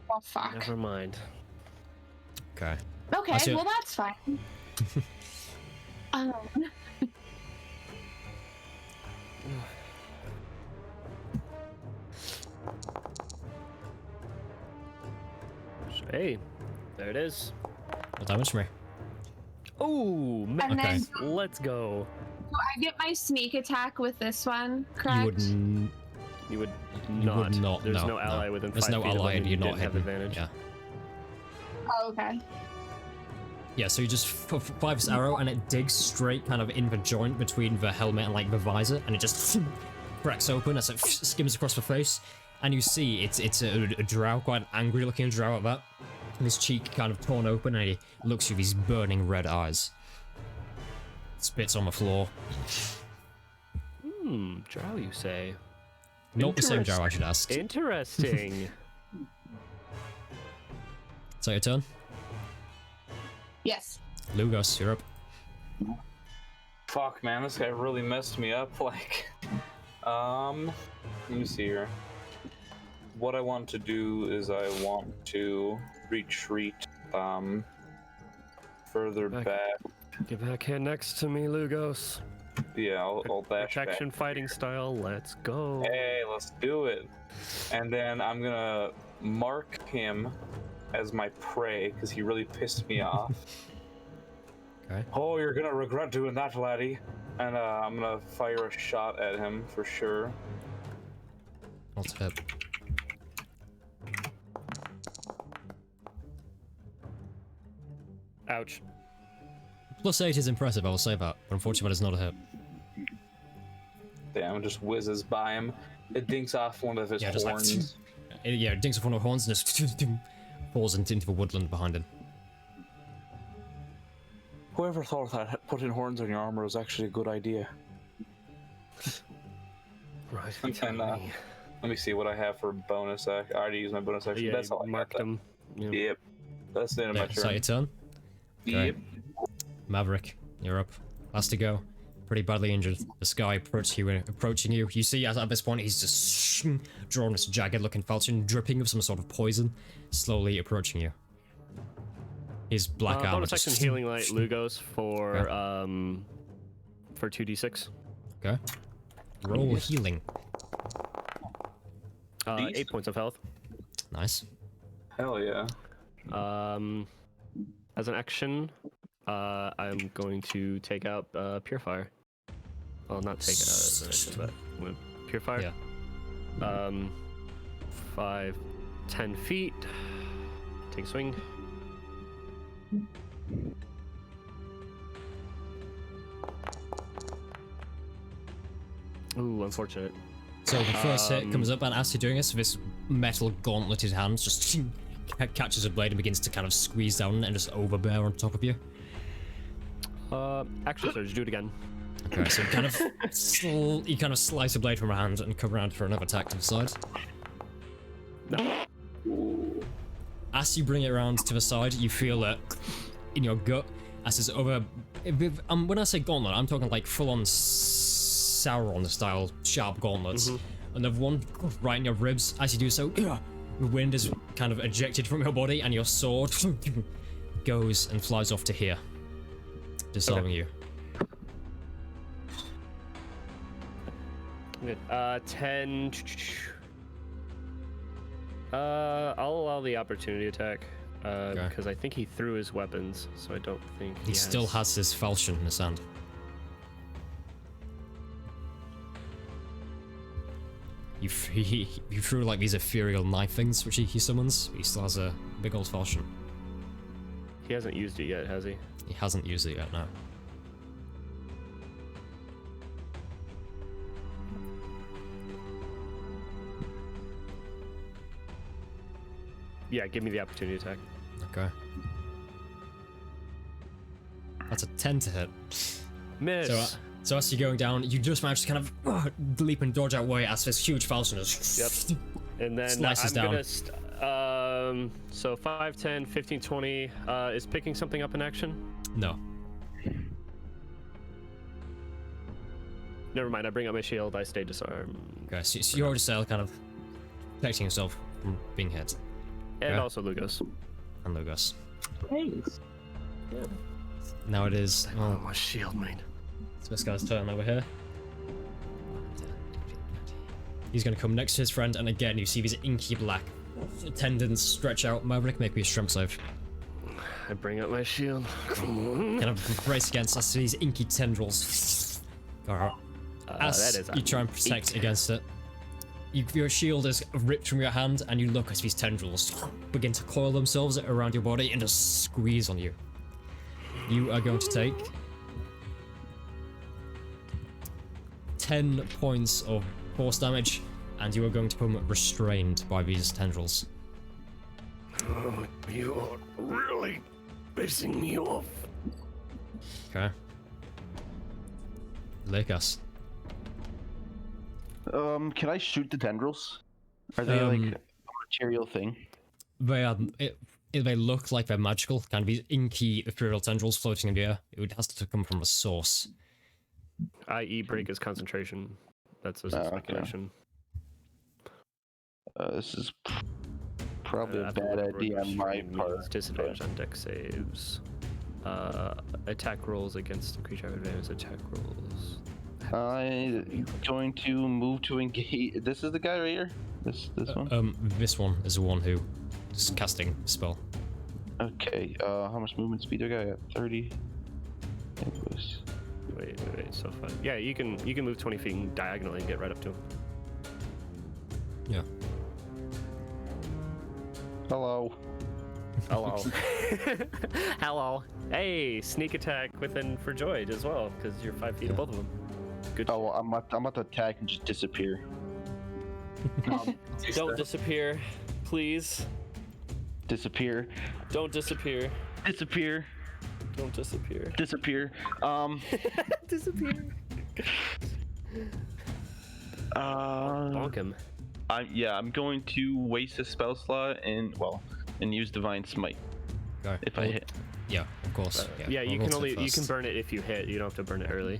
Oh fuck. Never mind. Okay. Okay, That's it. well that's fine. um, Hey, there it is. Roll damage for me. Oh, man. and Okay. then Let's go. do I get my sneak attack with this one, correct? You would You would You not. would not. There's no, no ally within 5 There's no feet of ally, him, and you're you not didn't have hidden. advantage. Yeah. Oh, okay. Yeah, so you just fire this arrow, and it digs straight kind of in the joint between the helmet and like the visor, and it just cracks open as it skims across the face, and you see it's a drow, quite an angry looking drow at that. And his cheek kind of torn open, and he looks through these burning red eyes. Spits on the floor. Drow, you say? Not the same drow, I should ask. Interesting. Is that your turn? Yes. Lugos, you're up. Fuck, man, this guy really messed me up. Like, let me see here. What I want to do is I want to retreat, further back Get back here next to me, Lugos. Yeah, I'll dash Protection back. fighting style. Let's go. Hey, let's do it. And then I'm gonna mark him as my prey because he really pissed me off. Okay. Oh, you're gonna regret doing that, laddie. And I'm gonna fire a shot at him for sure. What's hit? Ouch. +8 is impressive, I will say that. But unfortunately, that is not a hit. Damn, it just whizzes by him. It dinks off one of his Yeah, just like, horns. yeah, it dinks off one of the horns and just falls into the woodland behind him. Whoever thought that putting horns on your armor was actually a good idea? Right. And then, let me see what I have for bonus action. I already used my bonus action. Yeah, That's all I marked got. him. Yeah. Yep. That's the end of my Yeah, is that your turn. turn? Okay. Yep. Maverick, you're up. Last to go. Pretty badly injured. This guy approaching you. You see, at this point, he's just drawn this jagged-looking falchion, dripping of some sort of poison, slowly approaching you. His black armor bonus just... action healing light Lugos for Okay. for 2d6. Okay. Roll healing. 8 points of health. Nice. Hell yeah. As an action, I'm going to take out Purifier. Well, not take it out as an action, but I'm gonna Purifier. Yeah. 5, 10 feet. Take a swing. Ooh, unfortunate. So the first hit comes up, and as you're doing this, this metal gauntleted hand just catches a blade and begins to kind of squeeze down and just overbear on top of you. Action surge, do it again. Okay, so you kind of slice a blade from her hand and come around for another attack to the side. No. As you bring it around to the side, you feel it in your gut as this other... when I say gauntlet, I'm talking like full-on Sauron-style sharp gauntlets. And the one right in your ribs. As you do so, the wind is kind of ejected from your body, and your sword goes and flies off to here, dissolving you. Good. 10. I'll allow the opportunity attack because I think he threw his weapons, so I don't think He still has his falchion in his hand. You threw like these ethereal knife things, which he summons, but he still has a big old falchion. He hasn't used it yet, has he? He hasn't used it yet, no. Yeah, give me the opportunity attack. Okay. That's a 10 to hit. Miss. So as you're going down, you just manage to kind of leap and dodge out way as this huge falchion just Yep. And then slices I'm down. gonna so 5, 10, 15, 20 is picking something up in action? No. Never mind, I bring up my shield, I stay disarmed. Okay, so you're already still kind of protecting yourself from being hit. And Okay. also Lugos. And Lugos. Thanks. Now it is... Oh, my shield, mate. It's this guy's turn over here. He's going to come next to his friend, and again, you see these inky black tendons stretch out. Maverick, make me a strength save. I bring up my shield. Kind of brace against us, these inky tendrils. As that is you try and protect 8. against it, your shield is ripped from your hand, and you look as these tendrils begin to coil themselves around your body and just squeeze on you. You are going to take 10 points of force damage, and you are going to become restrained by these tendrils. Oh, you are really pissing me off. Okay. Lucas. Can I shoot the tendrils? Are they like a material thing? They are. They look like they're magical, kind of these inky ethereal tendrils floating in the air. It has to come from a source. I.e. break his concentration. That's a speculation. This is probably a After bad the idea on my restraint part. means disadvantage on deck saves. attack rolls against the creature. Advantage attack rolls. I'm going to move to engage. This is the guy right here. This one. This one is the one who is casting spell. Okay. How much movement speed do I got? I got 30. Wait. So fun. Yeah, you can move 20 feet diagonally and get right up to him. Yeah. Hello. Hello. Hello. Hey, sneak attack within for Joy as well, because you're 5 feet above them. Good. Oh, well, I'm about to attack and just disappear. Don't disappear, please. Disappear. Don't disappear. Disappear. Don't disappear. Disappear. Disappear. Bonk him. I'm going to waste a spell slot and use Divine Smite Okay. if I hit. Yeah, of course. Yeah, you I'll can roll to it you can first. burn it if you hit. You don't have to burn it early.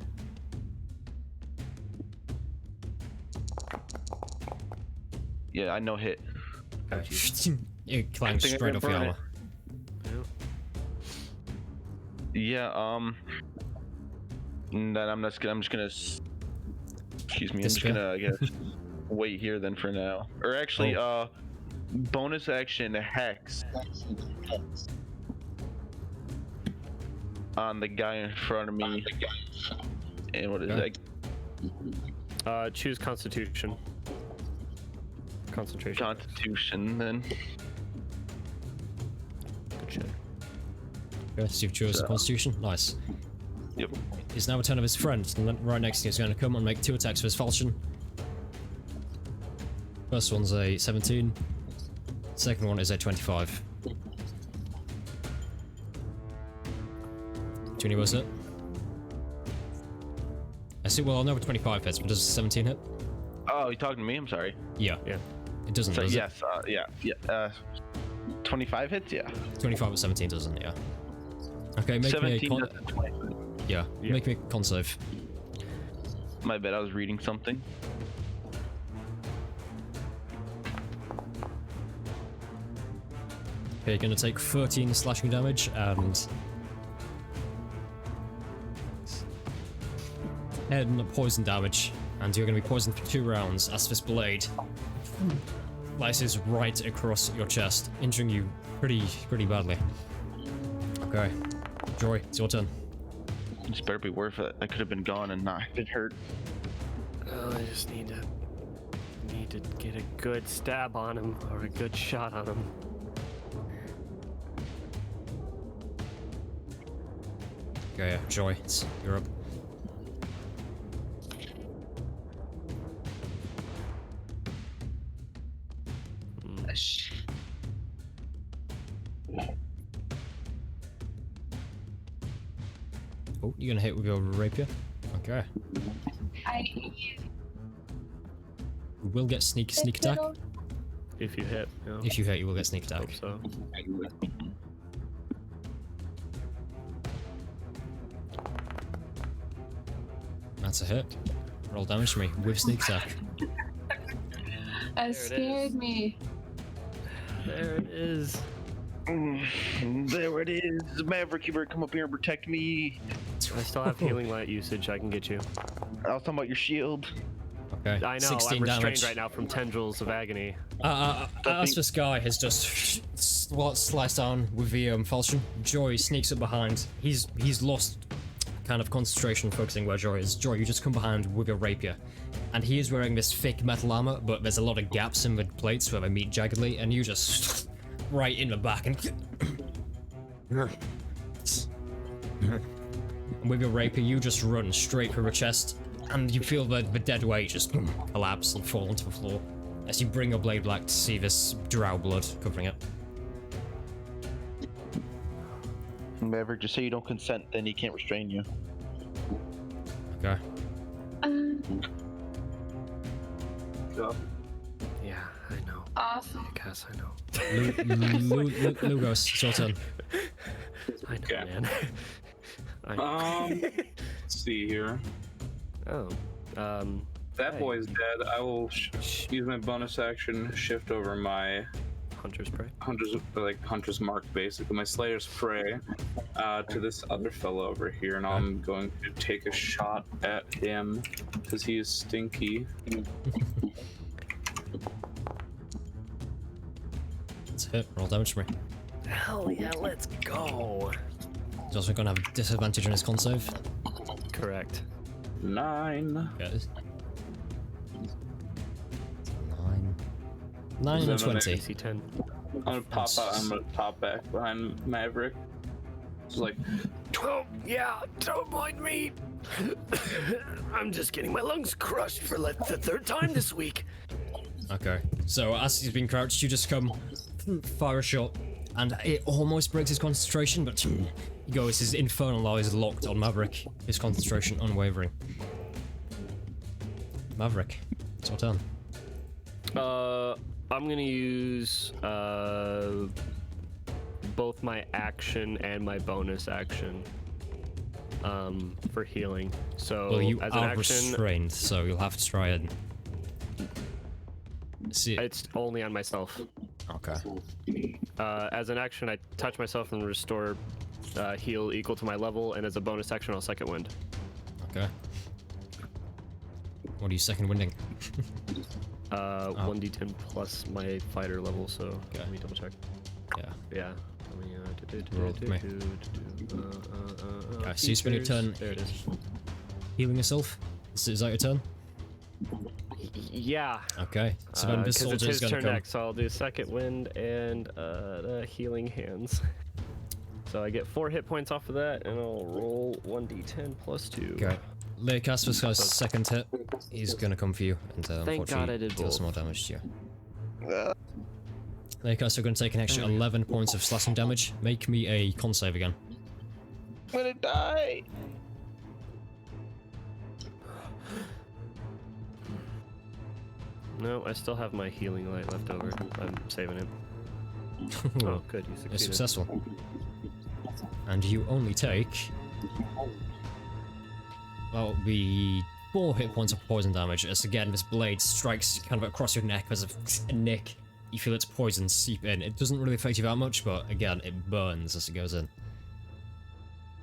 Yeah, I know hit. It clangs Good thing I straight didn't off your burn armor. Yeah. And then I'm just gonna. Excuse me. I'm just Disappear? gonna, I guess, wait here then for now. Or actually, bonus action hex on the guy in front of me. And what is Okay. that? Choose Constitution. Concentration. Constitution then. Good shit. Okay, so you've chosen Constitution. Nice. Yep. It's now a turn of his friend. Right next to you, he's going to come and make 2 attacks for his falchion. First one's a 17. Second one is a 25. Do you was it? I see. Well, I know 25 hits, but does 17 hit? Oh, you talking to me? I'm sorry. Yeah. Yeah. It doesn't. So does yes, yeah. 25 hits, yeah. it? 25 or 17 doesn't. Yeah. Okay, make me a 17 con. doesn't 25. Yeah. Make me a con save. My bad, I was reading something. Okay, you're gonna take 13 slashing damage and 10 poison damage, and you're gonna be poisoned for 2 rounds as this blade slices right across your chest, injuring you pretty badly. Okay, Joy, it's your turn. This better be worth it. I could have been gone and not been hurt. Oh, I just need to get a good stab on him or a good shot on him. Okay, yeah, Joy, you're up. Oh, you're gonna hit with your rapier? Okay. You will get sneak attack. If you hit, yeah. If you hit, you will get sneak attack. Hope so. That's a hit. Roll damage for me with sneak attack. That scared me. There it is. There it is. Maverick, you better come up here and protect me. I still have healing light usage. I can get you. I was talking about your shield. Okay. I know. 16 I'm restrained damage. right now from tendrils of agony. As this guy has just sliced down with the falchion, Joy sneaks up behind. He's lost kind of concentration focusing where Joy is. Joy, you just come behind with your rapier. And he is wearing this thick metal armor, but there's a lot of gaps in the plates where they meet jaggedly, and you just right in the back and with your rapier, you just run straight for her chest, and you feel the dead weight just collapse and fall onto the floor as you bring your blade back to see this drow blood covering it. Maverick, just say you don't consent, then he can't restrain you. Okay. Yeah, I know. Awesome. I guess I know. Lugos, it's your turn. I know, Okay. man. Let's see here. Oh. That Hey. boy's dead. I will use my bonus action, shift over my Hunter's prey. Hunter's mark, basically. My Slayer's prey to this other fellow over here, and I'm going to take a shot at him because he is stinky. That's a hit. Roll damage for me. Hell yeah, let's go. He's also going to have disadvantage on his con save. Correct. 9. Okay. 9 and 20. DC 10. I'm gonna pop out. I'm gonna pop back behind Maverick. It's like, Oh, yeah, don't mind me. I'm just getting my lungs crushed for like the 3rd time this week. Okay. So as he's been crouched, you just come, fire a shot, and it almost breaks his concentration, but he goes, his infernal eyes locked on Maverick, his concentration unwavering. Maverick, it's your turn. I'm gonna use both my action and my bonus action for healing. So Well, you as an are action, restrained, so you'll have to try and see it. it's only on myself. Okay. As an action, I touch myself and restore heal equal to my level, and as a bonus action, I'll second wind. Okay. What are you second winding? 1d10 plus my fighter level, so Okay. let me double check. Yeah. Yeah. Roll with me. Okay, so you spend your turn There it is. healing yourself? Is that your turn? Yeah. Okay. So then this Because it's soldier is his going to turn come. next, so I'll do second wind and the healing hands. So I get 4 hit points off of that, and I'll roll 1d10 plus 2. Okay. Leocasper's guy's second hit. He's going to come for you and Thank God I did deal both. some more damage to you. Leocasper going to take an extra 11 points of slashing damage. Make me a con save again. I'm gonna die. No, I still have my healing light left over. I'm saving it. Oh, good, you It's succeeded. successful. And you only take... Well, the 4 hit points of poison damage as again this blade strikes kind of across your neck as a nick. You feel its poison seep in. It doesn't really affect you that much, but again, it burns as it goes in.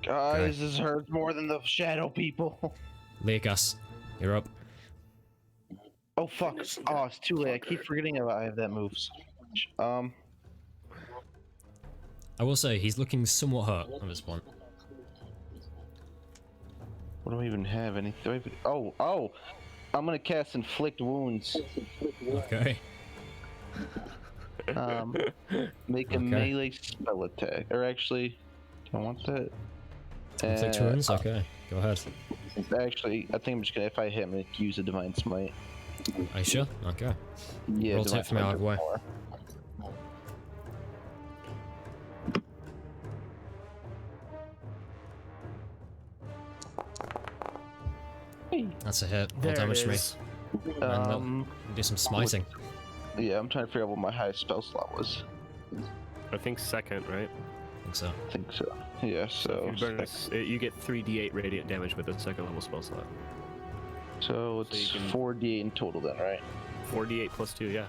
Guys, this hurts more than the shadow people. Leocas, you're up. Oh fuck! Oh, it's too late. I keep forgetting I have that move. I will say, he's looking somewhat hurt at this point. What do I even have? Anything? Oh! I'm gonna cast Inflict Wounds. Okay. Make a Okay. melee spell attack. Or actually, do I want that? Inflict wounds? Okay, go ahead. Actually, I think I'm just gonna, if I hit, I'm gonna use a Divine Smite. Are you sure? Okay. Yeah, Roll Divine tape for me Smite out of the way. more. That's a hit. Roll There damage it to me. is. And do some smiting. Yeah, I'm trying to figure out what my highest spell slot was. I think second, right? I think so. I think so. Yeah, so If you burn you get 3d8 radiant damage with a second level spell slot. so it's you can- 4d8 in total then, right? 4d8 plus 2, yeah.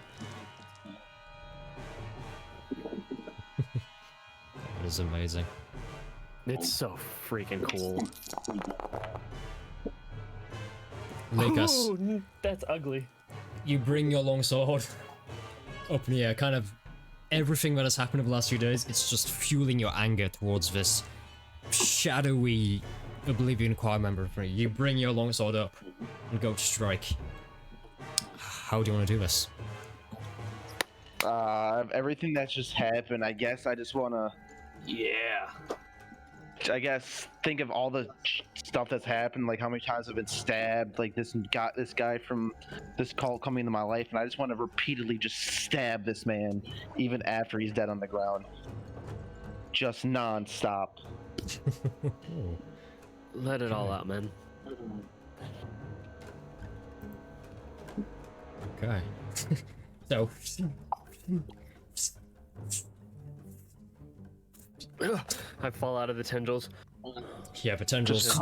That is amazing. It's so freaking cool. Leocas, Ooh, that's ugly. you bring your longsword up in the air. Kind of everything that has happened over the last few days, it's just fueling your anger towards this shadowy Oblivion Choir member. You bring your longsword up and go to strike. How do you want to do this? Everything that's just happened, I guess I just wanna, yeah. I guess, think of all the stuff that's happened, like how many times I've been stabbed, like this guy from this cult coming into my life, and I just want to repeatedly just stab this man, even after he's dead on the ground. Just non-stop. Let it all out, man. Okay. So, I fall out of the tendrils. yeah, the tendrils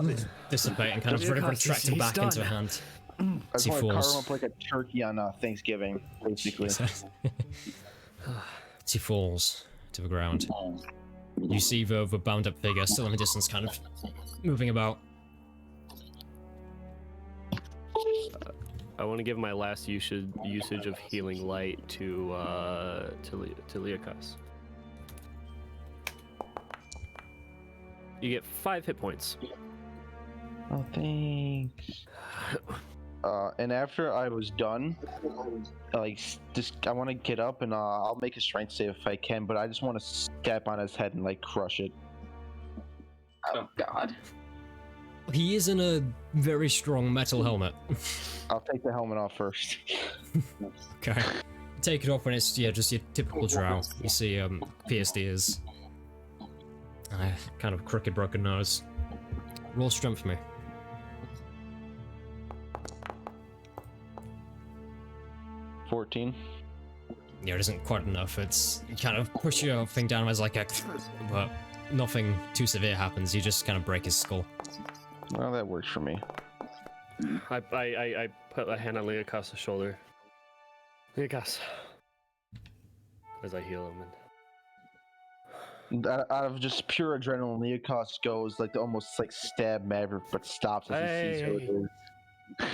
dissipate and kind of retract He's back into a done. hand. I As just he want to carve falls. him up like a turkey on Thanksgiving, basically. he falls to the ground. You see the bound up figure still in the distance, kind of moving about. I want to give my last usage of healing light to Leokas. You get 5 hit points. Oh, thanks. And after I was done, like, just I want to get up and I'll make a strength save if I can, but I just want to step on his head and like crush it. Oh God. He is in a very strong metal helmet. I'll take the helmet off first. Okay. Take it off when it's just your typical drow. You see pierced ears. Kind of crooked broken nose. Roll strength for me. 14. Yeah, it isn't quite enough. It's you kind of push your thing down as like a, but nothing too severe happens. You just kind of break his skull. Well, that works for me. I put a hand on Leokas' shoulder. Leokas. As I heal him. Out of just pure adrenaline, Leokas goes like to almost like stab Maverick, but stops as he sees who it is.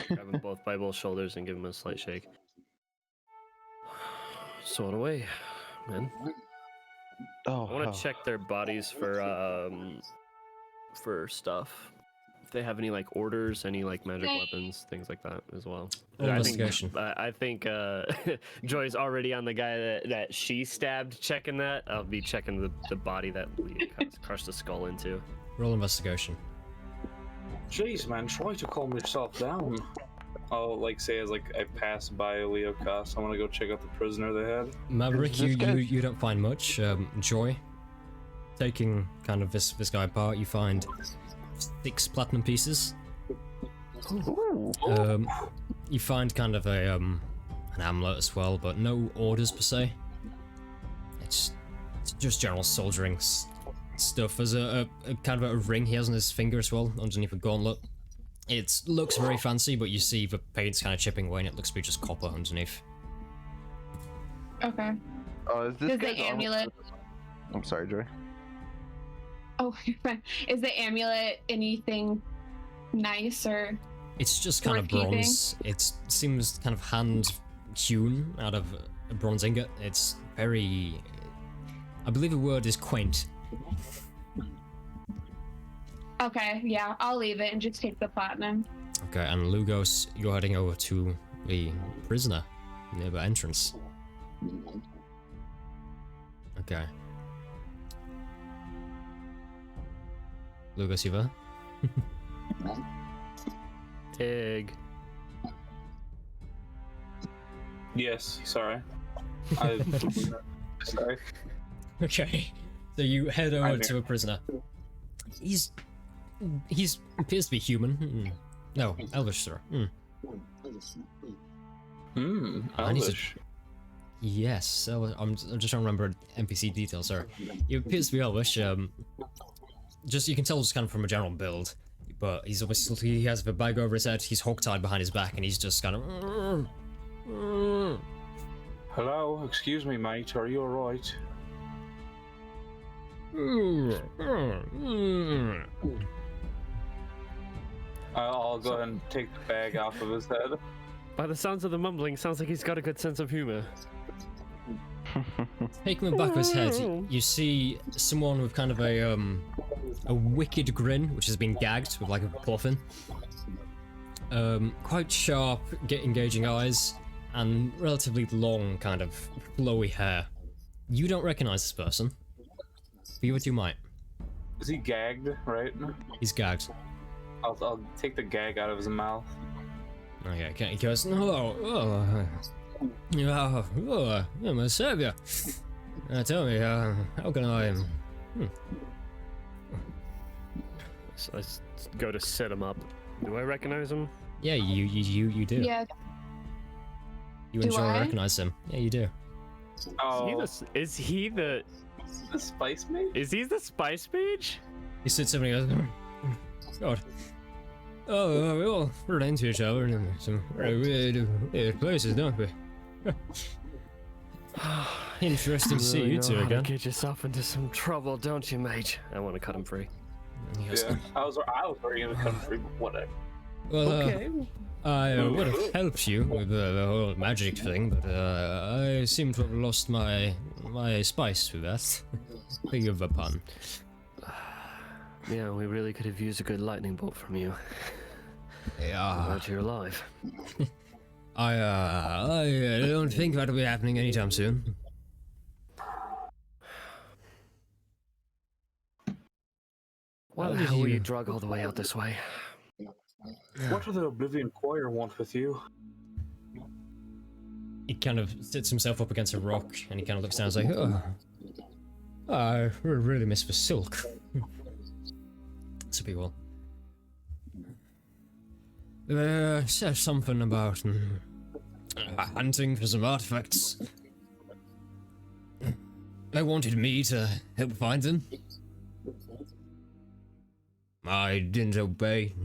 Grab him both by both shoulders and give him a slight shake. Sword away, man. Oh, I want to check their bodies for stuff. If they have any like orders, any like magic weapons, things like that as well. Investigation. I think Joy's already on the guy that she stabbed. Checking that. I'll be checking the body that Leokas crushed the skull into. Roll investigation. Jeez, man, try to calm yourself down. I'll like say as like I pass by Leokas, I want to go check out the prisoner they had. Maverick, you don't find much. Joy, taking kind of this guy apart, you find 6 platinum pieces. You find kind of a an amulet as well, but no orders per se. It's just general soldiering stuff. There's a kind of a ring he has on his finger as well, underneath a gauntlet. It looks very fancy, but you see the paint's kind of chipping away, and it looks to be just copper underneath. Okay. is this Does guy the amulet? I'm sorry, Joy. Oh, you're fine. Is the amulet anything nice or? It's just kind of Worth keeping? bronze. It seems kind of hand hewn out of a bronze ingot. It's very, I believe the word is quaint. Okay, yeah, I'll leave it and just take the platinum. Okay, and Lugos, you're heading over to the prisoner near the entrance. Okay. Lugos, you there? Tig. Yes, sorry. Sorry. Okay, so you head over to a prisoner. He's appears to be human. No, elvish, sir. Elvish. Yes, so I'm just trying to remember NPC details, sir. He appears to be elvish. Just you can tell just kind of from a general build, but he has the bag over his head. He's hog-tied behind his back, and he's just kind of. Hello, excuse me, mate. Are you alright? I'll go ahead and take the bag off of his head. By the sounds of the mumbling, sounds like he's got a good sense of humor. Taking him back of his head, you see someone with kind of a wicked grin, which has been gagged with like a coffin. Quite sharp, engaging eyes, and relatively long, kind of flowy hair. You don't recognize this person. Be what you might. Is he gagged, right? He's gagged. I'll take the gag out of his mouth. Okay, he goes, hello, you're my savior. Tell me, how can I, So I go to set him up. Do I recognize him? Yeah, you do. Yeah. You Do enjoy I? recognize him. Yeah, you do. Oh, Is he the spice mate? Is he the spice mage? He sits up and he goes, God. Oh, we all run into each other in some very weird places, don't we? Interesting to see you two know how to again. get yourself into some trouble, don't you, mate? I want to cut him free. Yes. Yeah, I was already in the country, but whatever. Well, Okay. I would have helped you with the whole magic thing, but I seem to have lost my spice with that. Big of a pun. Yeah, we really could have used a good lightning bolt from you. Yeah. Glad you're alive. I don't think that'll be happening anytime soon. Why How the did hell were you- you drug all the way out this way? What do the Oblivion Choir want with you? He kind of sits himself up against a rock and he kind of looks down and is like, oh, I really miss the silk. So people. Said something about hunting for some artifacts. They wanted me to help find them. I didn't obey.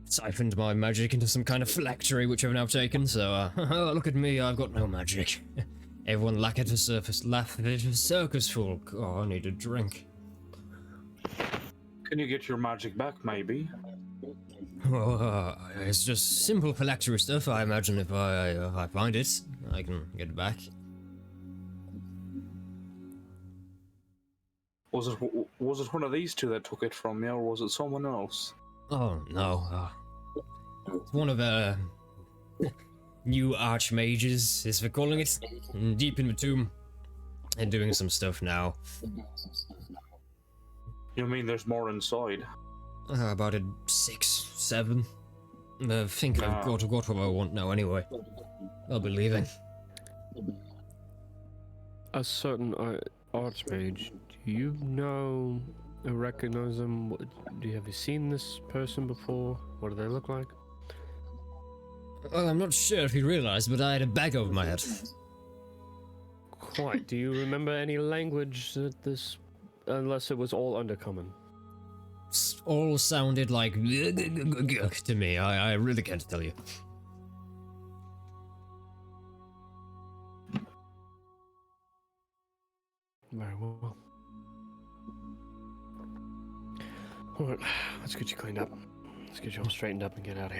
Siphoned my magic into some kind of phylactery, which I've now taken, so, look at me, I've got no magic. Everyone laugh at a circus folk. Oh, I need a drink. Can you get your magic back, maybe? Well, it's just simple phylactery stuff. I imagine if I find it, I can get it back. Was it one of these two that took it from you, or was it someone else? Oh, no. It's one of the new archmages, is for calling it. Deep in the tomb. And doing some stuff now. You mean there's more inside? About a 6, 7. I think I've got what I want now anyway. I'll be leaving. A certain archmage. Do you know or recognize them? Have you seen this person before? What do they look like? Well, I'm not sure if you realized, but I had a bag over my head. Quite. Do you remember any language that this... Unless it was all undercommon. All sounded like to me. I really can't tell you. Very well. Alright, let's get you cleaned up. Let's get you all straightened up and get out of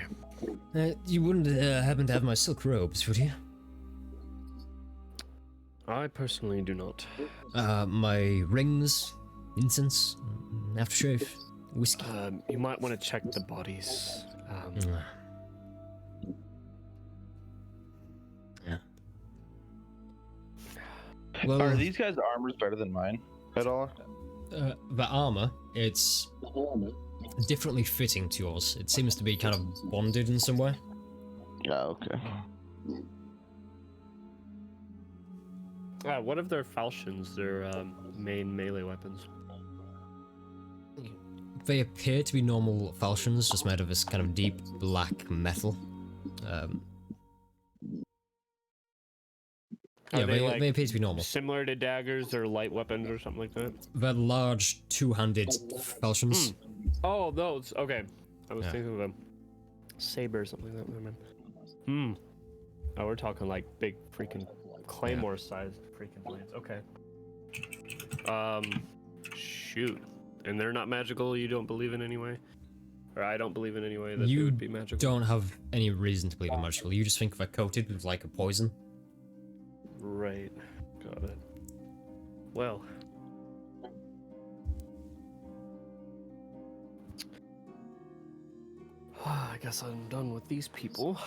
here. You wouldn't happen to have my silk robes, would you? I personally do not. My rings, incense, aftershave, whiskey. You might want to check the bodies. Yeah. Well, Are these guys' armors better than mine at all? the armor, it's differently fitting to yours. It seems to be kind of bonded in some way. Yeah, okay. What of their falchions, their main melee weapons? They appear to be normal falchions, just made of this kind of deep black metal. Yeah, they appear to be normal. Similar to daggers or light weapons or something like that? They're large, two-handed falchions. Oh, those. Okay. I was Yeah. thinking of a saber or something like that. Never mind. Oh, we're talking like big freaking claymore-sized freaking blades. Okay. Shoot. And they're not magical? You don't believe in any way? Or I don't believe in any way that they You would be magical? don't have any reason to believe in magical. You just think they're coated with like a poison. Right. Got it. Well. I guess I'm done with these people.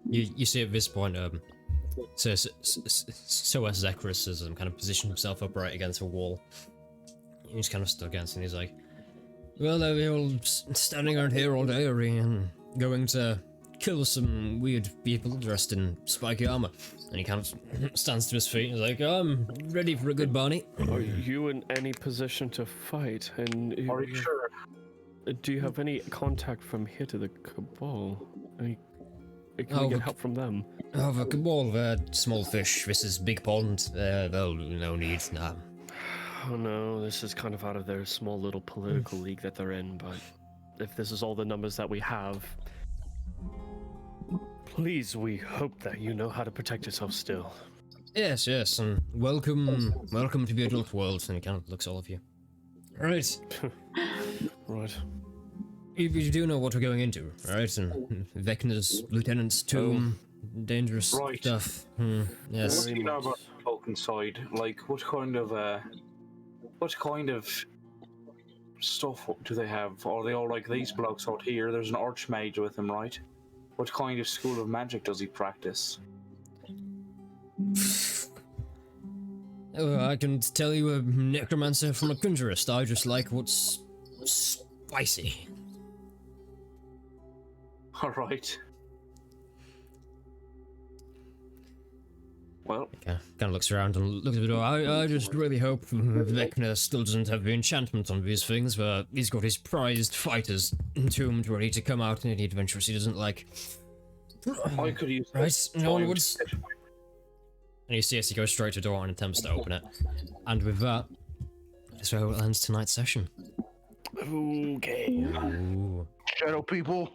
You see at this point, so as Zechariah has kind of positioned himself upright against a wall. He's kind of stood against it and he's like, well, they're all standing around here all day, are we, and going to kill some weird people dressed in spiky armor. And he kind of stands to his feet and is like, I'm ready for a good Barney. Are you in any position to fight? And Are you sure? do you have any contact from here to the Cabal? Can we get help from them? Oh, the Cabal, they're small fish. This is big pond. They'll no need. Nah. Oh no, this is kind of out of their small little political league that they're in, but if this is all the numbers that we have, Please, we hope that you know how to protect yourself still. Yes, yes, and welcome to the adult world. And he kind of looks at all of you. Right. Right. You do know what we're going into, right? And Vecna's lieutenant's tomb, dangerous Right. stuff. What Yes. do you know about the folk inside? Like, what kind of stuff do they have? Are they all like these blokes out here? There's an archmage with him, right? What kind of school of magic does he practice? I can tell you a necromancer from a conjurist. I just like what's spicy. All right. Well, Okay. Kind of looks around and looks at the door. I just really hope Vecna still doesn't have the enchantment on these things, but he's got his prized fighters entombed ready to come out in any adventures he doesn't like. I could use Right, onwards. And you see as he goes straight to the door and attempts to open it. And with that, that's where it ends tonight's session. Okay. Ooh. Shadow people.